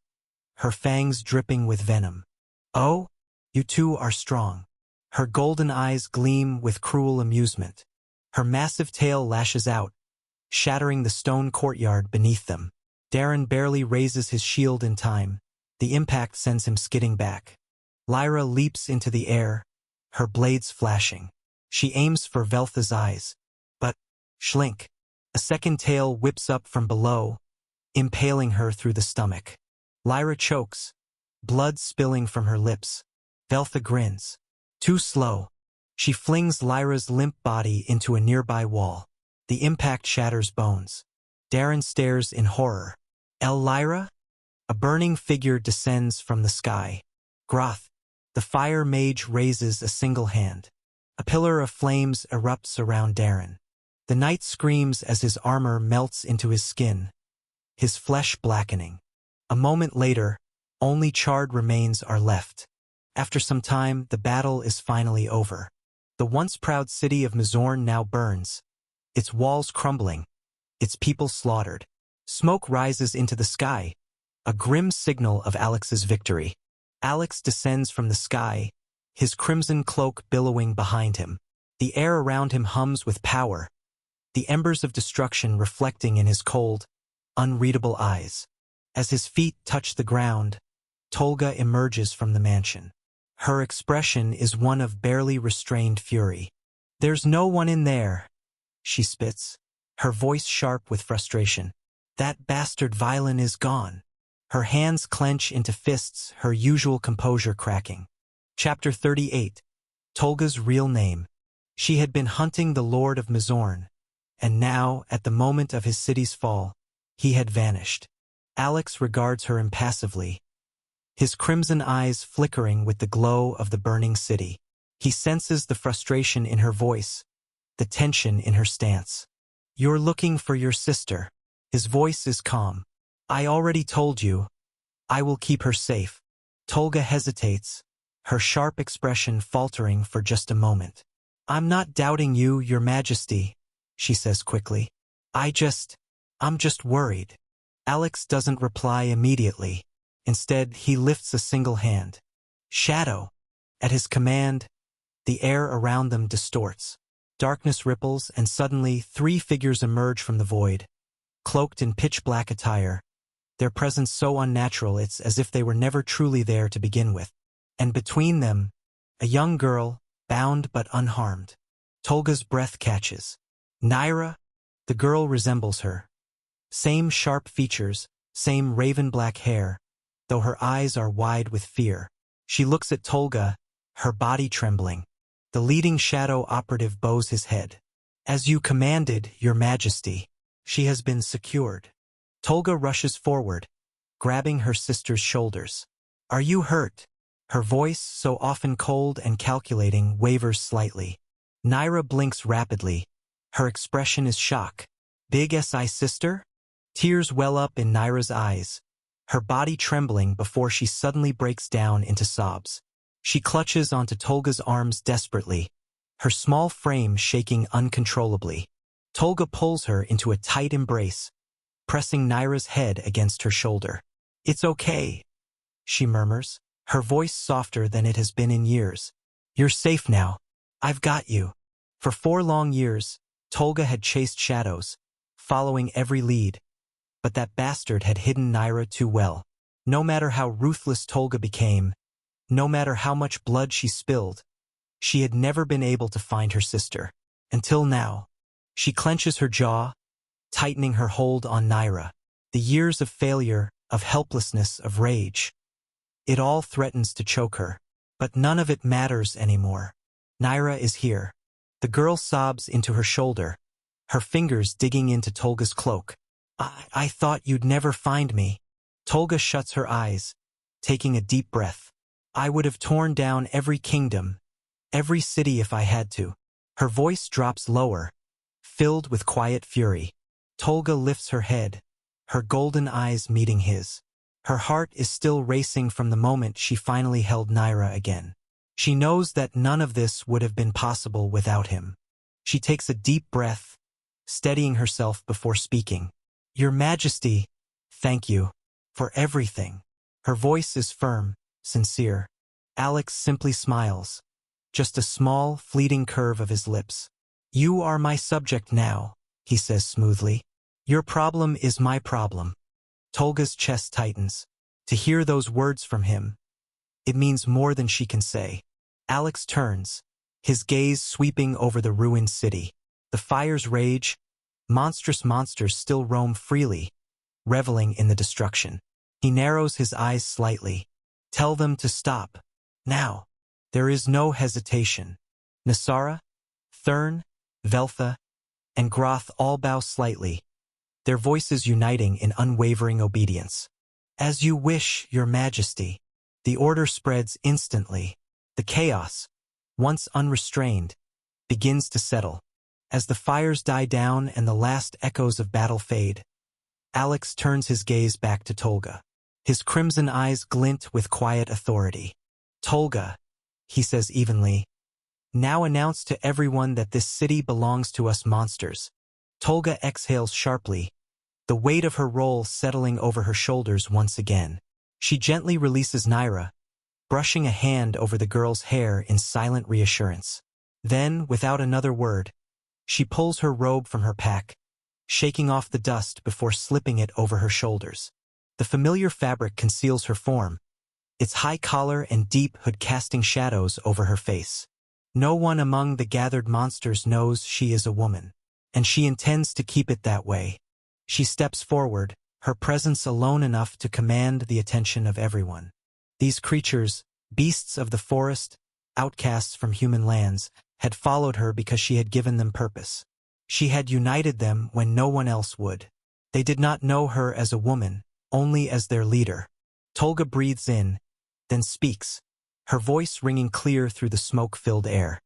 her fangs dripping with venom. Oh, you 2 are strong. Her golden eyes gleam with cruel amusement. Her massive tail lashes out, shattering the stone courtyard beneath them. Darren barely raises his shield in time. The impact sends him skidding back. Lyra leaps into the air, her blades flashing. She aims for Veltha's eyes, but, shlink. A second tail whips up from below, impaling her through the stomach. Lyra chokes, blood spilling from her lips. Veltha grins. Too slow. She flings Lyra's limp body into a nearby wall. The impact shatters bones. Darren stares in horror. Lyra? A burning figure descends from the sky. Groth, the fire mage, raises a single hand. A pillar of flames erupts around Darren. The knight screams as his armor melts into his skin, his flesh blackening. A moment later, only charred remains are left. After some time, the battle is finally over. The once proud city of Mizorn now burns, its walls crumbling, its people slaughtered. Smoke rises into the sky, a grim signal of Alex's victory. Alex descends from the sky, his crimson cloak billowing behind him. The air around him hums with power, the embers of destruction reflecting in his cold, unreadable eyes. As his feet touch the ground, Tolga emerges from the mansion. Her expression is one of barely restrained fury. There's no one in there, she spits, her voice sharp with frustration. That bastard Violin is gone. Her hands clench into fists, her usual composure cracking. Chapter 38. Tolga's real name. She had been hunting the Lord of Mizorn, and now, at the moment of his city's fall, he had vanished. Alex regards her impassively, his crimson eyes flickering with the glow of the burning city. He senses the frustration in her voice, the tension in her stance. You're looking for your sister. His voice is calm. I already told you. I will keep her safe. Tolga hesitates, her sharp expression faltering for just a moment. I'm not doubting you, Your Majesty, she says quickly. I'm just worried. Alex doesn't reply immediately. Instead, he lifts a single hand. Shadow. At his command, the air around them distorts. Darkness ripples, and suddenly 3 figures emerge from the void, cloaked in pitch-black attire, their presence so unnatural it's as if they were never truly there to begin with. And between them, a young girl, bound but unharmed. Tolga's breath catches. Naira? The girl resembles her. Same sharp features, same raven-black hair, though her eyes are wide with fear. She looks at Tolga, her body trembling. The leading shadow operative bows his head. As you commanded, Your Majesty. She has been secured. Tolga rushes forward, grabbing her sister's shoulders. Are you hurt? Her voice, so often cold and calculating, wavers slightly. Naira blinks rapidly. Her expression is shock. Big SI sister? Tears well up in Naira's eyes, her body trembling before she suddenly breaks down into sobs. She clutches onto Tolga's arms desperately, her small frame shaking uncontrollably. Tolga pulls her into a tight embrace, pressing Naira's head against her shoulder. It's okay, she murmurs, her voice softer than it has been in years. You're safe now. I've got you. For 4 long years, Tolga had chased shadows, following every lead. But that bastard had hidden Naira too well. No matter how ruthless Tolga became, no matter how much blood she spilled, she had never been able to find her sister. Until now. She clenches her jaw, tightening her hold on Naira. The years of failure, of helplessness, of rage. It all threatens to choke her. But none of it matters anymore. Naira is here. The girl sobs into her shoulder, her fingers digging into Tolga's cloak. I thought you'd never find me. Tolga shuts her eyes, taking a deep breath. I would have torn down every kingdom, every city if I had to. Her voice drops lower, filled with quiet fury. Tolga lifts her head, her golden eyes meeting his. Her heart is still racing from the moment she finally held Naira again. She knows that none of this would have been possible without him. She takes a deep breath, steadying herself before speaking. Your Majesty, thank you for everything. Her voice is firm, sincere. Alex simply smiles, just a small, fleeting curve of his lips. You are my subject now, he says smoothly. Your problem is my problem. Tolga's chest tightens. To hear those words from him, it means more than she can say. Alex turns, his gaze sweeping over the ruined city. The fires rage. Monstrous monsters still roam freely, reveling in the destruction. He narrows his eyes slightly. Tell them to stop. Now. There is no hesitation. Nosara, Thurn, Veltha, and Groth all bow slightly, their voices uniting in unwavering obedience. As you wish, Your Majesty. The order spreads instantly. The chaos, once unrestrained, begins to settle. As the fires die down and the last echoes of battle fade, Alex turns his gaze back to Tolga. His crimson eyes glint with quiet authority. Tolga, he says evenly, now announce to everyone that this city belongs to us monsters. Tolga exhales sharply, the weight of her role settling over her shoulders once again. She gently releases Naira, brushing a hand over the girl's hair in silent reassurance. Then, without another word, she pulls her robe from her pack, shaking off the dust before slipping it over her shoulders. The familiar fabric conceals her form, its high collar and deep hood casting shadows over her face. No one among the gathered monsters knows she is a woman, and she intends to keep it that way. She steps forward, her presence alone enough to command the attention of everyone. These creatures, beasts of the forest, outcasts from human lands, had followed her because she had given them purpose. She had united them when no one else would. They did not know her as a woman, only as their leader. Tolga breathes in, then speaks, her voice ringing clear through the smoke-filled air.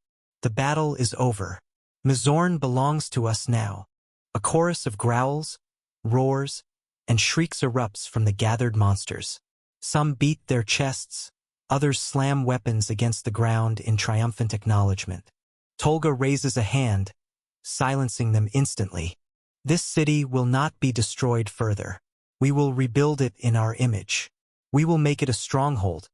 The battle is over. Mizorn belongs to us now. A chorus of growls, roars, and shrieks erupts from the gathered monsters. Some beat their chests, others slam weapons against the ground in triumphant acknowledgement. Tolga raises a hand, silencing them instantly. This city will not be destroyed further. We will rebuild it in our image. We will make it a stronghold,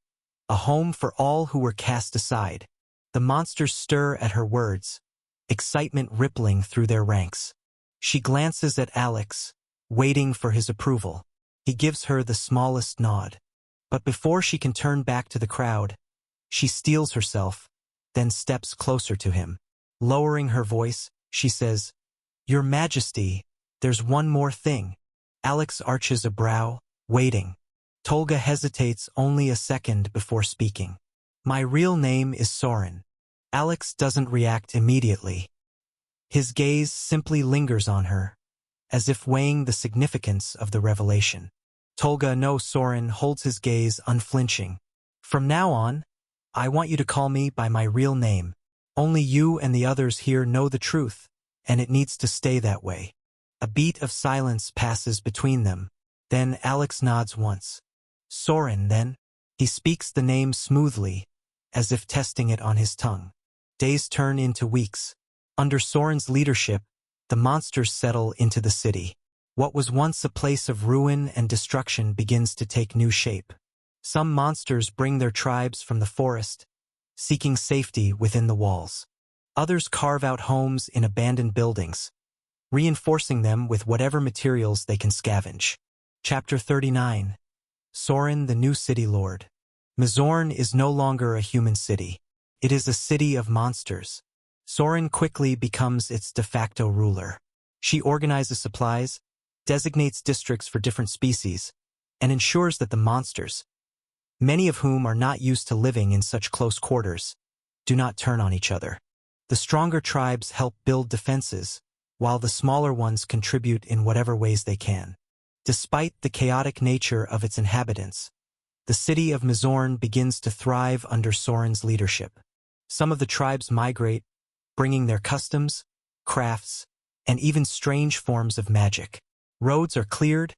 a home for all who were cast aside. The monsters stir at her words, excitement rippling through their ranks. She glances at Alex, waiting for his approval. He gives her the smallest nod. But before she can turn back to the crowd, she steels herself, then steps closer to him. Lowering her voice, she says, "Your Majesty, there's one more thing." Alex arches a brow, waiting. Tolga hesitates only a second before speaking. "My real name is Soren." Alex doesn't react immediately. His gaze simply lingers on her, as if weighing the significance of the revelation. Tolga, no, Soren holds his gaze unflinching. "From now on, I want you to call me by my real name. Only you and the others here know the truth, and it needs to stay that way." A beat of silence passes between them. Then Alex nods once. "Soren, then?" He speaks the name smoothly, as if testing it on his tongue. Days turn into weeks. Under Soren's leadership, the monsters settle into the city. What was once a place of ruin and destruction begins to take new shape. Some monsters bring their tribes from the forest, seeking safety within the walls. Others carve out homes in abandoned buildings, reinforcing them with whatever materials they can scavenge. Chapter 39. Soren, the new city lord. Mizorn is no longer a human city. It is a city of monsters. Soren quickly becomes its de facto ruler. She organizes supplies, designates districts for different species, and ensures that the monsters, many of whom are not used to living in such close quarters, do not turn on each other. The stronger tribes help build defenses, while the smaller ones contribute in whatever ways they can. Despite the chaotic nature of its inhabitants, the city of Mizorn begins to thrive under Soren's leadership. Some of the tribes migrate, bringing their customs, crafts, and even strange forms of magic. Roads are cleared,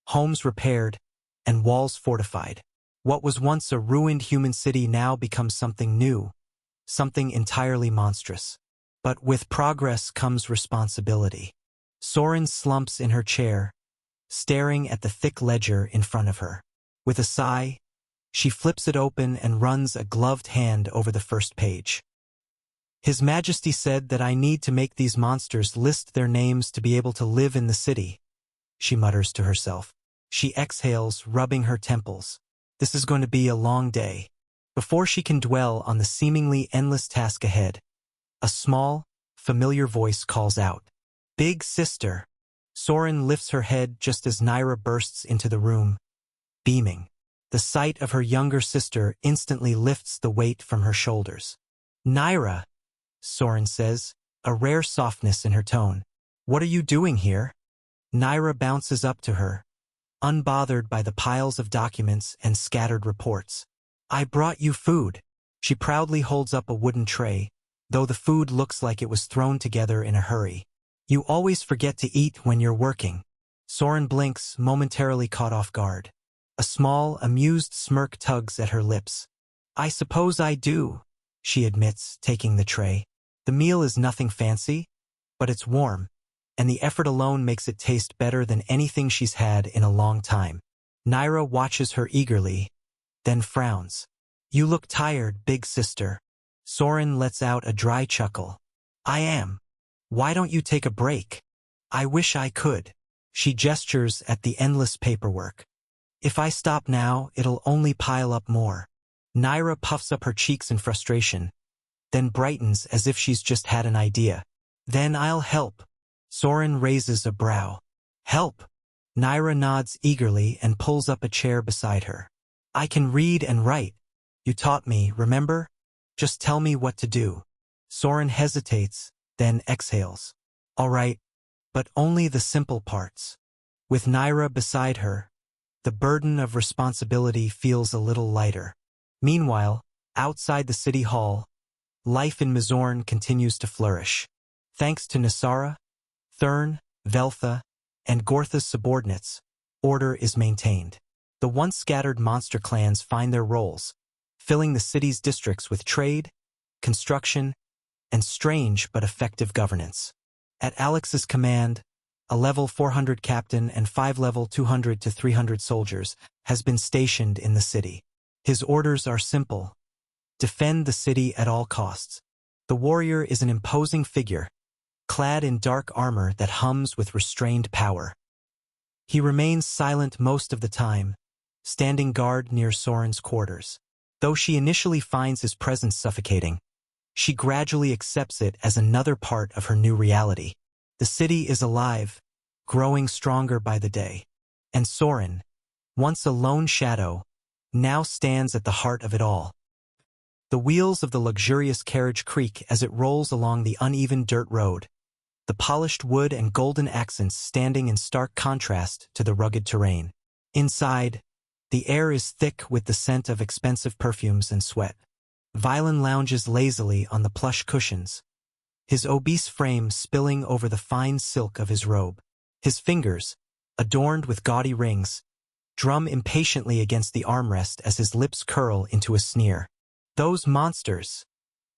homes repaired, and walls fortified. What was once a ruined human city now becomes something new, something entirely monstrous. But with progress comes responsibility. Soren slumps in her chair, staring at the thick ledger in front of her. With a sigh, she flips it open and runs a gloved hand over the first page. "His Majesty said that I need to make these monsters list their names to be able to live in the city," she mutters to herself. She exhales, rubbing her temples. This is going to be a long day. Before she can dwell on the seemingly endless task ahead, a small, familiar voice calls out, "Big sister." Soren lifts her head just as Naira bursts into the room, beaming. The sight of her younger sister instantly lifts the weight from her shoulders. "Naira," Soren says, a rare softness in her tone. "What are you doing here?" Naira bounces up to her, unbothered by the piles of documents and scattered reports. "I brought you food." She proudly holds up a wooden tray, though the food looks like it was thrown together in a hurry. "You always forget to eat when you're working." Soren blinks, momentarily caught off guard. A small, amused smirk tugs at her lips. "I suppose I do," she admits, taking the tray. The meal is nothing fancy, but it's warm, and the effort alone makes it taste better than anything she's had in a long time. Naira watches her eagerly, then frowns. "You look tired, big sister." Soren lets out a dry chuckle. "I am. Why don't you take a break?" "I wish I could." She gestures at the endless paperwork. "If I stop now, it'll only pile up more." Naira puffs up her cheeks in frustration, then brightens as if she's just had an idea. "Then I'll help." Soren raises a brow. "Help?" Naira nods eagerly and pulls up a chair beside her. "I can read and write. You taught me, remember? Just tell me what to do." Soren hesitates, then exhales. "All right, but only the simple parts." With Naira beside her, the burden of responsibility feels a little lighter. Meanwhile, outside the city hall, life in Mizorn continues to flourish. Thanks to Nasara, Thurn, Veltha, and Gortha's subordinates, order is maintained. The once scattered monster clans find their roles, filling the city's districts with trade, construction, and strange but effective governance. At Alex's command, a level 400 captain and 5 level 200 to 300 soldiers, has been stationed in the city. His orders are simple: defend the city at all costs. The warrior is an imposing figure, clad in dark armor that hums with restrained power. He remains silent most of the time, standing guard near Soren's quarters. Though she initially finds his presence suffocating, she gradually accepts it as another part of her new reality. The city is alive, growing stronger by the day. And Soren, once a lone shadow, now stands at the heart of it all. The wheels of the luxurious carriage creak as it rolls along the uneven dirt road, the polished wood and golden accents standing in stark contrast to the rugged terrain. Inside, the air is thick with the scent of expensive perfumes and sweat. Violin lounges lazily on the plush cushions, his obese frame spilling over the fine silk of his robe. His fingers, adorned with gaudy rings, drum impatiently against the armrest as his lips curl into a sneer. "Those monsters,"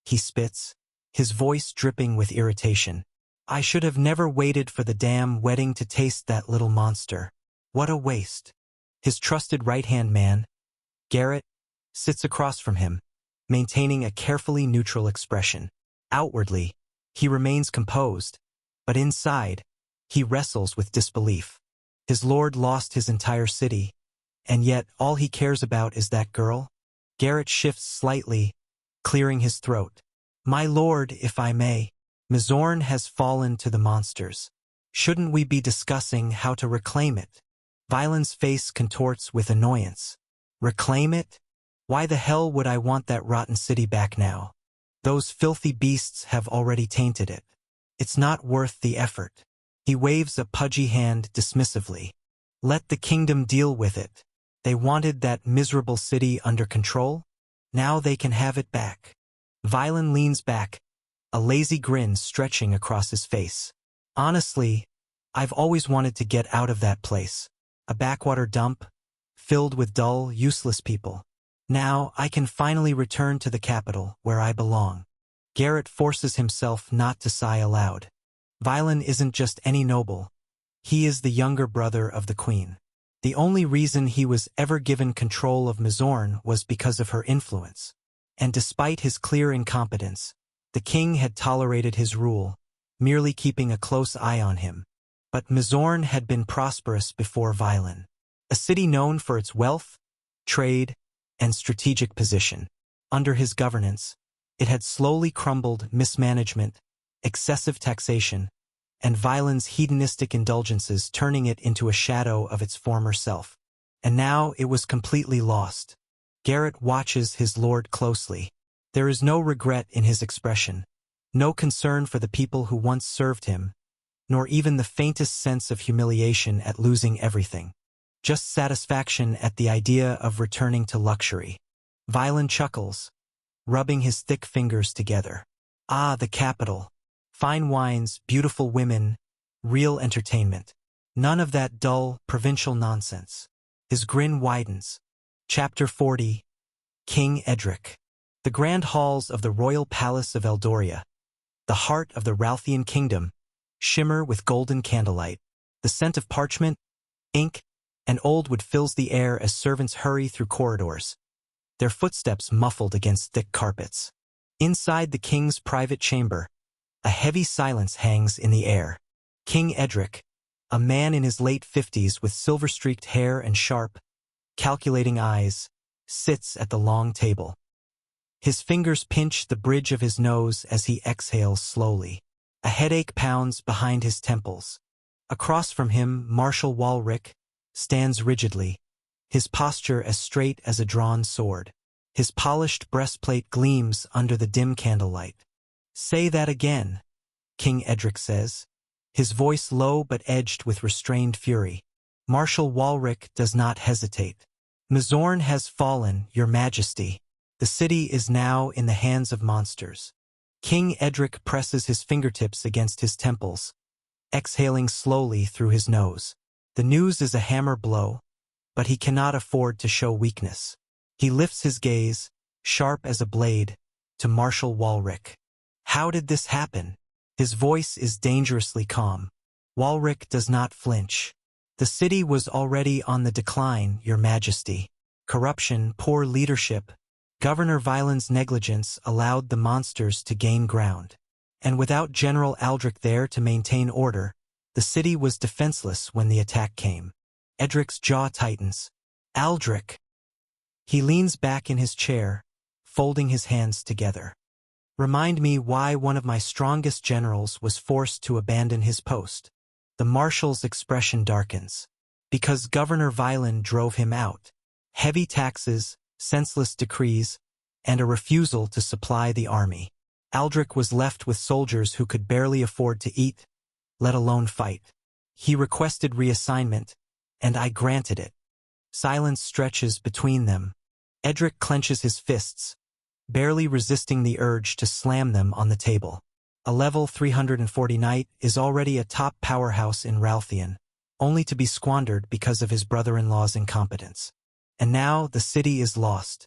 he spits, his voice dripping with irritation. "I should have never waited for the damn wedding to taste that little monster. What a waste." His trusted right-hand man, Garrett, sits across from him, maintaining a carefully neutral expression. Outwardly, he remains composed, but inside, he wrestles with disbelief. His lord lost his entire city, and yet all he cares about is that girl? Garrett shifts slightly, clearing his throat. "My lord, if I may, Mizorn has fallen to the monsters. Shouldn't we be discussing how to reclaim it?" Violent's face contorts with annoyance. "Reclaim it? Why the hell would I want that rotten city back now? Those filthy beasts have already tainted it. It's not worth the effort." He waves a pudgy hand dismissively. "Let the kingdom deal with it. They wanted that miserable city under control. Now they can have it back." Violin leans back, a lazy grin stretching across his face. "Honestly, I've always wanted to get out of that place. A backwater dump, filled with dull, useless people. Now I can finally return to the capital, where I belong." Garrett forces himself not to sigh aloud. Violin isn't just any noble. He is the younger brother of the queen. The only reason he was ever given control of Mizorn was because of her influence. And despite his clear incompetence, the king had tolerated his rule, merely keeping a close eye on him. But Mizorn had been prosperous before Violin. A city known for its wealth, trade, and strategic position. Under his governance, it had slowly crumbled mismanagement, excessive taxation, and Violin's hedonistic indulgences, turning it into a shadow of its former self. And now it was completely lost. Garrett watches his lord closely. There is no regret in his expression, no concern for the people who once served him, nor even the faintest sense of humiliation at losing everything. Just satisfaction at the idea of returning to luxury. Violin chuckles, rubbing his thick fingers together. Ah, the capital. Fine wines, beautiful women, real entertainment. None of that dull, provincial nonsense. His grin widens. Chapter 40. King Edric. The grand halls of the royal palace of Eldoria, the heart of the Ralthian kingdom, shimmer with golden candlelight. The scent of parchment, ink, and old wood fills the air as servants hurry through corridors, their footsteps muffled against thick carpets. Inside the king's private chamber, a heavy silence hangs in the air. King Edric, a man in his late 50s with silver-streaked hair and sharp, calculating eyes, sits at the long table. His fingers pinch the bridge of his nose as he exhales slowly. A headache pounds behind his temples. Across from him, Marshal Walrick stands rigidly, his posture as straight as a drawn sword. His polished breastplate gleams under the dim candlelight. "Say that again," King Edric says, his voice low but edged with restrained fury. Marshal Walrick does not hesitate. "Mizorn has fallen, your majesty. The city is now in the hands of monsters." King Edric presses his fingertips against his temples, exhaling slowly through his nose. The news is a hammer blow, but he cannot afford to show weakness. He lifts his gaze, sharp as a blade, to Marshal Walrick. "How did this happen?" His voice is dangerously calm. Walrick does not flinch. The city was already on the decline, Your Majesty. Corruption, poor leadership, Governor Vylan's negligence allowed the monsters to gain ground. And without General Aldrich there to maintain order, the city was defenseless when the attack came. Edric's jaw tightens. Aldrich! He leans back in his chair, folding his hands together. Remind me why one of my strongest generals was forced to abandon his post. The marshal's expression darkens. Because Governor Vylan drove him out. Heavy taxes, senseless decrees, and a refusal to supply the army. Aldrich was left with soldiers who could barely afford to eat, let alone fight. He requested reassignment, and I granted it. Silence stretches between them. Edric clenches his fists, barely resisting the urge to slam them on the table. A level 340 knight is already a top powerhouse in Ralthian, only to be squandered because of his brother-in-law's incompetence. And now the city is lost.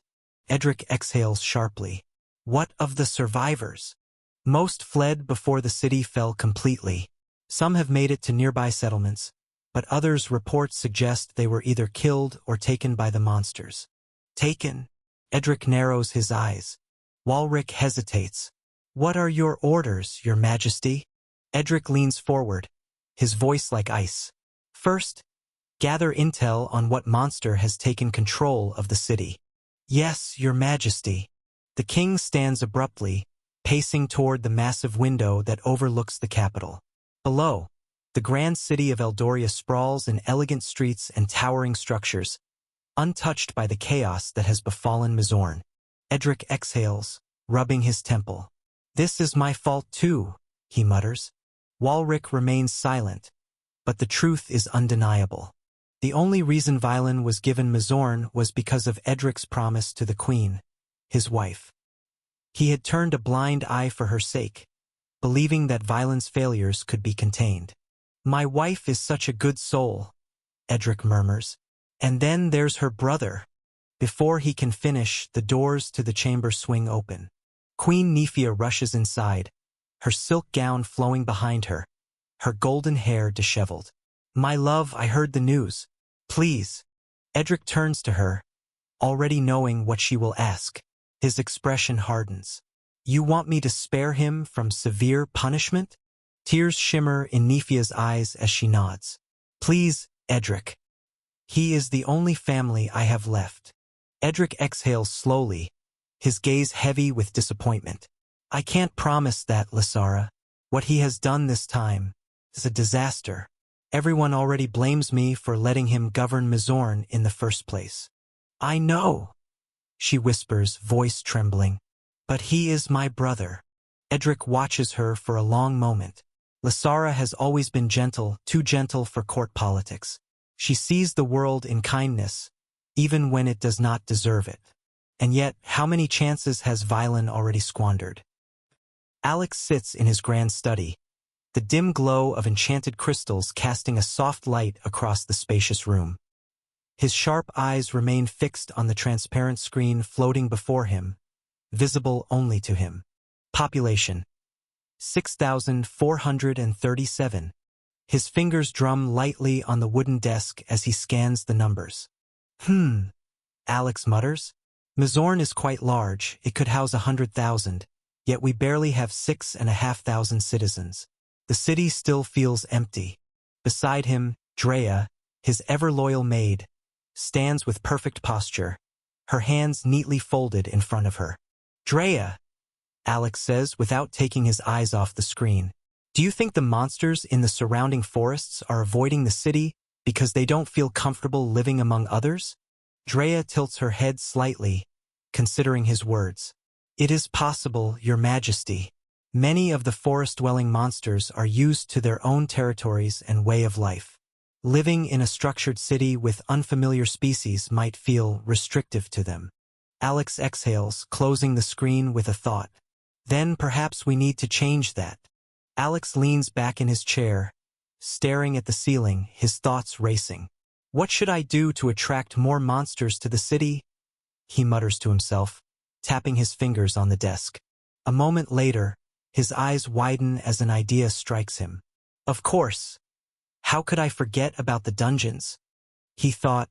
Edric exhales sharply. What of the survivors? Most fled before the city fell completely. Some have made it to nearby settlements, but others' reports suggest they were either killed or taken by the monsters. Taken? Edric narrows his eyes. Walrick hesitates. What are your orders, Your Majesty? Edric leans forward, his voice like ice. First, gather intel on what monster has taken control of the city. Yes, Your Majesty. The king stands abruptly, pacing toward the massive window that overlooks the capital. Below, the grand city of Eldoria sprawls in elegant streets and towering structures, untouched by the chaos that has befallen Mizorn. Edric exhales, rubbing his temple. This is my fault too, he mutters. Walrick remains silent, but the truth is undeniable. The only reason Vylan was given Mizorn was because of Edric's promise to the queen, his wife. He had turned a blind eye for her sake, believing that Vylan's failures could be contained. My wife is such a good soul, Edric murmurs. And then there's her brother. Before he can finish, the doors to the chamber swing open. Queen Nephia rushes inside, her silk gown flowing behind her, her golden hair disheveled. My love, I heard the news. Please. Edric turns to her, already knowing what she will ask. His expression hardens. You want me to spare him from severe punishment? Tears shimmer in Nephia's eyes as she nods. Please, Edric. He is the only family I have left. Edric exhales slowly, his gaze heavy with disappointment. I can't promise that, Lysara. What he has done this time is a disaster. Everyone already blames me for letting him govern Mizorn in the first place. I know, she whispers, voice trembling. But he is my brother. Edric watches her for a long moment. Lysara has always been gentle, too gentle for court politics. She sees the world in kindness, even when it does not deserve it. And yet, how many chances has Vylan already squandered? Alex sits in his grand study, the dim glow of enchanted crystals casting a soft light across the spacious room. His sharp eyes remain fixed on the transparent screen floating before him, visible only to him. Population: 6,437. His fingers drum lightly on the wooden desk as he scans the numbers. Alex mutters. Mizorn is quite large, it could house 100,000, yet we barely have 6,500 citizens. The city still feels empty. Beside him, Drea, his ever-loyal maid, stands with perfect posture, her hands neatly folded in front of her. Drea, Alex says without taking his eyes off the screen. Do you think the monsters in the surrounding forests are avoiding the city because they don't feel comfortable living among others? Drea tilts her head slightly, considering his words. It is possible, Your Majesty. Many of the forest-dwelling monsters are used to their own territories and way of life. Living in a structured city with unfamiliar species might feel restrictive to them. Alex exhales, closing the screen with a thought. Then perhaps we need to change that. Alex leans back in his chair, staring at the ceiling, his thoughts racing. What should I do to attract more monsters to the city? He mutters to himself, tapping his fingers on the desk. A moment later, his eyes widen as an idea strikes him. Of course, How could I forget about the dungeons? He thought.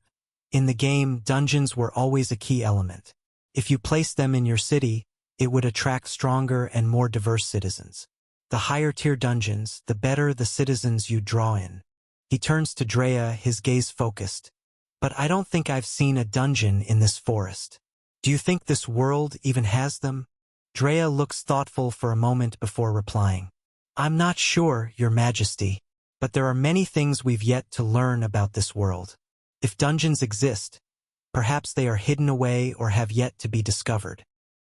In the game, dungeons were always a key element. If you placed them in your city, it would attract stronger and more diverse citizens. The higher-tier dungeons, the better the citizens you draw in. He turns to Drea, his gaze focused. But I don't think I've seen a dungeon in this forest. Do you think this world even has them? Drea looks thoughtful for a moment before replying. I'm not sure, Your Majesty, but there are many things we've yet to learn about this world. If dungeons exist, perhaps they are hidden away or have yet to be discovered.